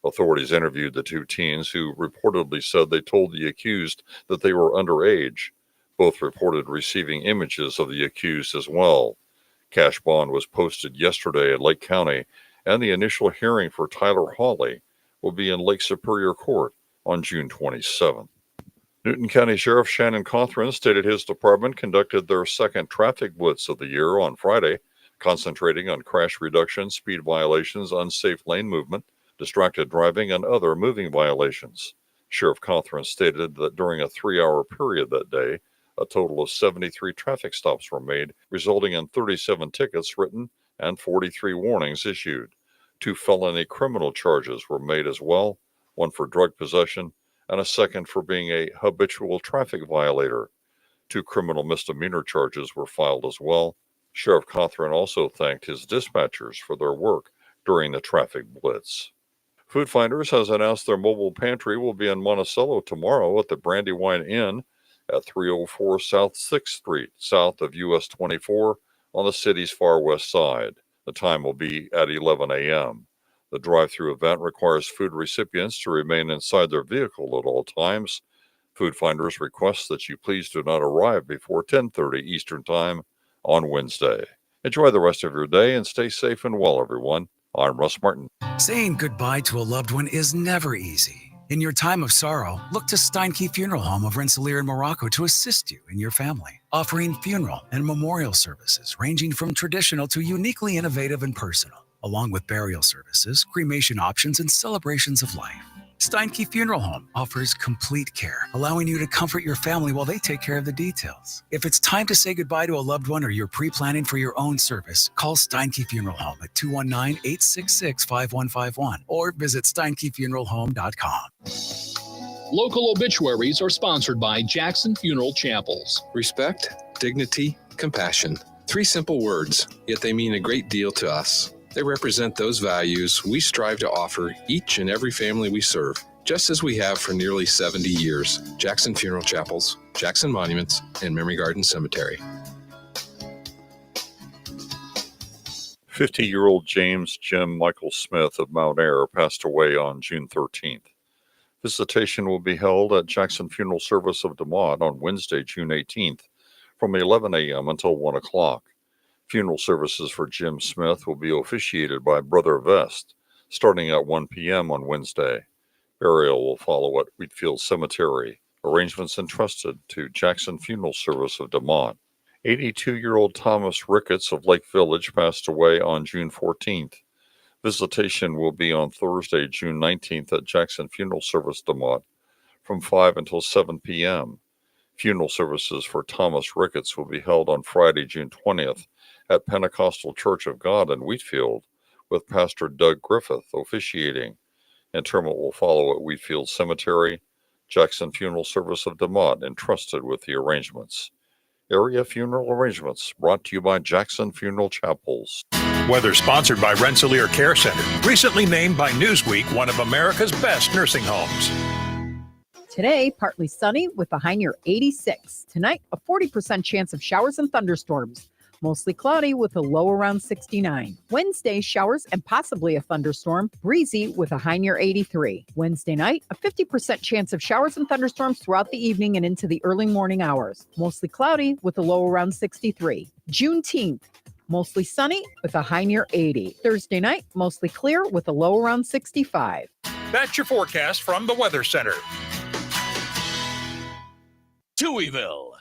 Authorities interviewed the 2 teens who reportedly said they told the accused that they were underage. Both reported receiving images of the accused as well. Cash bond was posted yesterday at Lake County, and the initial hearing for Tyler Hawley will be in Lake Superior Court on June 27th. Newton County Sheriff Shannon Cothran stated his department conducted their second traffic blitz of the year on Friday, concentrating on crash reduction, speed violations, unsafe lane movement, distracted driving, and other moving violations. Sheriff Cothran stated that during a 3-hour period that day, a total of 73 traffic stops were made, resulting in 37 tickets written and 43 warnings issued. 2 felony criminal charges were made as well, one for drug possession and a second for being a habitual traffic violator. 2 criminal misdemeanor charges were filed as well. Sheriff Cothran also thanked his dispatchers for their work during the traffic blitz. Food Finders has announced their mobile pantry will be in Monticello tomorrow at the Brandywine Inn at 304 South 6th Street, south of US 24 on the city's far west side. The time will be at 11 a.m. The drive-through event requires food recipients to remain inside their vehicle at all times. Food Finders requests that you please do not arrive before 10:30 Eastern Time on Wednesday. Enjoy the rest of your day and stay safe and well, everyone. I'm Russ Martin. Saying goodbye to a loved one is never easy. In your time of sorrow, look to Steinke Funeral Home of Rensselaer and Morocco to assist you and your family, offering funeral and memorial services ranging from traditional to uniquely innovative and personal, along with burial services, cremation options, and celebrations of life. Steinke Funeral Home offers complete care, allowing you to comfort your family while they take care of the details. If it's time to say goodbye to a loved one or you're pre-planning for your own service, call Steinke Funeral Home at 219-866-5151 or visit SteinkeFuneralHome.com. Local obituaries are sponsored by Jackson Funeral Chapels. Respect, dignity, compassion. 3 simple words, yet they mean a great deal to us. They represent those values we strive to offer each and every family we serve, just as we have for nearly 70 years. Jackson Funeral Chapels, Jackson Monuments, and Memory Garden Cemetery. 50-year-old James Jim Michael Smith of Mount Ayr passed away on June 13th. Visitation will be held at Jackson Funeral Service of DeMont on Wednesday, June 18th, from 11 a.m. until 1 o'clock. Funeral services for Jim Smith will be officiated by Brother Vest, starting at 1 p.m. on Wednesday. Burial will follow at Wheatfield Cemetery. Arrangements entrusted to Jackson Funeral Service of DeMont. 82-year-old Thomas Ricketts of Lake Village passed away on June 14th. Visitation will be on Thursday, June 19th at Jackson Funeral Service DeMont from 5 until 7 p.m. Funeral services for Thomas Ricketts will be held on Friday, June 20th at Pentecostal Church of God in Wheatfield with Pastor Doug Griffith officiating. Interment will follow at Wheatfield Cemetery. Jackson Funeral Service of DeMont entrusted with the arrangements. Area funeral arrangements brought to you by Jackson Funeral Chapels. Weather sponsored by Rensselaer Care Center, recently named by Newsweek one of America's best nursing homes. Today, partly sunny with a high near 86. Tonight, a 40% chance of showers and thunderstorms. Mostly cloudy with a low around 69. Wednesday, showers and possibly a thunderstorm. Breezy with a high near 83. Wednesday night, a 50% chance of showers and thunderstorms throughout the evening and into the early morning hours. Mostly cloudy with a low around 63. Juneteenth, mostly sunny with a high near 80. Thursday night, mostly clear with a low around 65. That's your forecast from the Weather Center. Touhyville.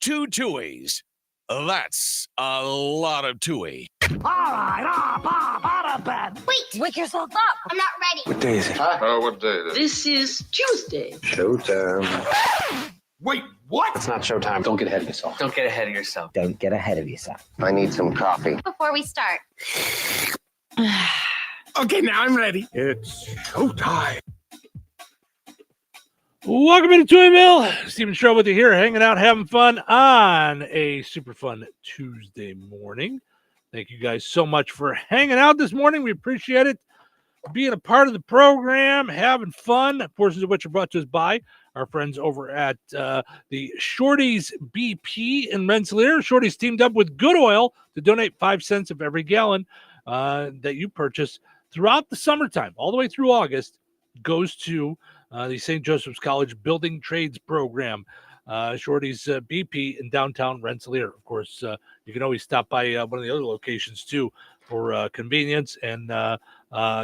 2 Touhies. That's a lot of Touhy. All right, up, out of bed. Wait, wake yourself up. I'm not ready. What day is it? What day is it? This is Tuesday. Showtime. Wait, what? It's not showtime. Don't get ahead of yourself. Don't get ahead of yourself. Don't get ahead of yourself. I need some coffee. Before we start. Okay, now I'm ready. It's showtime. Welcome into Touhyville. Stephen Stroh with you here, hanging out, having fun on a super fun Tuesday morning. Thank you guys so much for hanging out this morning. We appreciate it. Being a part of the program, having fun, portions of which are brought to us by our friends over at the Shorty's BP in Rensselaer. Shorty's teamed up with Good Oil to donate 5 cents of every gallon that you purchase throughout the summertime, all the way through August, goes to the St. Joseph's College Building Trades Program. Shorty's BP in downtown Rensselaer. Of course, you can always stop by one of the other locations too for convenience and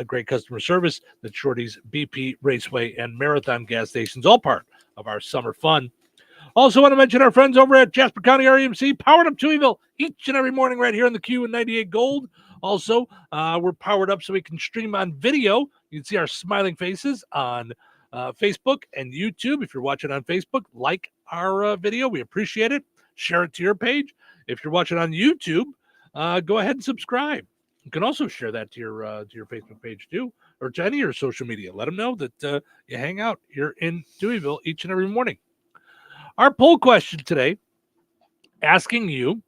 great customer service. The Shorty's BP Raceway and Marathon gas stations, all part of our summer fun. Also want to mention our friends over at Jasper County REMC, powered up Touhyville each and every morning right here on the Q and 98 Gold. Also, we're powered up so we can stream on video. You can see our smiling faces on Facebook and YouTube. If you're watching on Facebook, like our video. We appreciate it. Share it to your page. If you're watching on YouTube, go ahead and subscribe. You can also share that to your Facebook page too, or to any of your social media. Let them know that you hang out here in Touhyville each and every morning. Our poll question today, asking you,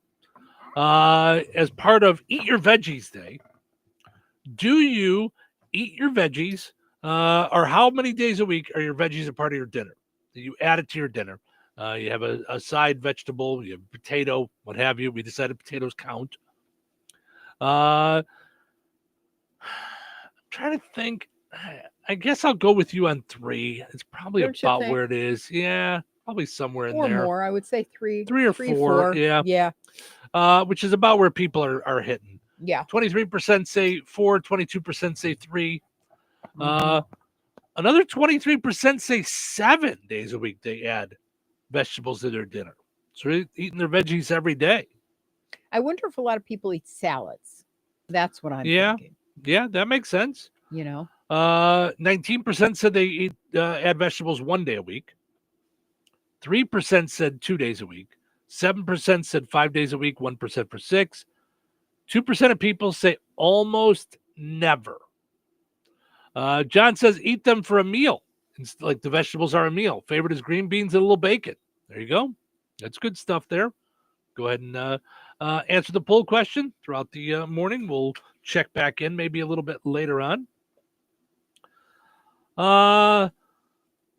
as part of Eat Your Veggies Day, do you eat your veggies, or how many days a week are your veggies a part of your dinner? Do you add it to your dinner? You have a side vegetable, you have potato, what have you. We decided potatoes count. I'm trying to think. I guess I'll go with you on 3. It's probably about where it is. Yeah, probably somewhere in there. Or more. I would say 3. 3 or 4. Yeah. Yeah. Which is about where people are hitting. Yeah. 23% say 4, 22% say 3. Another 23% say 7 days a week they add vegetables to their dinner. So they're eating their veggies every day. I wonder if a lot of people eat salads. That's what I'm thinking. Yeah, that makes sense. You know? 19% said they add vegetables 1 day a week. 3% said 2 days a week. 7% said 5 days a week, 1% for 6. 2% of people say almost never. John says eat them for a meal. It's like the vegetables are a meal. Favorite is green beans and a little bacon. There you go. That's good stuff there. go ahead and answer the poll question throughout the morning. We'll check back in maybe a little bit later on.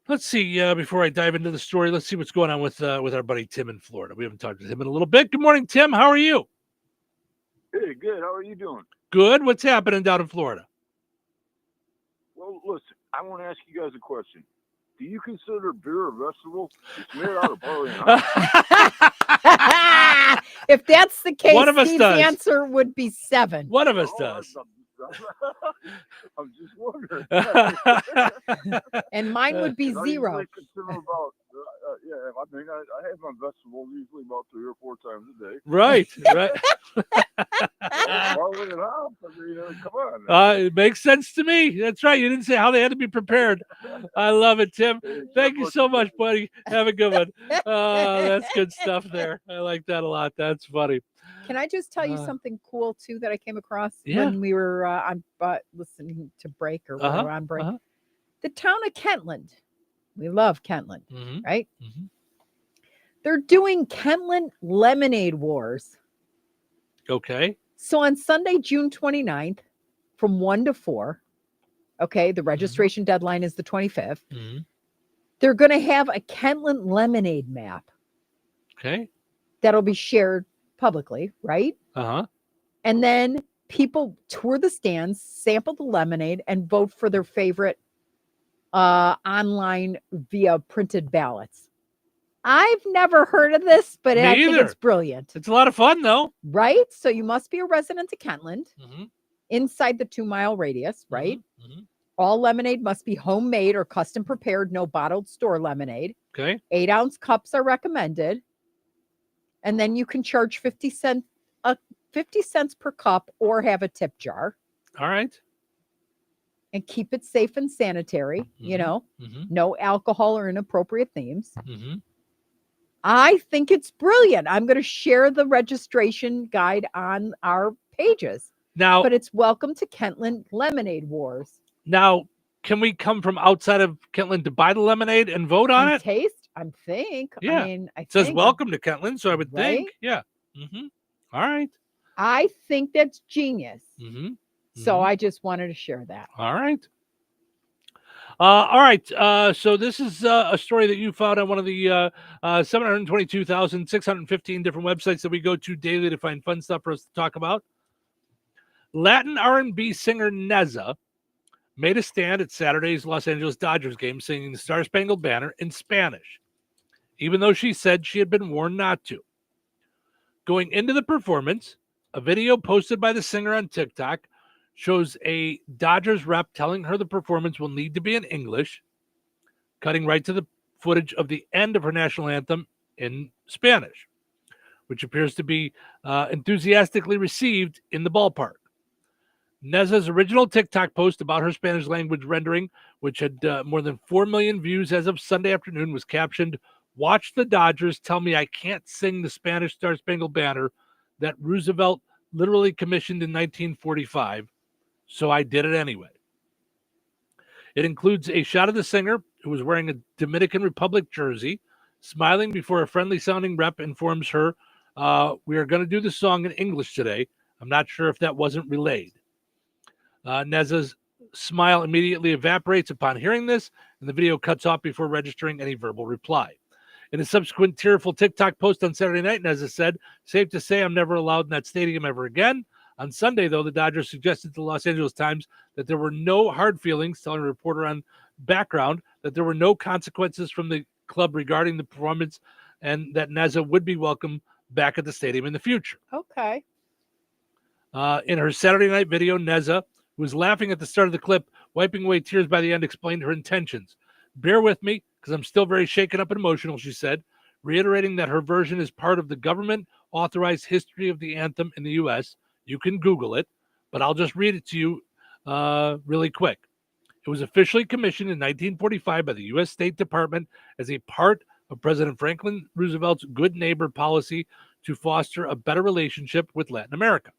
Let's see. Before I dive into the story, let's see what's going on with our buddy Tim in Florida. We haven't talked to him in a little bit. Good morning, Tim. How are you? Hey, good. How are you doing? Good. What's happening down in Florida? Well, listen, I want to ask you guys a question. Do you consider beer a vegetable? It's made out of barley and hops. If that's the case, One of us Steve's does. answer would be 7. One of us does. I'm just wondering. And mine would be I 0. usually consider about, yeah, I mean, I have my vegetables usually about 3 or 4 times a day. Right. Barley and hops, I mean, come on. It makes sense to me. That's right. You didn't say how they had to be prepared. I love it, Tim. Thank you so much, buddy. Have a good one. That's good stuff there. I like that a lot. That's funny. Can I just tell you something cool too that I came across Yeah. when we were listening to break or when we were on break? The town of Kentland. We love Kentland, right? They're doing Kentland Lemonade Wars. Okay. So on Sunday, June 29th, from 1 to 4, okay, the registration deadline is the 25th. They're going to have a Kentland lemonade map. Okay. That'll be shared publicly, right? And then people tour the stands, sample the lemonade, and vote for their favorite online via printed ballots. I've never heard of this, but I think it's brilliant. It's a lot of fun, though. Right? So you must be a resident of Kentland inside the 2-mile radius, right? All lemonade must be homemade or custom prepared, no bottled store lemonade. Okay. 8-ounce cups are recommended. And then you can charge 50 cents per cup or have a tip jar. All right. And keep it safe and sanitary, you know, no alcohol or inappropriate themes. I think it's brilliant. I'm going to share the registration guide on our pages. Now, but it's welcome to Kentland Lemonade Wars. Now, can we come from outside of Kentland to buy the lemonade and vote on it? Taste, I think. Yeah. I mean, it says think, welcome to Kentland, so I would right? think. Yeah. All right. I think that's genius. So I just wanted to share that. All right. All right. So this is a story that you found on one of the 722,615 different websites that we go to daily to find fun stuff for us to talk about. Latin R&B singer Neza made a stand at Saturday's Los Angeles Dodgers game singing the Star Spangled Banner in Spanish, even though she said she had been warned not to. Going into the performance, a video posted by the singer on TikTok shows a Dodgers rep telling her the performance will need to be in English, cutting right to the footage of the end of her national anthem in Spanish, which appears to be enthusiastically received in the ballpark. Neza's original TikTok post about her Spanish language rendering, which had more than 4 million views as of Sunday afternoon, was captioned, "Watch the Dodgers tell me I can't sing the Spanish Star Spangled Banner that Roosevelt literally commissioned in 1945. So I did it anyway." It includes a shot of the singer, who was wearing a Dominican Republic jersey, smiling before a friendly-sounding rep informs her, "We are going to do the song in English today. I'm not sure if that wasn't relayed." Neza's smile immediately evaporates upon hearing this, and the video cuts off before registering any verbal reply. In a subsequent tearful TikTok post on Saturday night, Neza said, "Safe to say I'm never allowed in that stadium ever again." On Sunday, though, the Dodgers suggested to the Los Angeles Times that there were no hard feelings, telling a reporter on background that there were no consequences from the club regarding the performance and that Neza would be welcome back at the stadium in the future. Okay. In her Saturday night video, Neza, who was laughing at the start of the clip, wiping away tears by the end, explained her intentions. "Bear with me, because I'm still very shaken up and emotional," she said, reiterating that her version is part of the government-authorized history of the anthem in the U.S. You can Google it, but I'll just read it to you really quick. It was officially commissioned in 1945 by the U.S. State Department as a part of President Franklin Roosevelt's good neighbor policy to foster a better relationship with Latin America.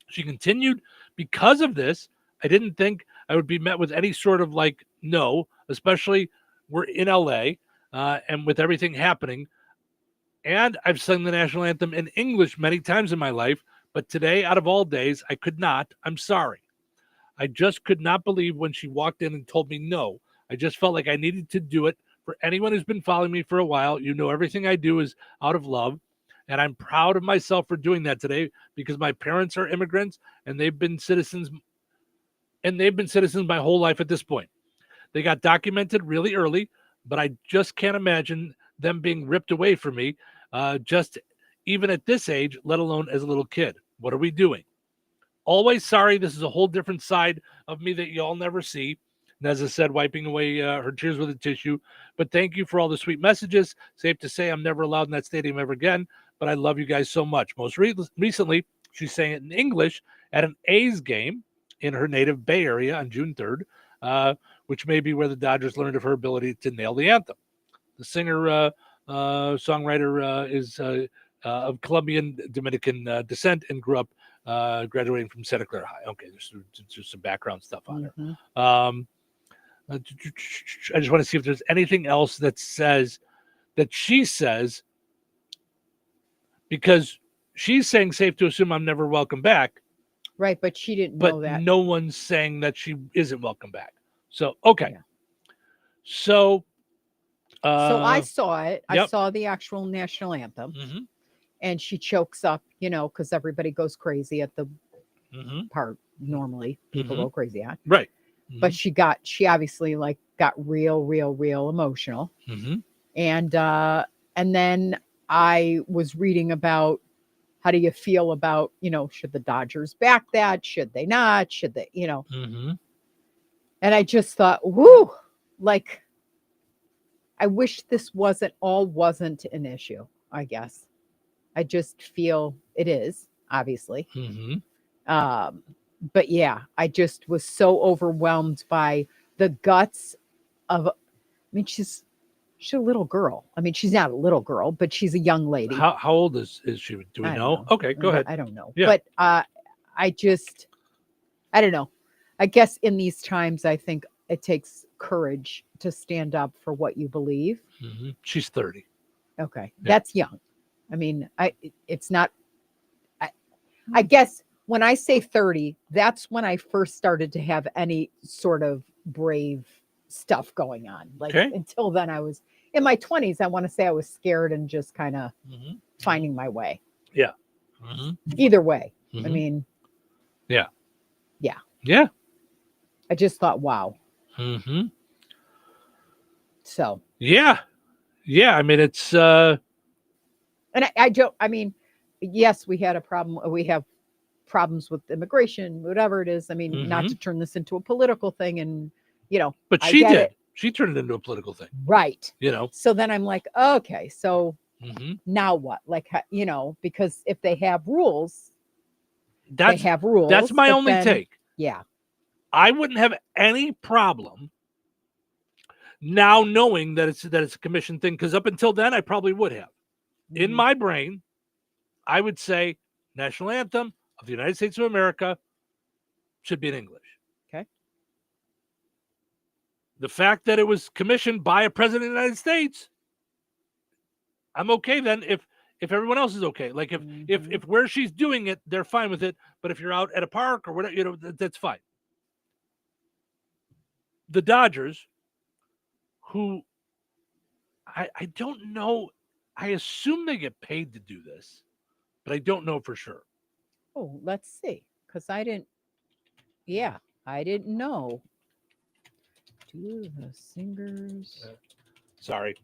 She continued, "Because of this, I didn't think I would be met with any sort of no, especially we're in LA and with everything happening. And I've sung the national anthem in English many times in my life, but today, out of all days, I could not. I'm sorry. I just could not believe when she walked in and told me no. I just felt like I needed to do it. For anyone who's been following me for a while, you know everything I do is out of love, and I'm proud of myself for doing that today because my parents are immigrants and they've been citizens my whole life at this point. They got documented really early, but I just can't imagine them being ripped away from me, just even at this age, let alone as a little kid. What are we doing? Always sorry. This is a whole different side of me that y'all never see. Neza said, wiping away her tears with a tissue. But thank you for all the sweet messages. Safe to say I'm never allowed in that stadium ever again, but I love you guys so much. Most recently, she sang it in English at an A's game in her native Bay Area on June 3rd, which may be where the Dodgers learned of her ability to nail the anthem. The singer, songwriter is of Colombian Dominican descent and grew up graduating from Santa Clara High. Okay, there's just some background stuff on her. I just want to see if there's anything else that she says, because she's saying safe to assume I'm never welcome back. Right, but she didn't know that. No one's saying that she isn't welcome back. So, okay. Yeah. So I saw it. Yep. I saw the actual national anthem. And she chokes up, because everybody goes crazy at the part. Normally, people go crazy at. Right. But she obviously got real emotional. And then I was reading about how do you feel about, should the Dodgers back that? Should they not? Should they, And I just thought, whoo, I wish this wasn't an issue, I guess. I just feel it is, obviously. But yeah, I just was so overwhelmed by the guts of, she's a little girl. She's not a little girl, but she's a young lady. How old is she? Do we know? Okay, go ahead. I don't know. Yeah. But I don't know. I guess in these times, I think it takes courage to stand up for what you believe. She's 30. Okay. Yeah. That's young. It's not, I guess when I say 30, that's when I first started to have any sort of brave stuff going on. Until then I was in my 20s. I want to say I was scared and just kind of finding my way. Yeah. Either way. Yeah. Yeah. Yeah. I just thought, wow. So. Yeah. Yeah. It's, and I don't, yes, we had a problem. We have problems with immigration, whatever it is. Not to turn this into a political thing and, but she did. She turned it into a political thing. Right. So then I'm like, okay, so now what? Because if they have rules, they have rules. That's my only take. Yeah. I wouldn't have any problem now knowing that it's a commission thing, because up until then I probably would have. In my brain, I would say national anthem of the United States of America should be in English. Okay. The fact that it was commissioned by a president of the United States, I'm okay then if everyone else is okay. If where she's doing it, they're fine with it. But if you're out at a park or whatever, that's fine. The Dodgers, who I don't know, I assume they get paid to do this, but I don't know for sure. Oh, let's see. Because I didn't know. Do the singers. Sorry.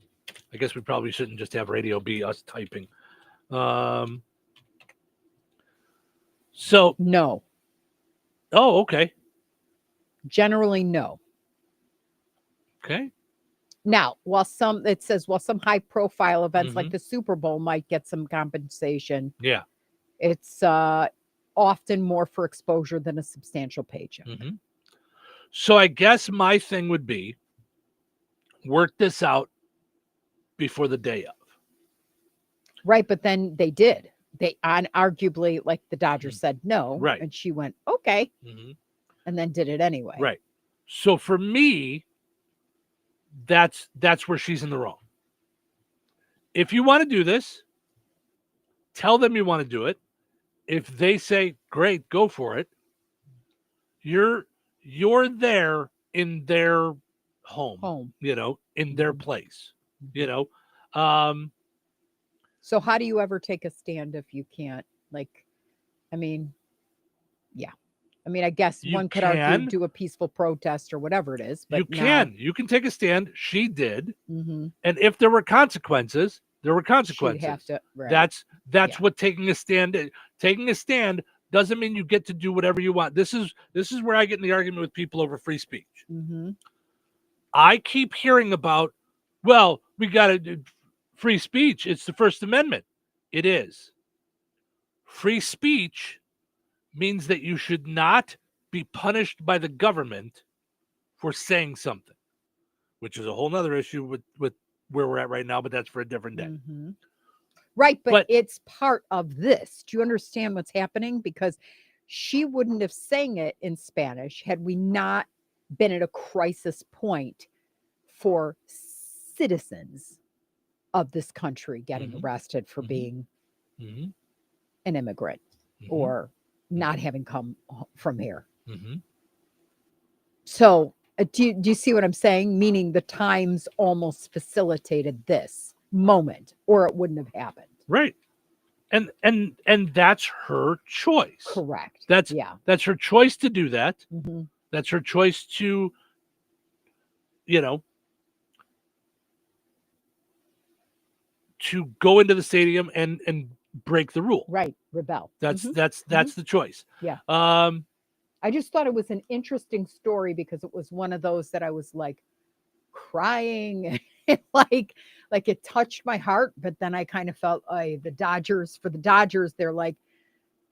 I guess we probably shouldn't just have radio be us typing. So no. Oh, okay. Generally, no. Okay. Now, while some high profile events like the Super Bowl might get some compensation. Yeah. It's often more for exposure than a substantial paycheck. So I guess my thing would be work this out before the day of. Right, but then they did. They arguably, like the Dodgers said no. Right. And she went, okay. And then did it anyway. Right. So for me, that's where she's in the wrong. If you want to do this, tell them you want to do it. If they say, great, go for it, you're there in their home, in their place, So how do you ever take a stand if you can't? I guess one could argue do a peaceful protest or whatever it is. But you can take a stand. She did. Mm-hmm. And if there were consequences, there were consequences. She'd have to, right. That's what taking a stand is. Taking a stand doesn't mean you get to do whatever you want. This is where I get in the argument with people over free speech. Mm-hmm. I keep hearing about, well, we got to do free speech. It's the First Amendment. It is. Free speech means that you should not be punished by the government for saying something, which is a whole nother issue with where we're at right now, but that's for a different day. Mm-hmm. Right, but it's part of this. Do you understand what's happening? Because she wouldn't have sang it in Spanish had we not been at a crisis point for citizens of this country getting arrested for being an immigrant or not having come from here. So do you see what I'm saying? Meaning the times almost facilitated this moment, or it wouldn't have happened. Right. And that's her choice. Correct. That's her choice to do that. Mm-hmm. That's her choice to, to go into the stadium and break the rule. Right. Rebel. That's the choice. Yeah. I just thought it was an interesting story because it was one of those that I was like crying and like it touched my heart, but then I kind of felt the Dodgers, they're like,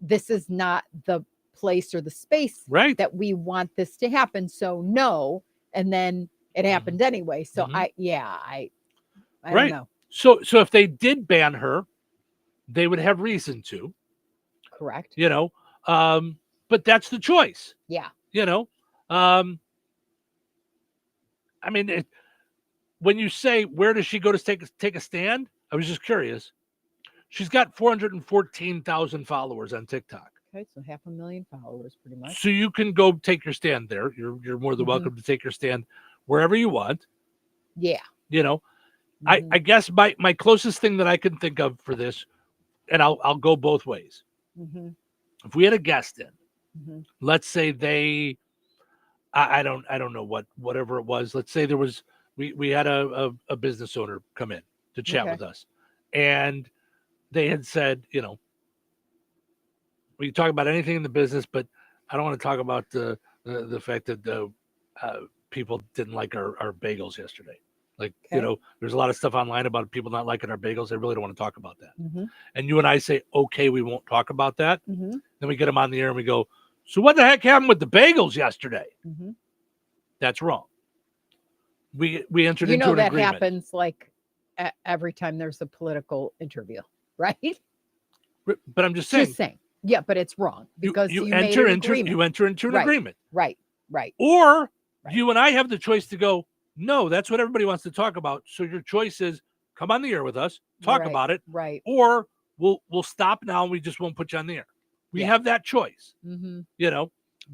this is not the place or the space that we want this to happen. So no. And then it happened anyway. So I don't know. So if they did ban her, they would have reason to. Correct. But that's the choice. Yeah. I mean, when you say, where does she go to take a stand? I was just curious. She's got 414,000 followers on TikTok. Okay, so 500,000 followers pretty much. So you can go take your stand there. You're more than welcome to take your stand wherever you want. Yeah. I guess my closest thing that I can think of for this, and I'll go both ways. Mm-hmm. If we had a guest in, let's say they, I don't know whatever it was. Let's say there was, we had a business owner come in to chat with us, and they had said, we can talk about anything in the business, but I don't want to talk about the fact that people didn't like our bagels yesterday. Like, there's a lot of stuff online about people not liking our bagels. I really don't want to talk about that. Mm-hmm. And you and I say, okay, we won't talk about that. Then we get them on the air and we go, so what the heck happened with the bagels yesterday? That's wrong. We entered into an agreement. That happens like every time there's a political interview, right? But I'm just saying. Yeah, but it's wrong because you enter into an agreement. Right. Or you and I have the choice to go, no, that's what everybody wants to talk about. So your choice is come on the air with us, talk about it. Right. Or we'll stop now and we just won't put you on the air. We have that choice.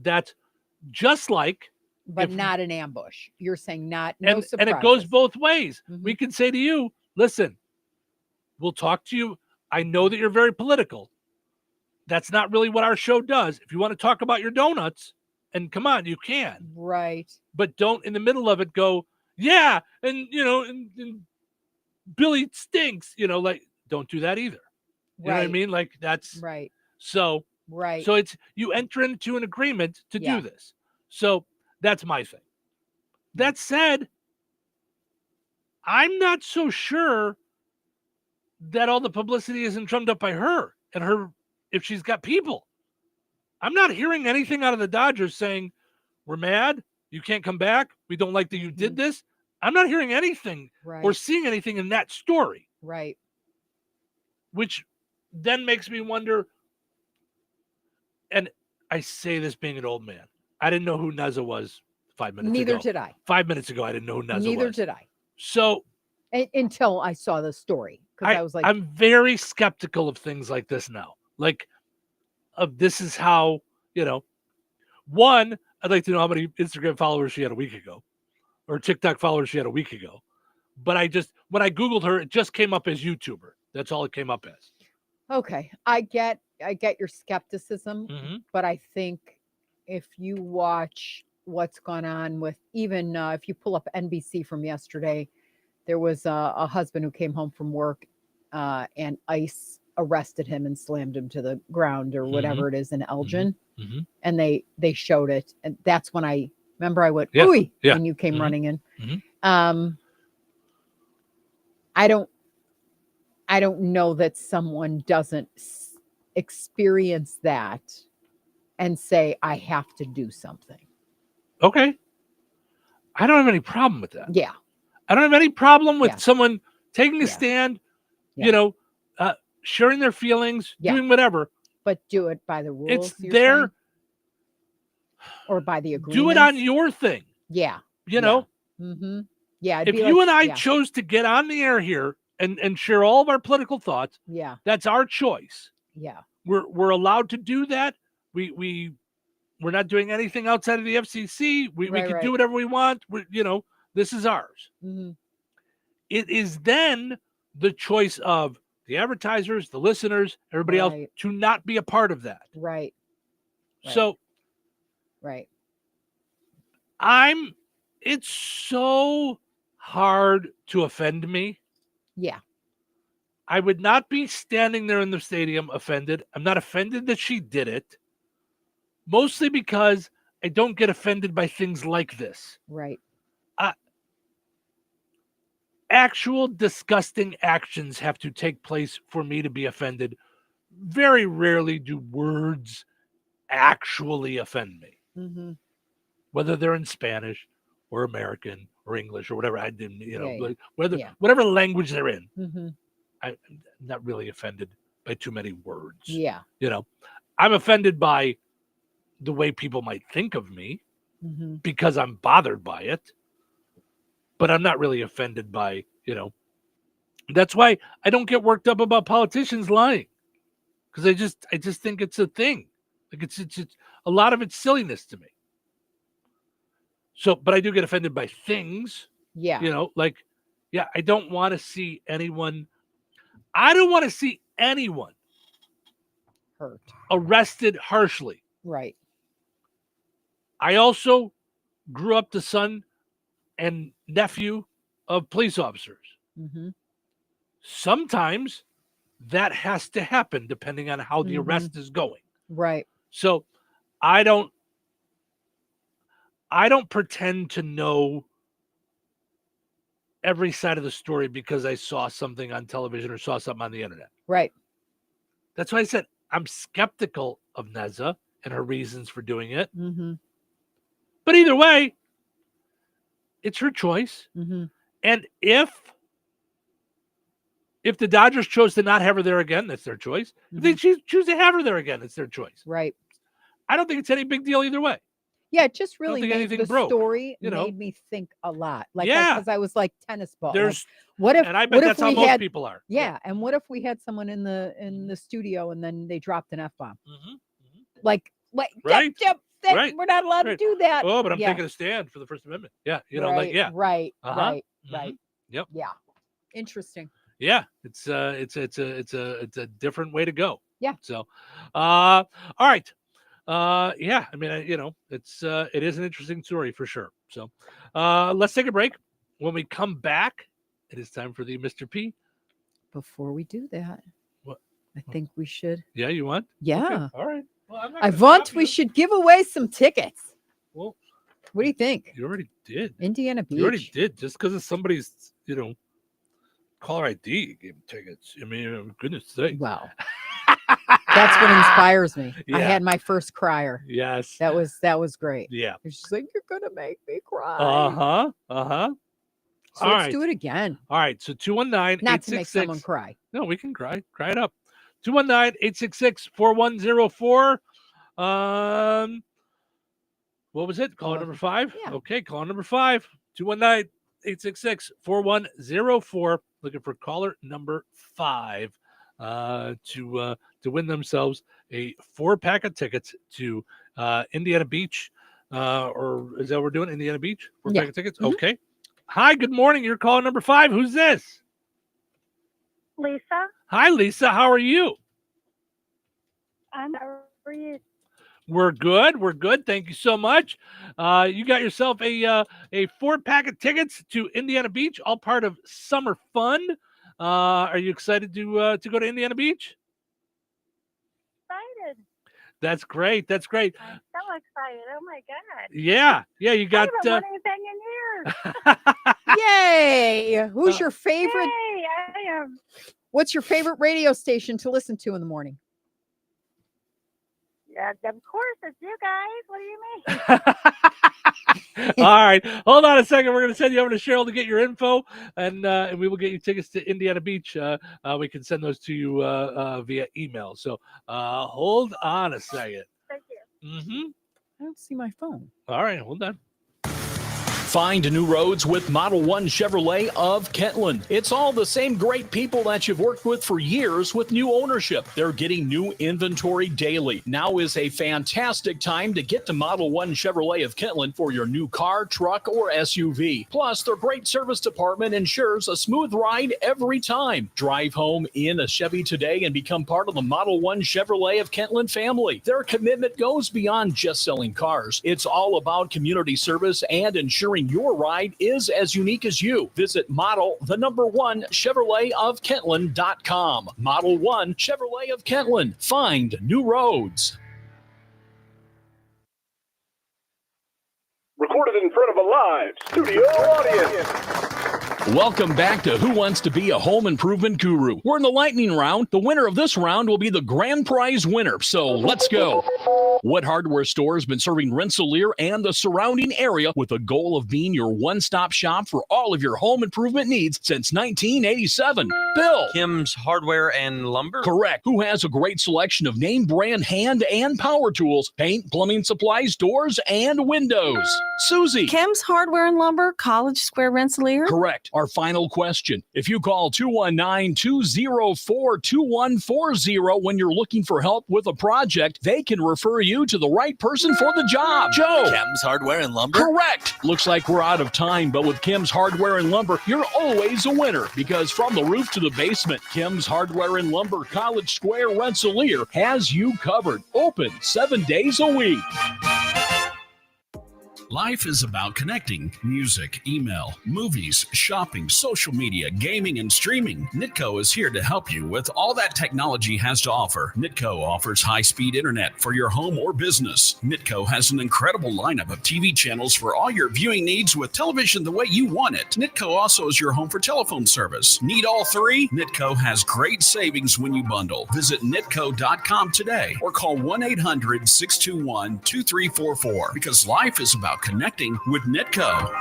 That's just like. But not an ambush. You're saying no surprises. And it goes both ways. We can say to you, listen, we'll talk to you. I know that you're very political. That's not really what our show does. If you want to talk about your donuts, and come on, you can. Right. But don't in the middle of it go, yeah, and and Billy stinks, like don't do that either. You know what I mean? Like that's right. So So it's you enter into an agreement to do this. So that's my thing. That said, I'm not so sure that all the publicity isn't drummed up by her and her if she's got people. I'm not hearing anything out of the Dodgers saying, we're mad, you can't come back, we don't like that you did this. I'm not hearing anything or seeing anything in that story. Right. Which then makes me wonder, and I say this being an old man, I didn't know who Neza was 5 minutes ago. Neither did I. 5 minutes ago, I didn't know who Neza was. Neither did I. So Until I saw the story, because I was like, I'm very skeptical of things like this now. Like, this is how, one, I'd like to know how many Instagram followers she had a week ago, or TikTok followers she had a week ago. But when I Googled her, it just came up as YouTuber. That's all it came up as. okay, I get your skepticism, Mm-hmm. but I think if you watch what's gone on with, even if you pull up NBC from yesterday, there was a husband who came home from work and ICE arrested him and slammed him to the ground or whatever it is in Elgin. Mm-hmm. And they showed it. And that's when I remember I went, Yeah. ooh, Yeah. when you came running in. Mm-hmm. I don't know that someone doesn't experience that and say, I have to do something. Okay. I don't have any problem with that. Yeah. I don't have any problem with someone taking a stand, sharing their feelings, doing whatever. But do it by the rules. It's there. Or by the agreement. Do it on your thing. Yeah. Mm-hmm. Yeah. If you and I chose to get on the air here and share all of our political thoughts, that's our choice. Yeah. We're allowed to do that. We're not doing anything outside of the FCC. We can do whatever we want. This is ours. Mm-hmm. It is then the choice of the advertisers, the listeners, everybody else to not be a part of that. Right. So, it's so hard to offend me. Yeah. I would not be standing there in the stadium offended. I'm not offended that she did it. Mostly because I don't get offended by things like this. Right. Actual disgusting actions have to take place for me to be offended. Very rarely do words actually offend me. Mm-hmm. Whether they're in Spanish or American or English or whatever. I didn't, whatever language they're in. Mm-hmm. I'm not really offended by too many words. Yeah. I'm offended by the way people might think of me because I'm bothered by it. But I'm not really offended by, that's why I don't get worked up about politicians lying. Because I just think it's a thing. Like it's a lot of it's silliness to me. So, but I do get offended by things. Yeah. I don't want to see anyone. I don't want to see anyone hurt, arrested harshly. Right. I also grew up the son and nephew of police officers. Mm-hmm. Sometimes that has to happen depending on how the arrest is going. Right. So I don't pretend to know every side of the story because I saw something on television or saw something on the internet. Right. That's why I said I'm skeptical of Neza and her reasons for doing it. Mm-hmm. But either way, it's her choice. Mm-hmm. And if the Dodgers chose to not have her there again, that's their choice. If they choose to have her there again, it's their choice. Right. I don't think it's any big deal either way. Yeah, it just really made the broke, story made me think a lot. Like, yeah, because I was like tennis ball. There's what if? And I bet that's how most people are. Yeah, and what if we had someone in the studio and then they dropped an F-bomb? Mm-hmm. Like, right. We're not allowed to do that. Oh, but I'm taking a stand for the First Amendment. Yeah, Right. Right. Mm-hmm. Yep. Yeah. Interesting. Yeah, it's a different way to go. Yeah. So, all right. Yeah, I mean, it is an interesting story for sure. So, let's take a break. When we come back, it is time for the Mr. P. Before we do that, what? I think we should. Yeah, you want? Yeah. Okay. All right. Well, I want we should give away some tickets. Well, what do you think? You already did. Indiana Beach. You already did. Just because of somebody's, caller ID, you gave them tickets. I mean, goodness sake. Wow. That's what inspires me. Yeah. I had my first crier. Yes. That was great. Yeah. She's like, you're gonna make me cry. So All let's right. do it again. All right. So 219-866. Not to make someone cry. No, we can cry. Cry it up. 219-866-4104. What was it? Caller number 5? Yeah. Okay, caller number 5. 219. 866-4104. Looking for caller number 5 to win themselves a 4-pack of tickets to Indiana Beach. Or is that what we're doing? Indiana Beach? 4-pack of tickets? Mm-hmm. Okay. Hi, good morning. You're caller number 5. Who's this? Lisa. Hi, Lisa. How are you? How are you? We're good. We're good. Thank you so much. You got yourself a 4-pack of tickets to Indiana Beach, all part of summer fun. Are you excited to go to Indiana Beach? Excited. That's great. That's great. I'm so excited. Oh my God. Yeah. You got. I haven't won anything in years. Yay! Who's your favorite? Yay, I am. What's your favorite radio station to listen to in the morning? Yeah, of course, it's you guys. What do you mean? All right. Hold on a second. We're going to send you over to Cheryl to get your info, and we will get you tickets to Indiana Beach. We can send those to you via email. So hold on a second. Thank you. Mm-hmm. I don't see my phone. All right. Hold on. Find new roads with Model 1 Chevrolet of Kentland. It's all the same great people that you've worked with for years with new ownership. They're getting new inventory daily. Now is a fantastic time to get to Model 1 Chevrolet of Kentland for your new car, truck, or SUV. Plus, their great service department ensures a smooth ride every time. Drive home in a Chevy today and become part of the Model 1 Chevrolet of Kentland family. Their commitment goes beyond just selling cars. It's all about community service and ensuring your ride is as unique as you. Visit Model 1 Chevrolet of Kentland.com. Model 1 Chevrolet of Kentland. Find new roads. Recorded in front of a live studio audience. Welcome back to Who Wants to Be a Home Improvement Guru. We're in the lightning round. The winner of this round will be the grand prize winner. So let's go. What hardware store has been serving Rensselaer and the surrounding area with the goal of being your one-stop shop for all of your home improvement needs since 1987? Bill. Kim's Hardware and Lumber? Correct. Who has a great selection of name brand hand and power tools, paint, plumbing supplies, doors, and windows? Susie. Kim's Hardware and Lumber, College Square, Rensselaer? Correct. Our final question. If you call 219-204-2140 when you're looking for help with a project, they can refer you to the right person for the job. Joe. Kim's Hardware and Lumber? Correct. Looks like we're out of time, but with Kim's Hardware and Lumber, you're always a winner because from the roof to the basement, Kim's Hardware and Lumber, College Square, Rensselaer has you covered. Open 7 days a week. Life is about connecting. Music, email, movies, shopping, social media, gaming, and streaming. Nitco is here to help you with all that technology has to offer. Nitco offers high-speed internet for your home or business. Nitco has an incredible lineup of TV channels for all your viewing needs with television the way you want it. Nitco also is your home for telephone service. Need all three? Nitco has great savings when you bundle. Visit nitco.com today or call 1-800-621-2344 because life is about connecting with Nitco.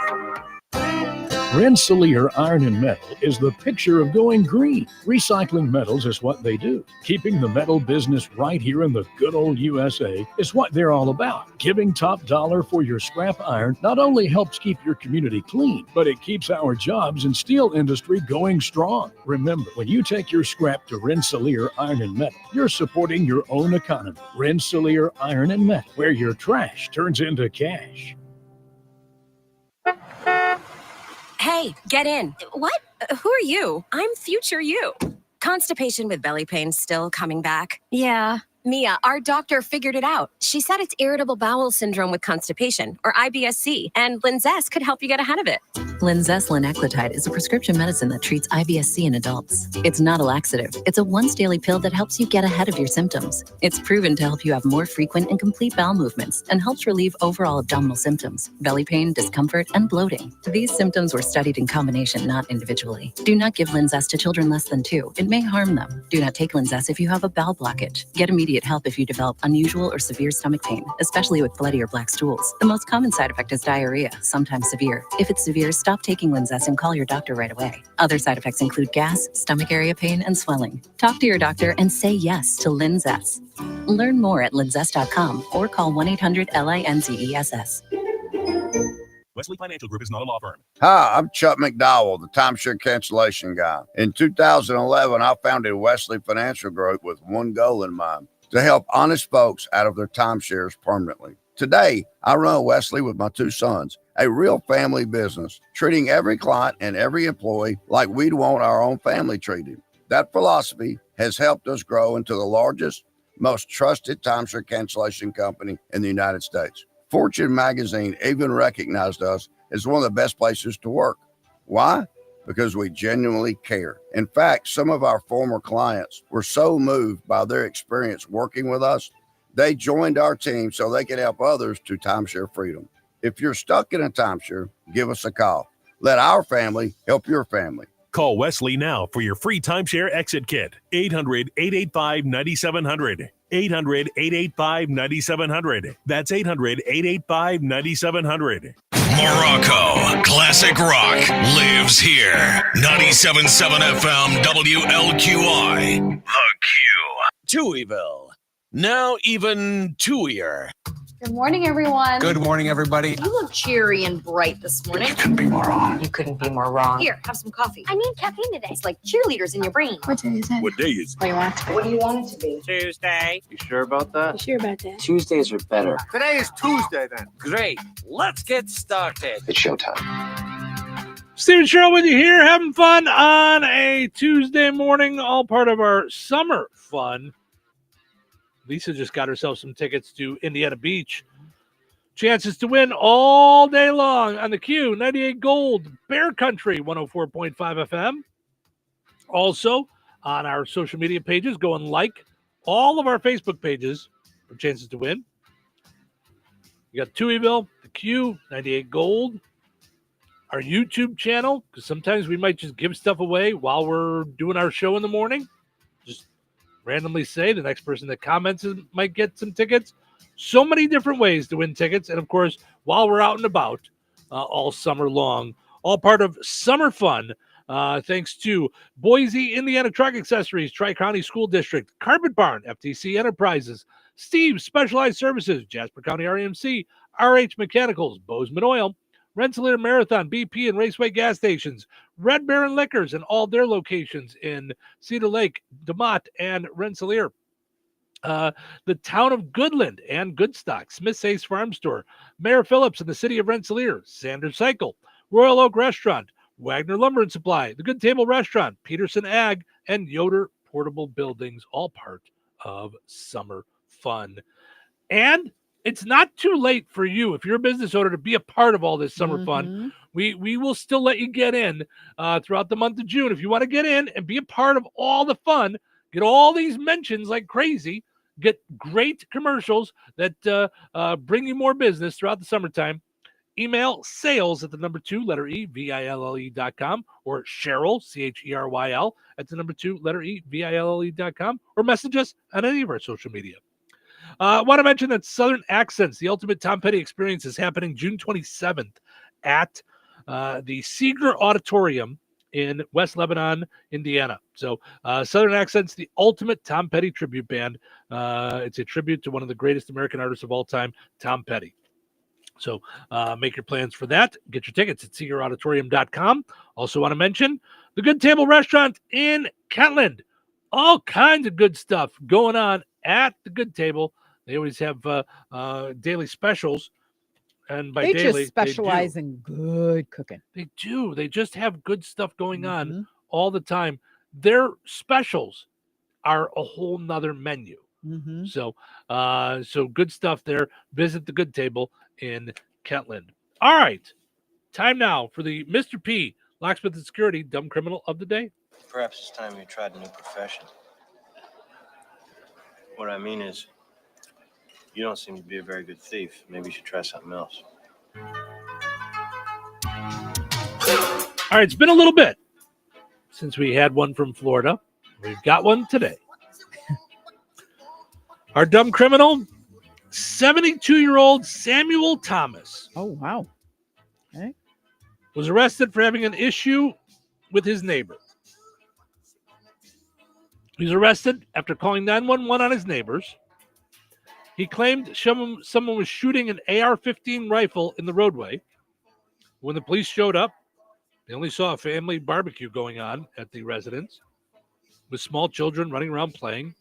Rensselaer Iron and Metal is the picture of going green. Recycling metals is what they do. Keeping the metal business right here in the good old USA is what they're all about. Giving top dollar for your scrap iron not only helps keep your community clean, but it keeps our jobs and steel industry going strong. Remember, when you take your scrap to Rensselaer Iron and Metal, you're supporting your own economy. Rensselaer Iron and Metal, where your trash turns into cash. Hey, get in. What? Who are you? I'm future you. Constipation with belly pain still coming back? Yeah. Mia, our doctor figured it out. She said it's irritable bowel syndrome with constipation, or IBS-C, and Linzess could help you get ahead of it. Linzess linaclotide is a prescription medicine that treats IBS-C in adults. It's not a laxative. It's a once-daily pill that helps you get ahead of your symptoms. It's proven to help you have more frequent and complete bowel movements and helps relieve overall abdominal symptoms, belly pain, discomfort, and bloating. These symptoms were studied in combination, not individually. Do not give Linzess to children less than 2. It may harm them. Do not take Linzess if you have a bowel blockage. Get immediate help if you develop unusual or severe stomach pain, especially with bloody or black stools. The most common side effect is diarrhea, sometimes severe. If it's severe, stop taking Linzess and call your doctor right away. Other side effects include gas, stomach area pain, and swelling. Talk to your doctor and say yes to Linzess. Learn more at linzess.com or call 1-800-LINZESS. Wesley Financial Group is not a law firm. Hi, I'm Chuck McDowell, the timeshare cancellation guy. In 2011, I founded Wesley Financial Group with one goal in mind: to help honest folks out of their timeshares permanently. Today, I run Wesley with my two sons, a real family business, treating every client and every employee like we'd want our own family treated. That philosophy has helped us grow into the largest, most trusted timeshare cancellation company in the United States. Fortune magazine even recognized us as one of the best places to work. Why? Because we genuinely care. In fact, some of our former clients were so moved by their experience working with us, they joined our team so they could help others to timeshare freedom. If you're stuck in a timeshare, give us a call. Let our family help your family. Call Wesley now for your free timeshare exit kit. 800-885-9700. 800-885-9700. That's 800-885-9700. Morocco Classic Rock lives here. 97.7 FM WLQI. The Q. Touhyville. Now even Touhier. Good morning, everyone. Good morning, everybody. You look cheery and bright this morning. You couldn't be more wrong. You couldn't be more wrong. Here, have some coffee. I need caffeine today. It's like cheerleaders in your brain. What day is it? What day is it? What do you want it to be? What do you want it to be? Tuesday. You sure about that? You sure about that? Tuesdays are better. Today is Tuesday, then. Great. Let's get started. It's showtime. Steven Sherrill with you here, having fun on a Tuesday morning, all part of our summer fun. Lisa just got herself some tickets to Indiana Beach. Chances to win all day long on the Q, 98 Gold, Bear Country, 104.5 FM. Also, on our social media pages, go and like all of our Facebook pages for chances to win. You got Touhyville, the Q, 98 Gold, our YouTube channel, because sometimes we might just give stuff away while we're doing our show in the morning. Just randomly say the next person that comments might get some tickets. So many different ways to win tickets. And, of course, while we're out and about all summer long, all part of summer fun, thanks to Boise, Indiana Truck Accessories, Tri-County School District, Carpet Barn, FTC Enterprises, Steve's Specialized Services, Jasper County REMC, RH Mechanicals, Bozeman Oil, Rensselaer Marathon, BP and Raceway gas stations, Red Baron Liquors and all their locations in Cedar Lake, DeMotte, and Rensselaer. The town of Goodland and Goodstock, Smith's Ace Farm Store, Mayor Phillips in the city of Rensselaer, Sanders Cycle, Royal Oak Restaurant, Wagner Lumber and Supply, the Good Table Restaurant, Peterson Ag, and Yoder Portable Buildings, all part of summer fun. And it's not too late for you, if you're a business owner, to be a part of all this summer fun. We will still let you get in throughout the month of June. If you want to get in and be a part of all the fun, get all these mentions like crazy, get great commercials that bring you more business throughout the summertime. Email sales at the number 2, letter E, VILLE.com, or Cheryl, CHERYL, at the number 2, letter E, VILLE.com, or message us on any of our social media. I want to mention that Southern Accents, the Ultimate Tom Petty Experience, is happening June 27th at the Seeger Auditorium in West Lebanon, Indiana. So Southern Accents, the Ultimate Tom Petty Tribute Band. It's a tribute to one of the greatest American artists of all time, Tom Petty. So make your plans for that. Get your tickets at SeegerAuditorium.com. Also want to mention the Good Table Restaurant in Kentland. All kinds of good stuff going on at the Good Table. They always have daily specials. And by they daily, just specialize in good cooking. They do. They just have good stuff going on all the time. Their specials are a whole nother menu. So good stuff there. Visit the Good Table in Kentland. All right. Time now for the Mr. P, Locksmith and Security, Dumb Criminal of the Day. Perhaps it's time you tried a new profession. What I mean is, you don't seem to be a very good thief. Maybe you should try something else. All right, it's been a little bit since we had one from Florida. We've got one today. Our dumb criminal, 72-year-old Samuel Thomas. Oh, wow. Okay. Was arrested for having an issue with his neighbor. He was arrested after calling 911 on his neighbors. He claimed someone was shooting an AR-15 rifle in the roadway. When the police showed up, they only saw a family barbecue going on at the residence with small children running around playing.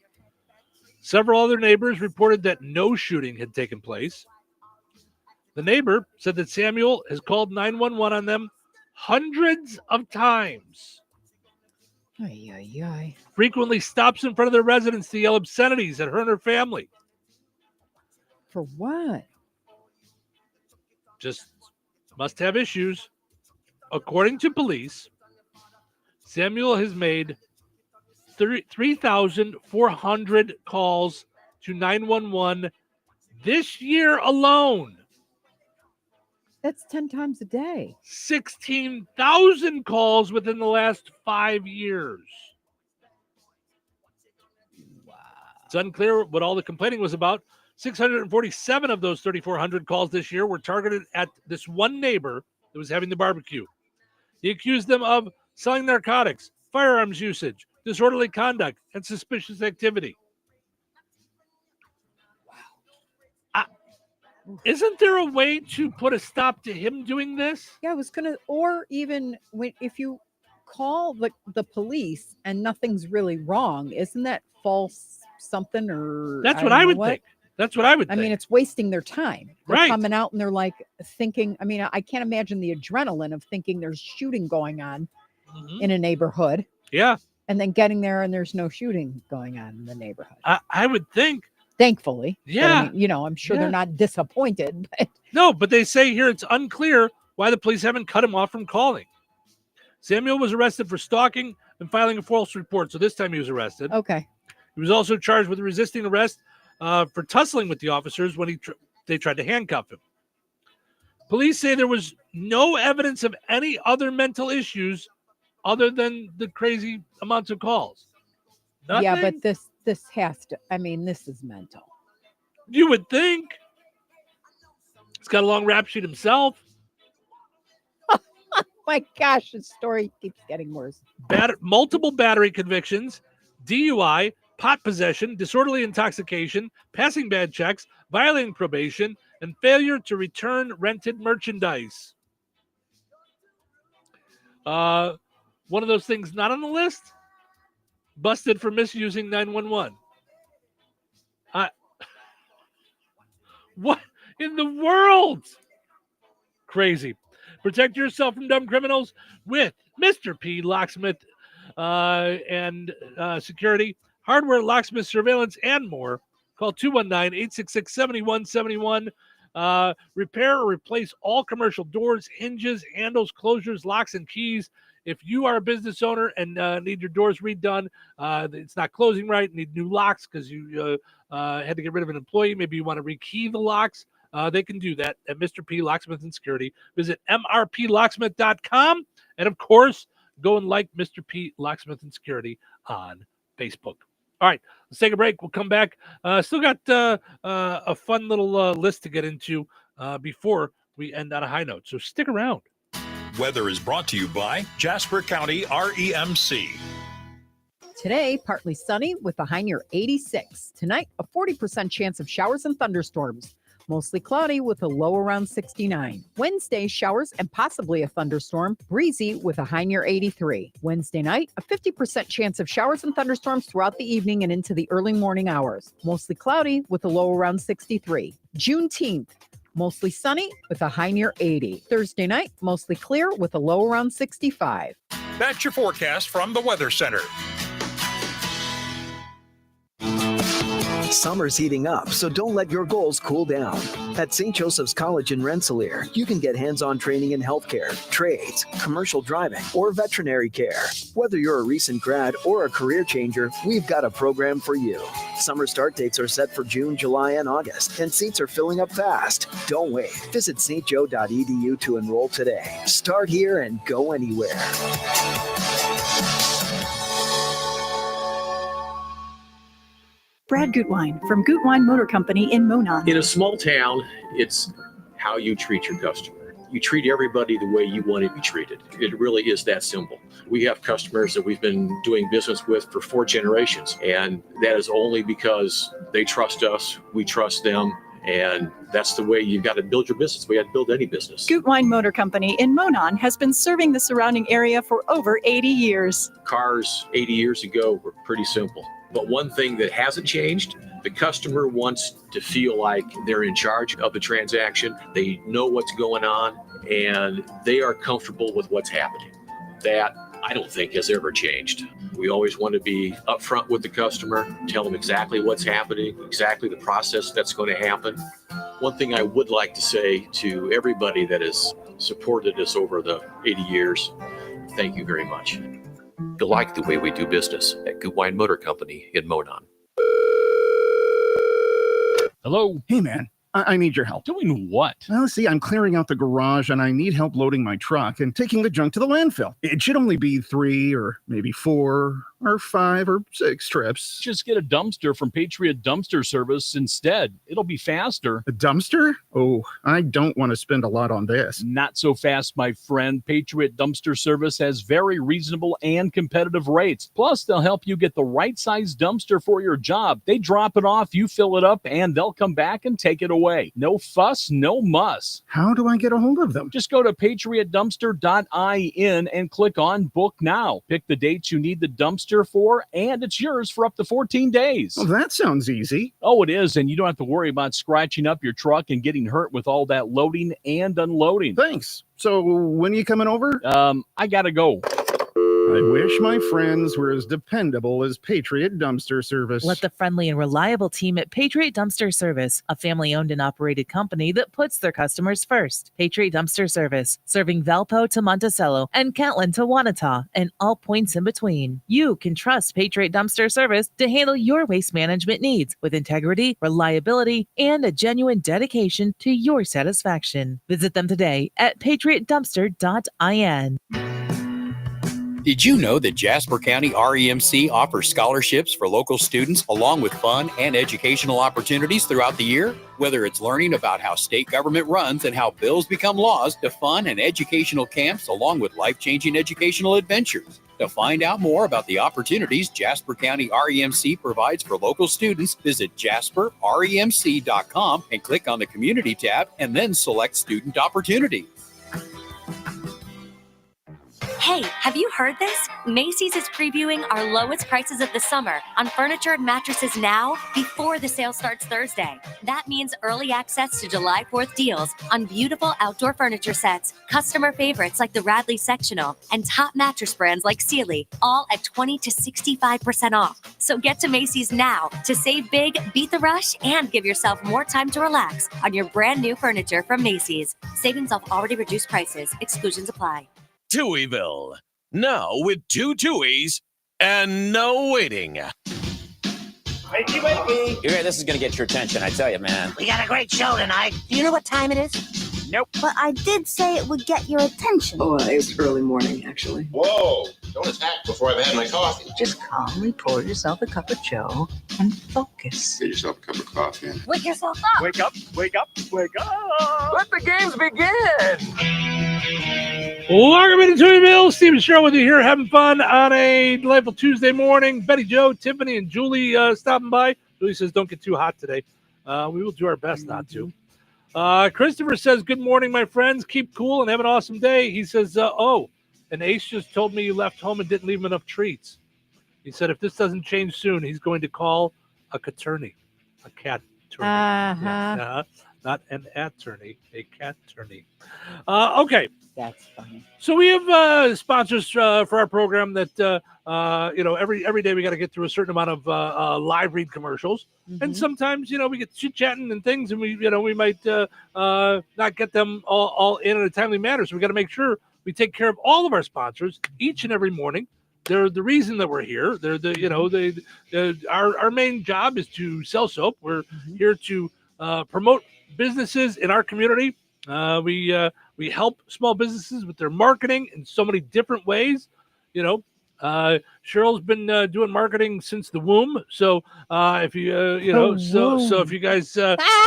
Several other neighbors reported that no shooting had taken place. The neighbor said that Samuel has called 911 on them hundreds of times. Ay, ay, ay. Frequently stops in front of their residence to yell obscenities at her and her family. For what? Just must have issues. According to police, Samuel has made 3,400 calls to 911 this year alone. That's 10 times a day. 16,000 calls within the last 5 years. Wow. It's unclear what all the complaining was about. 647 of those 3,400 calls this year were targeted at this one neighbor that was having the barbecue. He accused them of selling narcotics, firearms usage, disorderly conduct, and suspicious activity. Wow. Isn't there a way to put a stop to him doing this? Yeah, I was going to, or even if you call the police and nothing's really wrong, isn't that false something or? That's what I would think. That's what I would think. I mean, it's wasting their time. They're Right. coming out and they're like thinking, I mean, I can't imagine the adrenaline of thinking there's shooting going on in a neighborhood. Yeah. And then getting there and there's no shooting going on in the neighborhood. I would think. Thankfully. Yeah. But I mean, I'm sure they're not disappointed. But No, but they say here it's unclear why the police haven't cut him off from calling. Samuel was arrested for stalking and filing a false report. So this time he was arrested. Okay. He was also charged with resisting arrest for tussling with the officers when they tried to handcuff him. Police say there was no evidence of any other mental issues other than the crazy amounts of calls. Nothing? yeah, but this has to, I mean, this is mental. You would think. He's got a long rap sheet himself. My gosh, the story keeps getting worse. Multiple battery convictions, DUI, pot possession, disorderly intoxication, passing bad checks, violating probation, and failure to return rented merchandise. One of those things not on the list, busted for misusing 911. What in the world? Crazy. Protect yourself from dumb criminals with Mr. P Locksmith and Security, hardware, locksmith, surveillance, and more. Call 219-866-7171. Repair or replace all commercial doors, hinges, handles, closures, locks, and keys. If you are a business owner and need your doors redone, it's not closing right, need new locks because you had to get rid of an employee, maybe you want to rekey the locks, they can do that at Mr. P Locksmith and Security. Visit mrplocksmith.com. And, of course, go and like Mr. P Locksmith and Security on Facebook. All right, let's take a break. We'll come back. Still got a fun little list to get into before we end on a high note. So stick around. Weather is brought to you by Jasper County REMC. Today, partly sunny with a high near 86. Tonight, a 40% chance of showers and thunderstorms. Mostly cloudy with a low around 69. Wednesday, showers and possibly a thunderstorm. Breezy with a high near 83. Wednesday night, a 50% chance of showers and thunderstorms throughout the evening and into the early morning hours. Mostly cloudy with a low around 63. Juneteenth, mostly sunny with a high near 80. Thursday night, mostly clear with a low around 65. That's your forecast from the Weather Center. Summer's heating up, so don't let your goals cool down. At St. Joseph's College in Rensselaer, you can get hands-on training in healthcare, trades, commercial driving, or veterinary care. Whether you're a recent grad or a career changer, we've got a program for you. Summer start dates are set for June, July, and August, and seats are filling up fast. Don't wait. Visit stjo.edu to enroll today. Start here and go anywhere. Brad Gutwein from Gutwein Motor Company in Monon. In a small town, it's how you treat your customer. You treat everybody the way you want to be treated. It really is that simple. We have customers that we've been doing business with for 4 generations, and that is only because they trust us, we trust them, And that's the way you've got to build your business. We had to build any business. Gutwein Motor Company in Monon has been serving the surrounding area for over 80 years. Cars 80 years ago were pretty simple. But one thing that hasn't changed, the customer wants to feel like they're in charge of the transaction. They know what's going on, and they are comfortable with what's happening. That, I don't think, has ever changed. We always want to be upfront with the customer, tell them exactly what's happening, exactly the process that's going to happen. One thing I would like to say to everybody that has supported us over the 80 years, thank you very much. You like the way we do business at Gutwein Motor Company in Monon. Hello. Hey, man. I need your help. Doing what? Well, see, I'm clearing out the garage and I need help loading my truck and taking the junk to the landfill. It should only be 3 or maybe 4 or 5 or 6 trips. Just get a dumpster from Patriot Dumpster Service instead. It'll be faster. A dumpster? Oh, I don't want to spend a lot on this. Not so fast, my friend. Patriot Dumpster Service has very reasonable and competitive rates. Plus, they'll help you get the right size dumpster for your job. They drop it off, you fill it up, and they'll come back and take it away. No fuss, no muss. How do I get a hold of them? Just go to patriotdumpster.in and click on Book Now. Pick the dates you need the dumpster for, and it's yours for up to 14 days. Well, that sounds easy. Oh, it is, and you don't have to worry about scratching up your truck and getting hurt with all that loading and unloading. Thanks. So when are you coming over? I gotta go. I wish my friends were as dependable as Patriot Dumpster Service. Let the friendly and reliable team at Patriot Dumpster Service, a family-owned and operated company that puts their customers first. Patriot Dumpster Service, serving Valpo to Monticello and Kentland to Wanata and all points in between. You can trust Patriot Dumpster Service to handle your waste management needs with integrity, reliability, and a genuine dedication to your satisfaction. Visit them today at patriotdumpster.in. Did you know that Jasper County REMC offers scholarships for local students along with fun and educational opportunities throughout the year? Whether it's learning about how state government runs and how bills become laws, to fun and educational camps along with life-changing educational adventures. To find out more about the opportunities Jasper County REMC provides for local students, visit jasperremc.com and click on the Community tab and then select Student Opportunity. Hey, have you heard this? Macy's is previewing our lowest prices of the summer on furniture and mattresses now before the sale starts Thursday. That means early access to July 4th deals on beautiful outdoor furniture sets, customer favorites like the Radley Sectional, and top mattress brands like Sealy, all at 20 to 65% off. So get to Macy's now to save big, beat the rush, and give yourself more time to relax on your brand new furniture from Macy's. Savings off already reduced prices. Exclusions apply. Touhyville. Now with 2 Touhies and no waiting. Wakey, wakey. You hear this is going to get your attention, I tell you, man. We got a great show tonight. Do you know what time it is? Nope. But I did say it would get your attention. Oh, it's early morning, actually. Whoa, don't attack before I've had my coffee. Just calmly pour yourself a cup of joe and focus. Get yourself a cup of coffee. Wake yourself up. Wake up, wake up, wake up. Let the games begin. Welcome into Touhyville. Steven Sherrill with you here, having fun on a delightful Tuesday morning. Betty Jo, Tiffany, and Julie stopping by. Julie says, don't get too hot today. We will do our best not to. Christopher says, good morning, my friends. Keep cool and have an awesome day. He says, and Ace just told me you left home and didn't leave him enough treats. He said, if this doesn't change soon, he's going to call a caturney, a cat attorney. Yeah, not an attorney, a cat attorney. Okay. That's funny. So we have sponsors for our program that every day we got to get through a certain amount of live read commercials, and sometimes we get chit chatting and things, and we might not get them all in a timely manner. So we got to make sure we take care of all of our sponsors each and every morning. They're the reason that we're here. They're our main job is to sell soap. We're here to promote businesses in our community. We help small businesses with their marketing in so many different ways. Cheryl's been doing marketing since the womb. So if you so if you guys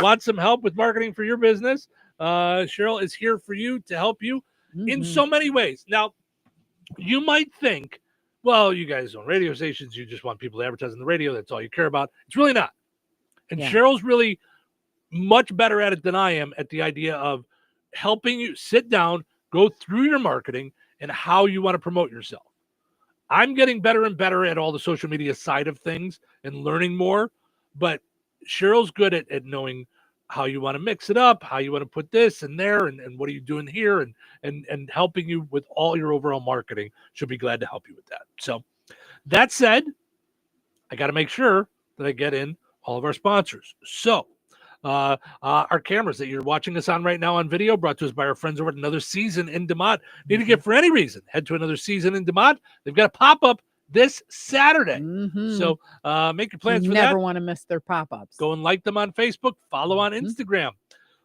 want some help with marketing for your business, Cheryl is here for you to help you in so many ways. Now, you might think, well, you guys own radio stations, you just want people to advertise on the radio. That's all you care about. It's really not. And Cheryl's really much better at it than I am at the idea of helping you sit down, go through your marketing and how you want to promote yourself. I'm getting better and better at all the social media side of things and learning more, but Cheryl's good at knowing how you want to mix it up, how you want to put this and there, and what are you doing here, and helping you with all your overall marketing. She'll be glad to help you with that. So that said, I got to make sure that I get in all of our sponsors. So our cameras that you're watching us on right now on video, brought to us by our friends over at Another Season in DeMont. Need to get for any reason, head to Another Season in DeMont. They've got a pop-up this Saturday. So make your plans for that. Never want to miss their pop-ups. Go and like them on Facebook, follow on Instagram.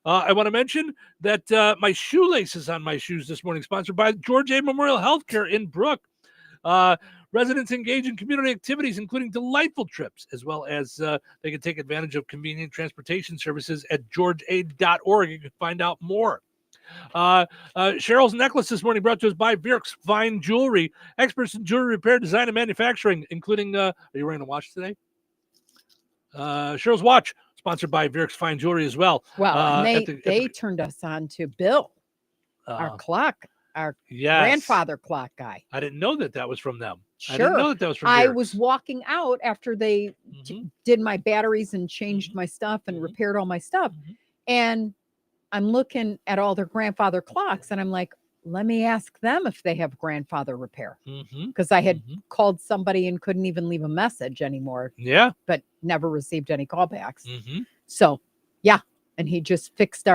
I want to mention that my shoelaces on my shoes this morning, sponsored by George A. Memorial Healthcare in Brook. Residents engage in community activities, including delightful trips, as well as they can take advantage of convenient transportation services at georgeaid.org. You can find out more. Cheryl's necklace this morning brought to us by Virks Fine Jewelry, experts in jewelry repair, design, and manufacturing, including, are you wearing a watch today? Cheryl's watch, sponsored by Virks Fine Jewelry as well. Well, they turned us on to Bill, our clock. Our grandfather clock guy. I didn't know that was from them. Sure. I didn't know that was from I Virks. was walking out after they did my batteries and changed my stuff and repaired all my stuff. And I'm looking at all their grandfather clocks and I'm like, let me ask them if they have grandfather repair. Because I had called somebody and couldn't even leave a message anymore. Yeah. But never received any callbacks. So, yeah. And he just fixed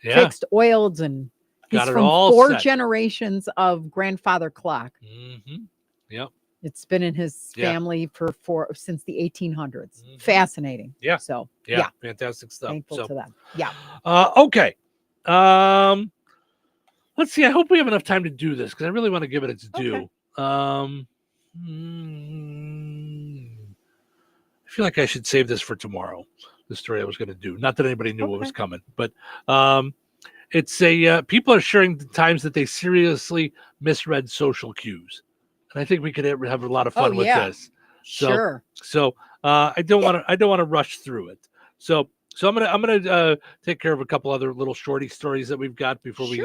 fixed, oiled, and got he's it from all 4 set. generations of grandfather clock. Yep. It's been in his family since the 1800s. Fascinating. Yeah. So yeah, fantastic stuff. Thankful to them. Yeah. Okay. Let's see. I hope we have enough time to do this because I really want to give it its due. I feel like I should save this for tomorrow. The story I was going to do. Not that anybody knew what was coming, but it's people are sharing the times that they seriously misread social cues, and I think we could have a lot of fun with this. So I don't want to rush through it. So I'm gonna take care of a couple other little shorty stories that we've got before we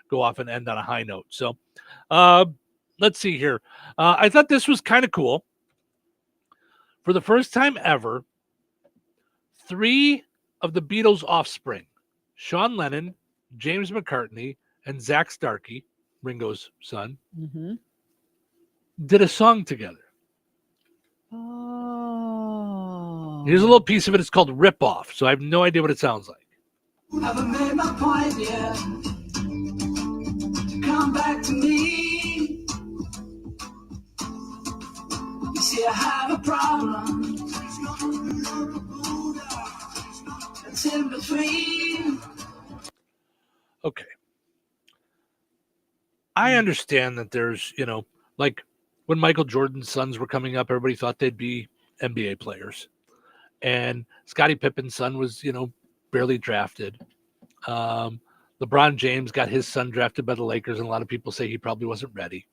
go off and end on a high note. So let's see here. I thought this was kind of cool. For the first time ever, 3 of the Beatles' offspring, Sean Lennon, James McCartney, and Zach Starkey, Ringo's son, did a song together. Oh. Here's a little piece of it. It's called Rip Off. So I have no idea what it sounds like. Haven't made my point yet. Come back to me. You see, I have a problem. It's in between. Okay. I understand that there's, like when Michael Jordan's sons were coming up, everybody thought they'd be NBA players. And Scottie Pippen's son was, barely drafted. LeBron James got his son drafted by the Lakers, and a lot of people say he probably wasn't ready.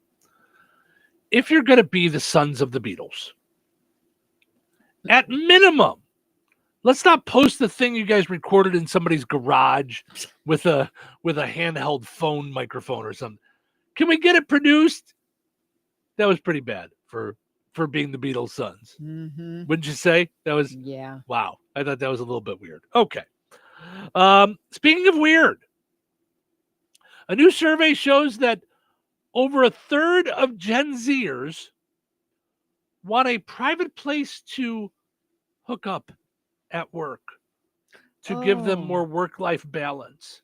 If you're going to be the sons of the Beatles, at minimum, let's not post the thing you guys recorded in somebody's garage with a handheld phone microphone or something. Can we get it produced? That was pretty bad for being the Beatles' sons. Wouldn't you say? That was wow. I thought that was a little bit weird. Okay. Speaking of weird, a new survey shows that over a third of Gen Zers want a private place to hook up at work to give them more work-life balance.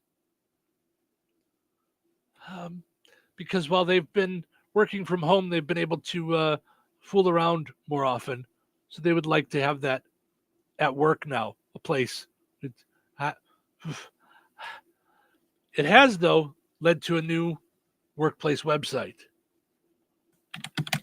Because while they've been working from home, they've been able to fool around more often. So they would like to have that at work now, a place. It has, though, led to a new workplace website.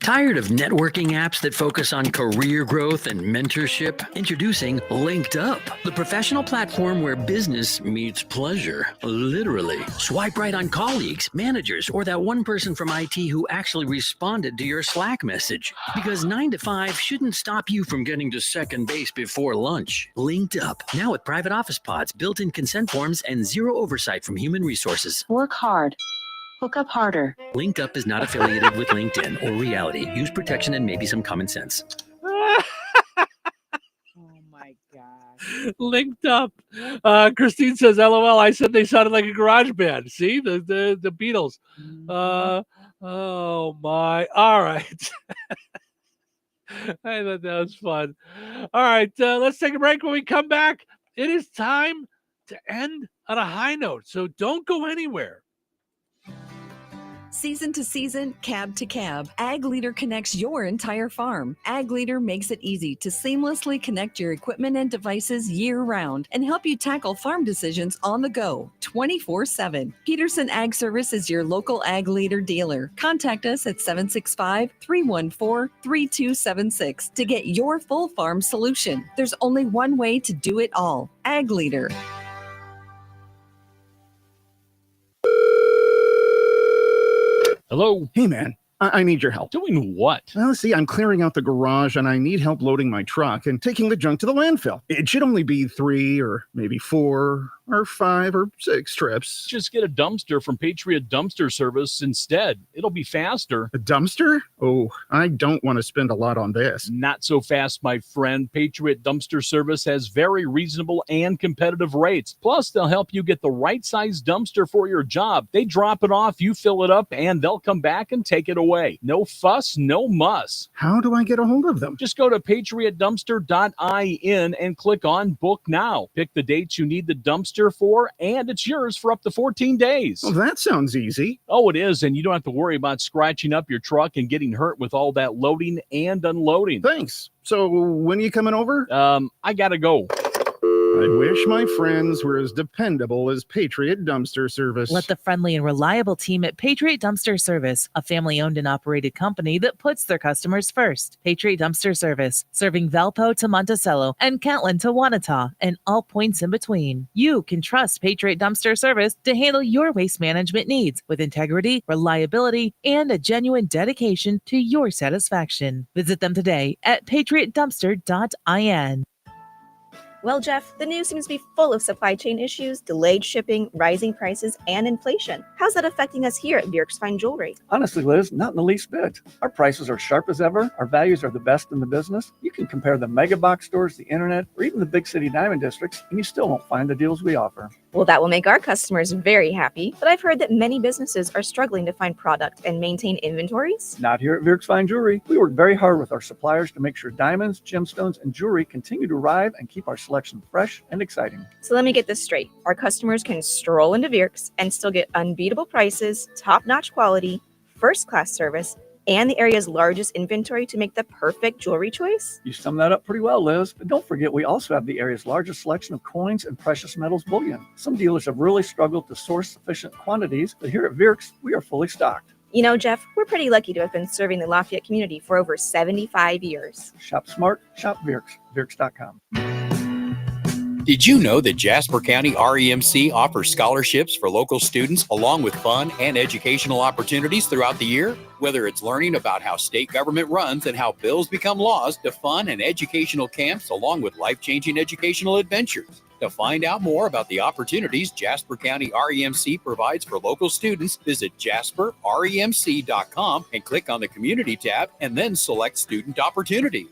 Tired of networking apps that focus on career growth and mentorship? Introducing Linked Up, the professional platform where business meets pleasure. Literally. Swipe right on colleagues, managers, or that one person from IT who actually responded to your Slack message. Because 9 to 5 shouldn't stop you from getting to second base before lunch. Linked Up, now with private office pods, built-in consent forms, and zero oversight from human resources. Work hard. Hook up harder. Linked Up is not affiliated with LinkedIn or Reality. Use protection and maybe some common sense. Oh my God. Linked Up. Christine says, LOL, I said they sounded like a garage band. See? The Beatles. Oh my. All right. I thought that was fun. All right. Let's take a break. When we come back, it is time to end on a high note. So don't go anywhere. Season to season, cab to cab, Ag Leader connects your entire farm. Ag Leader makes it easy to seamlessly connect your equipment and devices year-round and help you tackle farm decisions on the go, 24/7. Peterson Ag Service is your local Ag Leader dealer. Contact us at 765-314-3276 to get your full farm solution. There's only one way to do it all. Ag Leader. Hello? Hey, man. I need your help. Doing what? Well, see, I'm clearing out the garage and I need help loading my truck and taking the junk to the landfill. It should only be 3 or maybe 4 or 5 or 6 trips. Just get a dumpster from Patriot Dumpster Service instead. It'll be faster. A dumpster? Oh, I don't want to spend a lot on this. Not so fast, my friend. Patriot Dumpster Service has very reasonable and competitive rates. Plus, they'll help you get the right size dumpster for your job. They drop it off, you fill it up, and they'll come back and take it away. No fuss, no muss. How do I get a hold of them? Just go to patriotdumpster.in and click on Book Now. Pick the dates you need the dumpster for, and it's yours for up to 14 days. Well, that sounds easy. Oh, it is, and you don't have to worry about scratching up your truck and getting hurt with all that loading and unloading. Thanks. So when are you coming over? I gotta go. I wish my friends were as dependable as Patriot Dumpster Service. Let the friendly and reliable team at Patriot Dumpster Service, a family-owned and operated company that puts their customers first. Patriot Dumpster Service, serving Valpo to Monticello and Catlin to Wanata and all points in between. You can trust Patriot Dumpster Service to handle your waste management needs with integrity, reliability, and a genuine dedication to your satisfaction. Visit them today at patriotdumpster.in. Well, Jeff, the news seems to be full of supply chain issues, delayed shipping, rising prices, and inflation. How's that affecting us here at Bjork's Fine Jewelry? Honestly, Liz, not in the least bit. Our prices are sharp as ever. Our values are the best in the business. You can compare the mega box stores, the internet, or even the big city diamond districts, and you still won't find the deals we offer. Well, that will make our customers very happy, but I've heard that many businesses are struggling to find product and maintain inventories. Not here at Bjork's Fine Jewelry. We work very hard with our suppliers to make sure diamonds, gemstones, and jewelry continue to arrive and keep our selection fresh and exciting. So let me get this straight. Our customers can stroll into Bjork's and still get unbeatable prices, top-notch quality, first-class service, and the area's largest inventory to make the perfect jewelry choice? You summed that up pretty well, Liz. But don't forget, we also have the area's largest selection of coins and precious metals bullion. Some dealers have really struggled to source sufficient quantities, but here at Bjork's, we are fully stocked. You know, Jeff, we're pretty lucky to have been serving the Lafayette community for over 75 years. Shop smart, shop Bjork's, Bjork's.com. Did you know that Jasper County REMC offers scholarships for local students along with fun and educational opportunities throughout the year? Whether it's learning about how state government runs and how bills become laws, to fun and educational camps along with life-changing educational adventures. To find out more about the opportunities Jasper County REMC provides for local students, visit jasperremc.com and click on the Community tab and then select Student Opportunities.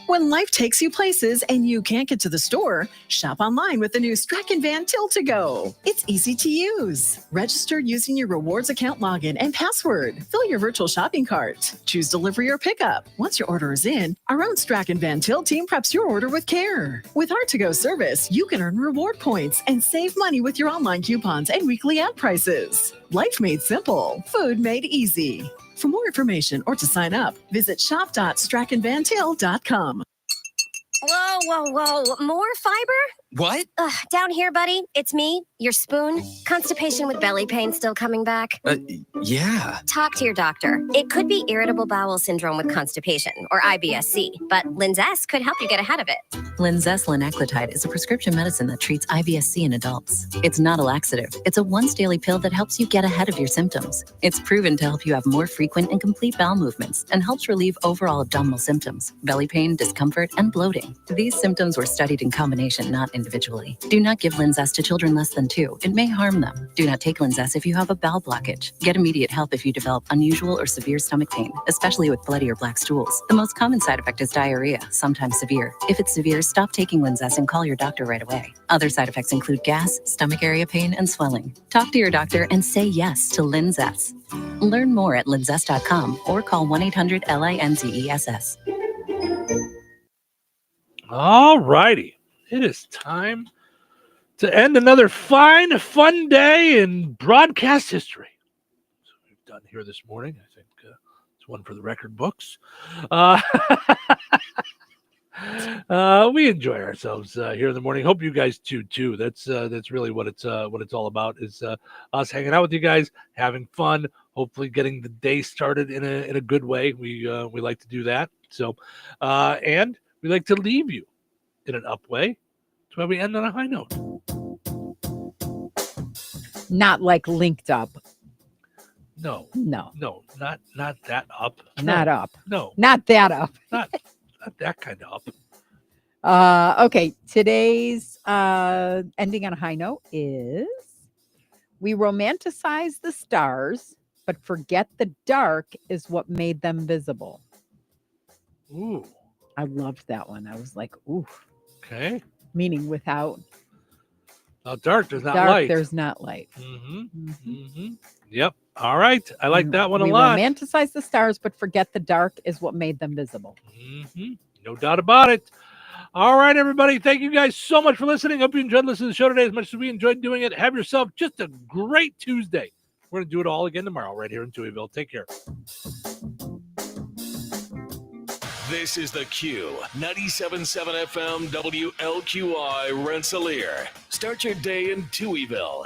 When life takes you places and you can't get to the store, shop online with the new Strachan Van Till to Go. It's easy to use. Register using your rewards account login and password. Fill your virtual shopping cart. Choose delivery or pickup. Once your order is in, our own Strachan Van Till team preps your order with care. With our to-go service, you can earn reward points and save money with your online coupons and weekly ad prices. Life made simple. Food made easy. For more information or to sign up, visit shop.strachanvantil.com. Whoa, Whoa. More fiber? What? Down here, buddy. It's me, your spoon. Constipation with belly pain still coming back? Yeah. Talk to your doctor. It could be irritable bowel syndrome with constipation, or IBS-C, but Linzess could help you get ahead of it. Linzess linaclotide is a prescription medicine that treats IBS-C in adults. It's not a laxative. It's a once-daily pill that helps you get ahead of your symptoms. It's proven to help you have more frequent and complete bowel movements and helps relieve overall abdominal symptoms, belly pain, discomfort, and bloating. These symptoms were studied in combination, not individually. Do not give Linzess to children less than 2. It may harm them. Do not take Linzess if you have a bowel blockage. Get immediate help if you develop unusual or severe stomach pain, especially with bloody or black stools. The most common side effect is diarrhea, sometimes severe. If it's severe, stop taking Linzess and call your doctor right away. Other side effects include gas, stomach area pain, and swelling. Talk to your doctor and say yes to Linzess. Learn more at linzess.com or call 1-800-LINZESS. All righty. It is time to end another fun day in broadcast history. So we've done here this morning. I think it's one for the record books. We enjoy ourselves here in the morning. Hope you guys do too. That's really what it's all about, is us hanging out with you guys, having fun, hopefully getting the day started in a good way. We like to do that. So and we like to leave you in an up way. That's why we end on a high note. Not like linked up. No, not that up. Not up. No, not that up. Not that kind of up. Okay, today's ending on a high note is: we romanticize the stars, but forget the dark is what made them visible. Ooh, I loved that one. I was like, ooh. Okay. Meaning without dark, there's not light. There's not light. Yep. All right. I like that one a lot. We romanticize the stars, but forget the dark is what made them visible. No doubt about it. All right, everybody. Thank you guys so much for listening. Hope you enjoyed listening to the show today as much as we enjoyed doing it. Have yourself just a great Tuesday. We're going to do it all again tomorrow right here in Touhyville. Take care. This is the Q 97.7 FM WLQI Rensselaer. Start your day in Touhyville.